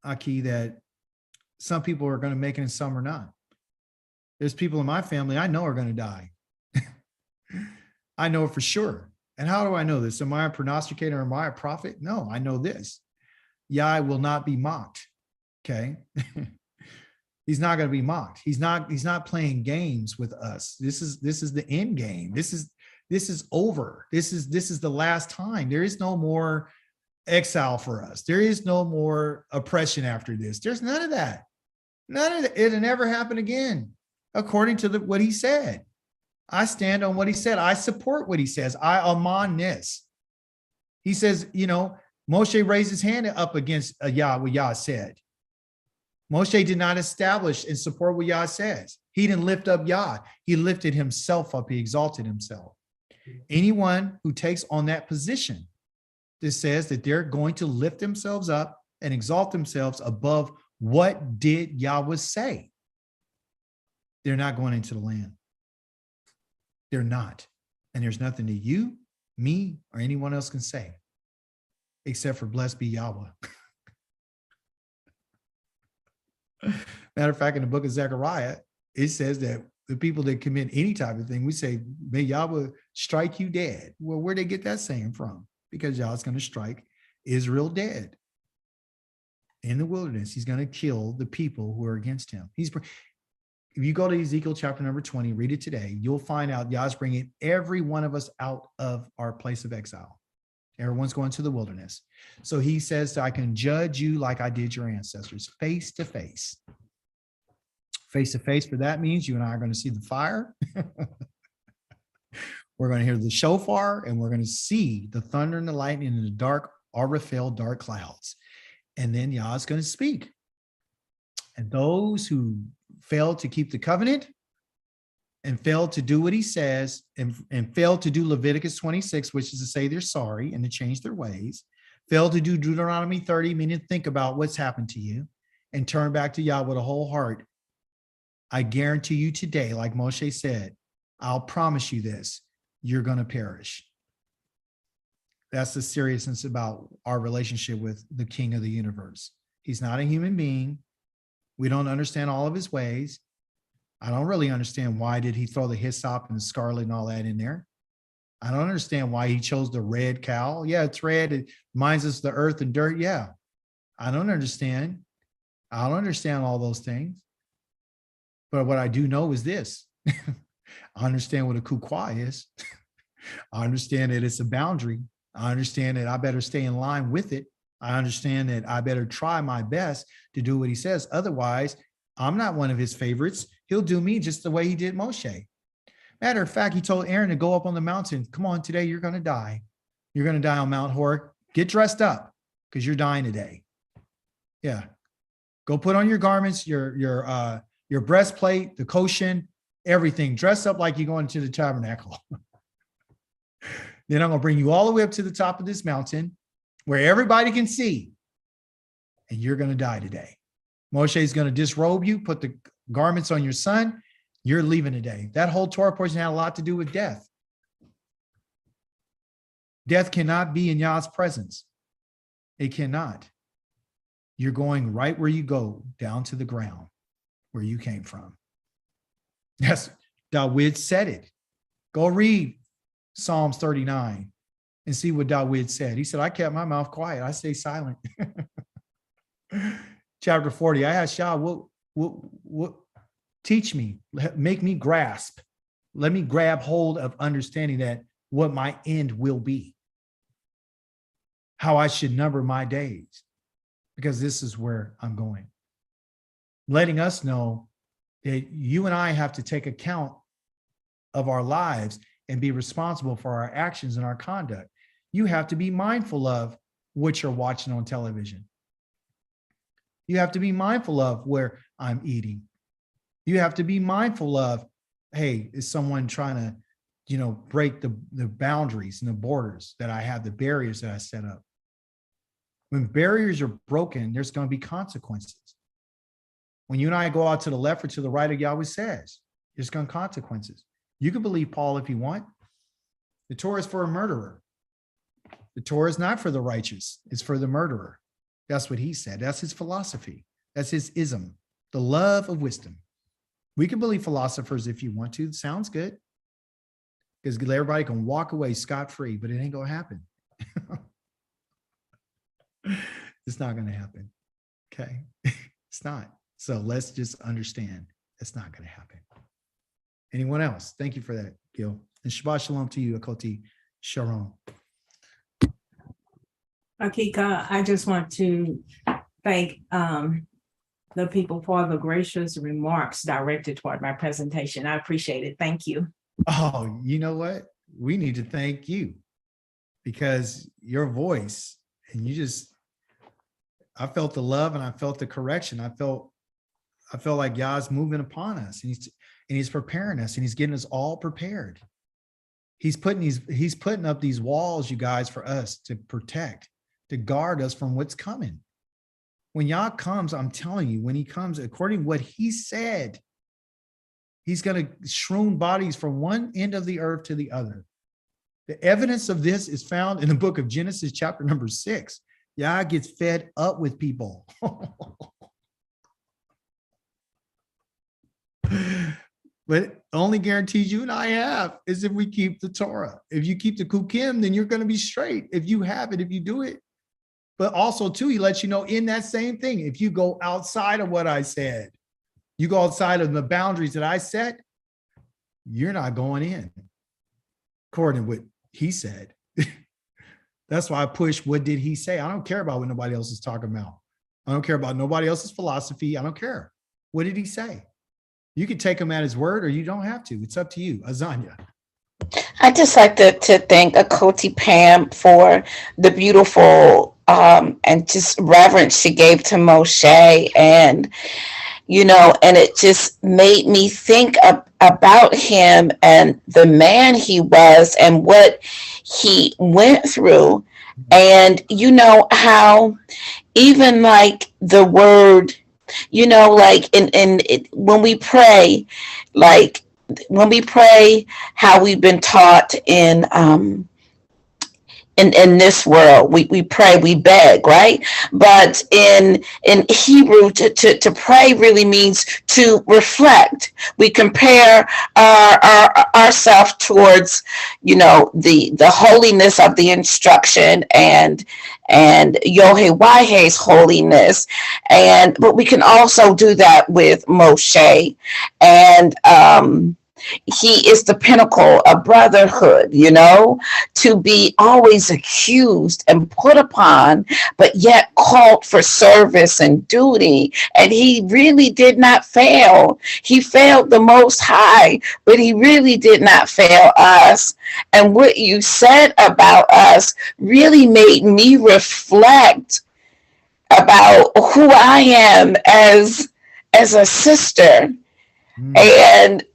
[SPEAKER 1] Aki, that some people are going to make it and some are not. There's people in my family I know are going to die. I know it for sure. And how do I know this? Am I a prognosticator? Am I a prophet? No, I know this. Yah will not be mocked. Okay. He's not going to be mocked. He's not playing games with us. This is the end game. This is over. This is the last time. There is no more exile for us. There is no more oppression after this. There's none of that. None of that. It'll never happen again, according to what he said. I stand on what he said. I support what he says. I am on this. He says, Moshe raised his hand up against Yah, what Yah said. Moshe did not establish and support what Yah says. He didn't lift up Yah. He lifted himself up. He exalted himself. Anyone who takes on that position, this says that they're going to lift themselves up and exalt themselves above what did Yahweh say. They're not going into the land. They're not. And there's nothing that you, me, or anyone else can say, except for blessed be Yahweh. Matter of fact, in the book of Zechariah, it says that the people that commit any type of thing, we say, may Yahweh strike you dead. Well, where'd they get that saying from? Because Yahweh's going to strike Israel dead. In the wilderness, he's going to kill the people who are against him. If you go to Ezekiel chapter number 20, read it today, you'll find out Yah's bringing every one of us out of our place of exile. Everyone's going to the wilderness. So he says, I can judge you like I did your ancestors, face to face. Face to face, for that means you and I are going to see the fire. We're going to hear the shofar, and we're going to see the thunder and the lightning and the dark, Arafel, dark clouds. And then Yah's going to speak. And those who fail to keep the covenant and fail to do what he says and fail to do Leviticus 26, which is to say they're sorry and to change their ways, fail to do Deuteronomy 30, meaning think about what's happened to you and turn back to Yah with a whole heart. I guarantee you today, like Moshe said, I'll promise you this, you're going to perish. That's the seriousness about our relationship with the King of the universe. He's not a human being. We don't understand all of his ways. I don't really understand why did he throw the hyssop and the scarlet and all that in there. I don't understand why he chose the red cow. Yeah, it's red. It reminds us of the earth and dirt. Yeah, I don't understand. I don't understand all those things. But what I do know is this. I understand what a kukwa is. I understand that it's a boundary. I understand that I better stay in line with it. I understand that I better try my best to do what he says. Otherwise, I'm not one of his favorites. He'll do me just the way he did Moshe. Matter of fact, he told Aaron to go up on the mountain. Come on, today you're going to die. You're going to die on Mount Hor. Get dressed up because you're dying today. Yeah. Go put on your garments, your breastplate, the koshin, everything. Dress up like you're going to the tabernacle. Then I'm going to bring you all the way up to the top of this mountain where everybody can see. And you're going to die today. Moshe is going to disrobe you, put the garments on your son. You're leaving today. That whole Torah portion had a lot to do with death. Death cannot be in Yah's presence. It cannot. You're going right where you go, down to the ground where you came from. Yes, Dawid said it. Go read Psalms 39 and see what Dawid said. He said, I kept my mouth quiet. I stay silent. Chapter 40, I asked Yah, what teach me, make me grasp. Let me grab hold of understanding that what my end will be. How I should number my days. Because this is where I'm going. Letting us know that you and I have to take account of our lives and be responsible for our actions and our conduct. You have to be mindful of what you're watching on television. You have to be mindful of where I'm eating. You have to be mindful of, hey, is someone trying to, break the boundaries and the borders that I have, the barriers that I set up. When barriers are broken, there's going to be consequences. When you and I go out to the left or to the right of Yahweh says, there's going to be consequences. You can believe Paul if you want. The Torah is for a murderer. The Torah is not for the righteous, it's for the murderer. That's what he said. That's his philosophy. That's his ism, the love of wisdom. We can believe philosophers if you want to. It sounds good. Because everybody can walk away scot-free, but it ain't gonna happen. It's not gonna happen. Okay. It's not. So let's just understand it's not gonna happen. Anyone else? Thank you for that, Gil. And Shabbat Shalom to you, Akoti Sharon.
[SPEAKER 8] Akika, I just want to thank the people for the gracious remarks directed toward my presentation. I appreciate it. Thank you.
[SPEAKER 1] Oh, you know what? We need to thank you because your voice and I felt the love and I felt the correction. I felt like Yah's moving upon us and he's preparing us and he's getting us all prepared. He's putting up these walls, you guys, for us to protect, to guard us from what's coming. When Yah comes, I'm telling you, when he comes, according to what he said, he's going to shroom bodies from one end of the earth to the other. The evidence of this is found in the book of Genesis, chapter number 6. Yah gets fed up with people. But only guarantees you and I have is if we keep the Torah. If you keep the Kukim, then you're going to be straight. If you have it, if you do it. But also, too, he lets you know in that same thing, if you go outside of what I said, you go outside of the boundaries that I set, you're not going in, according to what he said. That's why I push, what did he say? I don't care about what nobody else is talking about. I don't care about nobody else's philosophy. I don't care. What did he say? You can take him at his word or you don't have to. It's up to you. Azanya.
[SPEAKER 5] I just like to thank Akoti Pam for the beautiful and just reverence she gave to Moshe. And, and it just made me think about him and the man he was and what he went through. And, how even like the word, like when we pray, how we've been taught in this world, we pray, we beg, right? But in Hebrew, to pray really means to reflect. We compare ourselves towards, the holiness of the instruction and Yohewaihe's holiness, but we can also do that with Moshe, and he is the pinnacle of brotherhood, to be always accused and put upon, but yet called for service and duty. And he really did not fail. He failed the Most High, but he really did not fail us. And what you said about us really made me reflect about who I am as a sister. And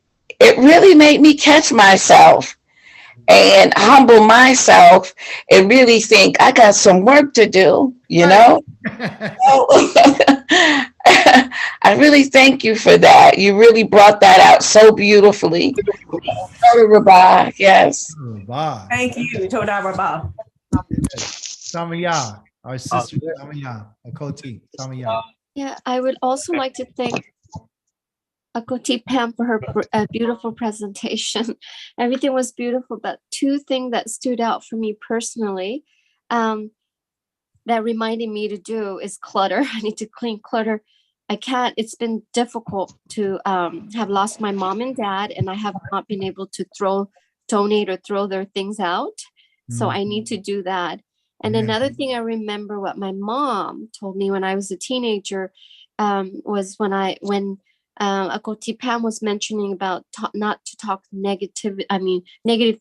[SPEAKER 5] it really made me catch myself and humble myself and really think I got some work to do, So, I really thank you for that. You really brought that out so beautifully. Rabbi, yes.
[SPEAKER 8] Thank you, Toda Rabah.
[SPEAKER 1] Samaya, our sister, Samaya, Akoti, Samaya.
[SPEAKER 9] Yeah, I would also like to thank Akoti Pam for her beautiful presentation. Everything was beautiful, but two things that stood out for me personally that reminded me to do is clutter. I need to clean clutter. I can't, it's been difficult to have lost my mom and dad, and I have not been able to donate or throw their things out. So I need to do that. And another thing I remember what my mom told me when I was a teenager was when Akoti Pam was mentioning about not to talk negative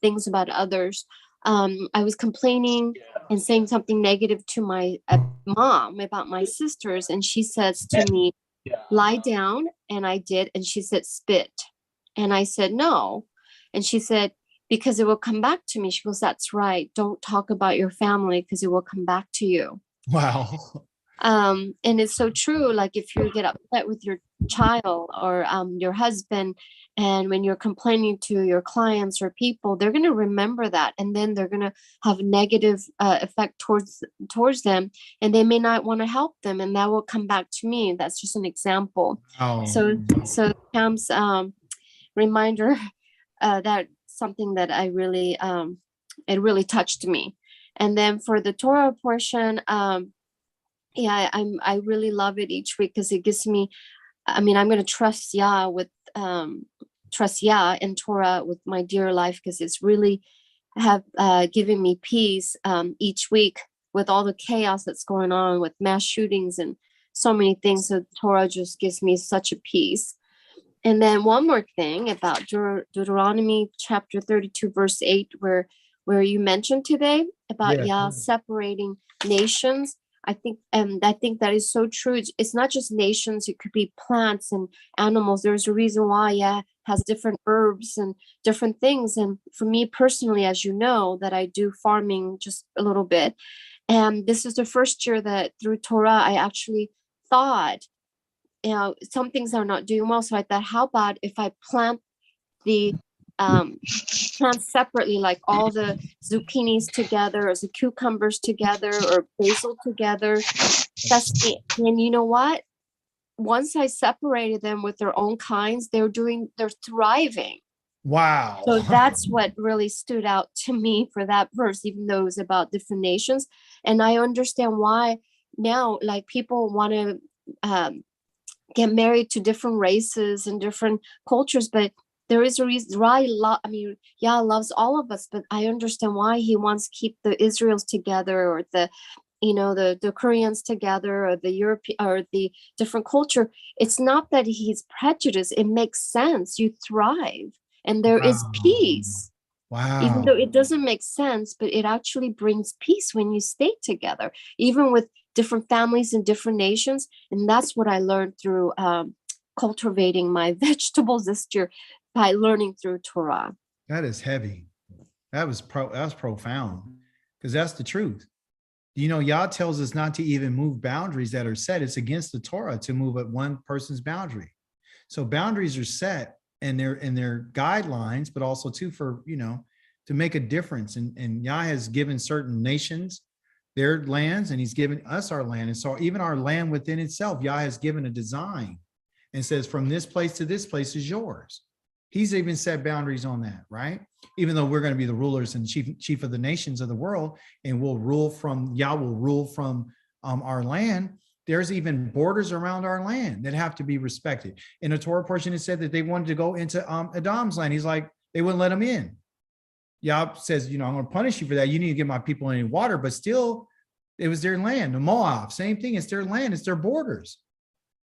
[SPEAKER 9] things about others. I was complaining and saying something negative to my mom about my sisters, and she says to me, lie down, and I did, and she said, spit. And I said, no. And she said, because it will come back to me. She goes, that's right. Don't talk about your family because it will come back to you.
[SPEAKER 1] Wow.
[SPEAKER 9] And it's so true. Like if you get upset with your child or your husband, and when you're complaining to your clients or people, they're going to remember that, and then they're going to have negative effect towards them, and they may not want to help them, and that will come back to me. That's just an example.
[SPEAKER 1] Oh,
[SPEAKER 9] So Pam's reminder, that something that I really it really touched me. And then for the Torah portion, yeah, I really love it each week because it gives me, I mean, I'm going to trust Yah and Torah with my dear life, because it's really have given me peace each week with all the chaos that's going on with mass shootings and so many things. So Torah just gives me such a peace. And then one more thing about Deuteronomy chapter 32, verse 8, where you mentioned today about Yah separating nations. I think that is so true. It's not just nations, it could be plants and animals. There's a reason why Yah has different herbs and different things. And for me personally, as you know, that I do farming just a little bit. And this is the first year that through Torah, I actually thought, some things are not doing well. So I thought, how about if I plant the plants separately, like all the zucchinis together, or the cucumbers together, or basil together. And you know what? Once I separated them with their own kinds, they're thriving.
[SPEAKER 1] wow.
[SPEAKER 9] So that's what really stood out to me for that verse, even though it was about different nations. And I understand why now, like, people want to get married to different races and different cultures, but there is a reason why Yah loves all of us, but I understand why he wants to keep the Israels together, or the Koreans together, or the European, or the different culture. It's not that he's prejudiced. It makes sense. You thrive, and there is peace.
[SPEAKER 1] Wow.
[SPEAKER 9] Even though it doesn't make sense, but it actually brings peace when you stay together, even with different families and different nations. And that's what I learned through cultivating my vegetables this year, by learning through Torah.
[SPEAKER 1] That is heavy. That was profound, because that's the truth. Yah tells us not to even move boundaries that are set. It's against the Torah to move at one person's boundary. So boundaries are set, and they're guidelines, but also too for, to make a difference. And Yah has given certain nations their lands, and he's given us our land. And so even our land within itself, Yah has given a design and says, from this place to this place is yours. He's even set boundaries on that, right? Even though we're going to be the rulers and chief of the nations of the world, and Yah will rule from our land, there's even borders around our land that have to be respected. In a Torah portion, it said that they wanted to go into Edom's land. He's like, they wouldn't let them in. Yah says, I'm going to punish you for that. You need to give my people any water, but still, it was their land. The Moab, same thing. It's their land. It's their borders.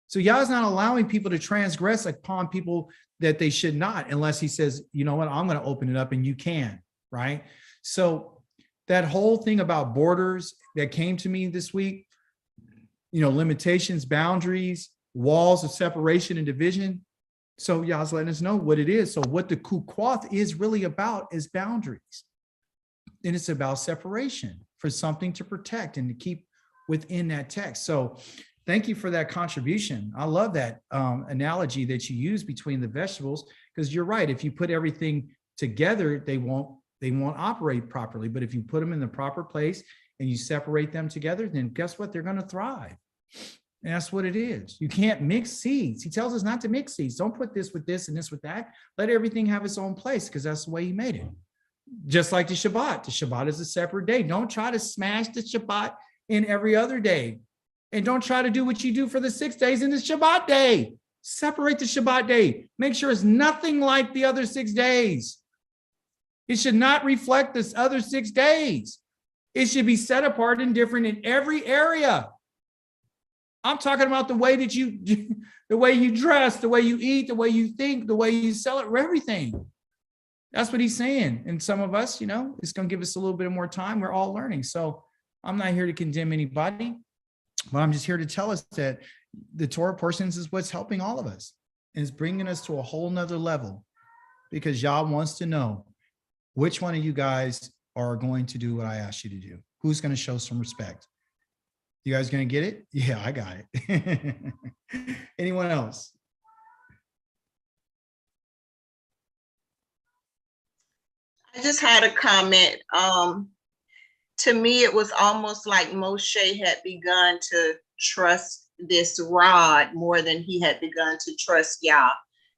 [SPEAKER 1] So Yah is not allowing people to transgress upon people that they should not, unless he says, you know what, I'm going to open it up and you can, right? So that whole thing about borders that came to me this week, limitations, boundaries, walls of separation and division. So Yah's letting us know what it is. So what the Kukwath is really about is boundaries. And it's about separation for something to protect and to keep within that text. So thank you for that contribution. I love that analogy that you use between the vegetables, because you're right. If you put everything together, they won't operate properly. But if you put them in the proper place and you separate them together, then guess what? They're going to thrive. And that's what it is. You can't mix seeds. He tells us not to mix seeds. Don't put this with this and this with that. Let everything have its own place, because that's the way he made it. Just like the Shabbat. The Shabbat is a separate day. Don't try to smash the Shabbat in every other day. And don't try to do what you do for the 6 days in the Shabbat day. Separate the Shabbat day. Make sure it's nothing like the other 6 days. It should not reflect the other 6 days. It should be set apart and different in every area. I'm talking about the way that the way you dress, the way you eat, the way you think, the way you celebrate, everything. That's what he's saying. And some of us, it's going to give us a little bit more time. We're all learning. So I'm not here to condemn anybody, but I'm just here to tell us that the Torah portions is what's helping all of us, and it's bringing us to a whole nother level, because Yah wants to know which one of you guys are going to do what I asked you to do. Who's going to show some respect? You guys gonna get it? Yeah, I got it. Anyone else?
[SPEAKER 10] I just had a comment. To me, it was almost like Moshe had begun to trust this rod more than he had begun to trust Yah.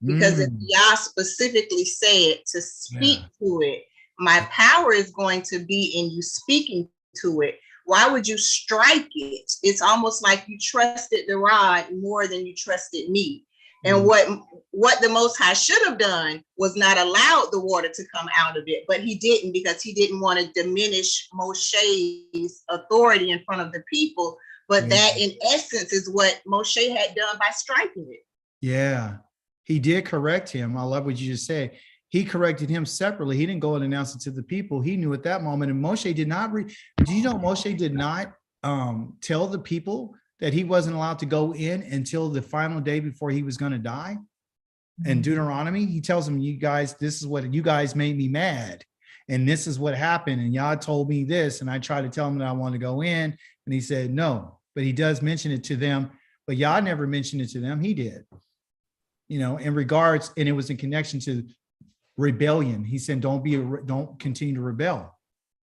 [SPEAKER 10] Because if Yah specifically said to speak to it, my power is going to be in you speaking to it. Why would you strike it? It's almost like you trusted the rod more than you trusted me. And what the Most High should have done was not allowed the water to come out of it, but he didn't, because he didn't want to diminish Moshe's authority in front of the people. But that in essence is what Moshe had done by striking it. Yeah, he did correct him. I love what you just said. He corrected him separately. He didn't go and announce it to the people. He knew at that moment. And Moshe did not do you know Moshe did not tell the people that he wasn't allowed to go in until the final day before he was going to die? And Deuteronomy, he tells them, you guys, this is what you guys made me mad. And this is what happened. And Yah told me this. And I tried to tell him that I wanted to go in. And he said, no, but he does mention it to them. But Yah never mentioned it to them. He did, in regards, and it was in connection to rebellion. He said, don't continue to rebel.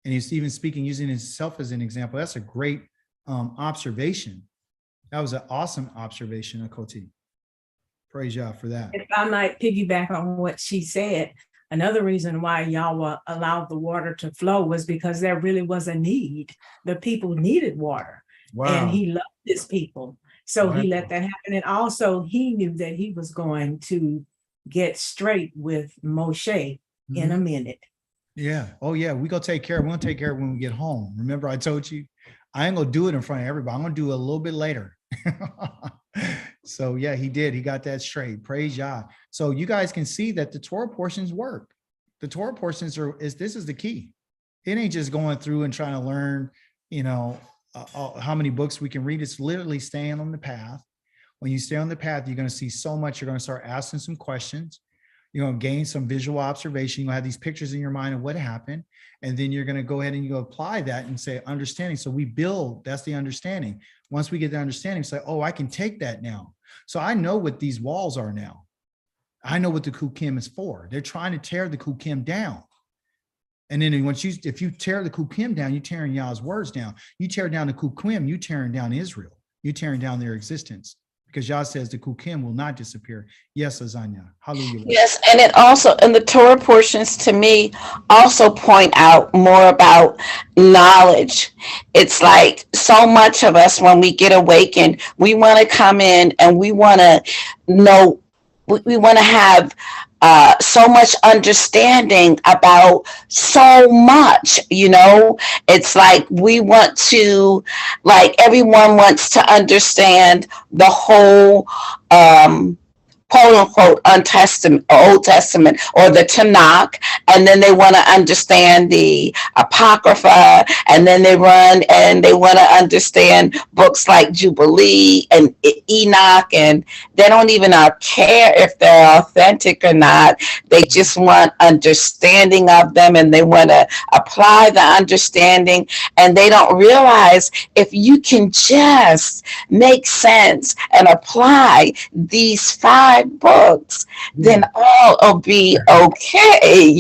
[SPEAKER 10] And he's even speaking, using himself as an example. That's a great observation. That was an awesome observation, Akoti. Praise Yah for that.
[SPEAKER 8] If I might piggyback on what she said, another reason why Yahweh allowed the water to flow was because there really was a need. The people needed water. Wow. And he loved his people. So he let that happen. And also he knew that he was going to get straight with Moshe in a minute.
[SPEAKER 1] Yeah. Oh yeah. We're going to take care of it when we get home. Remember I told you, I ain't going to do it in front of everybody. I'm going to do it a little bit later. So yeah, he did. He got that straight. Praise Yah. So you guys can see that the Torah portions work. The Torah portions this is the key. It ain't just going through and trying to learn, how many books we can read. It's literally staying on the path. When you stay on the path, you're going to see so much. You're going to start asking some questions. You're going to gain some visual observation. You're going to have these pictures in your mind of what happened. And then you're going to go ahead and you apply that and say understanding. So we build, that's the understanding. Once we get the understanding, say, oh, I can take that now. So I know what these walls are now. I know what the Kukim is for. They're trying to tear the Kukim down. And then if you tear the Kukim down, you're tearing Yah's words down. You tear down the Kukim, you're tearing down Israel. You're tearing down their existence. Because Yah says the Kukim will not disappear. Yes, Azanya. Hallelujah.
[SPEAKER 5] Yes, and it also, and the Torah portions to me also point out more about knowledge. It's like so much of us, when we get awakened, we want to come in and we want to know, we want to have so much understanding about so much, it's like we want to, like everyone wants to understand the whole quote unquote Old Testament or the Tanakh, and then they want to understand the Apocrypha, and then they run and they want to understand books like Jubilee and Enoch, and they don't even care if they're authentic or not. They just want understanding of them, and they want to apply the understanding, and they don't realize if you can just make sense and apply these 5 books, then all will be okay,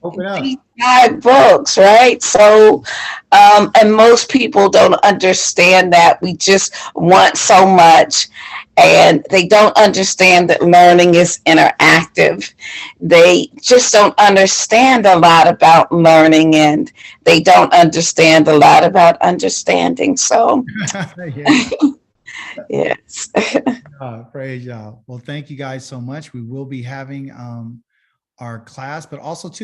[SPEAKER 1] Open up.
[SPEAKER 5] These 5 books, right? So, and most people don't understand that. We just want so much, and they don't understand that learning is interactive. They just don't understand a lot about learning, and they don't understand a lot about understanding. So, yes.
[SPEAKER 1] Praise Yah. Well, thank you guys so much. We will be having our class, but also too,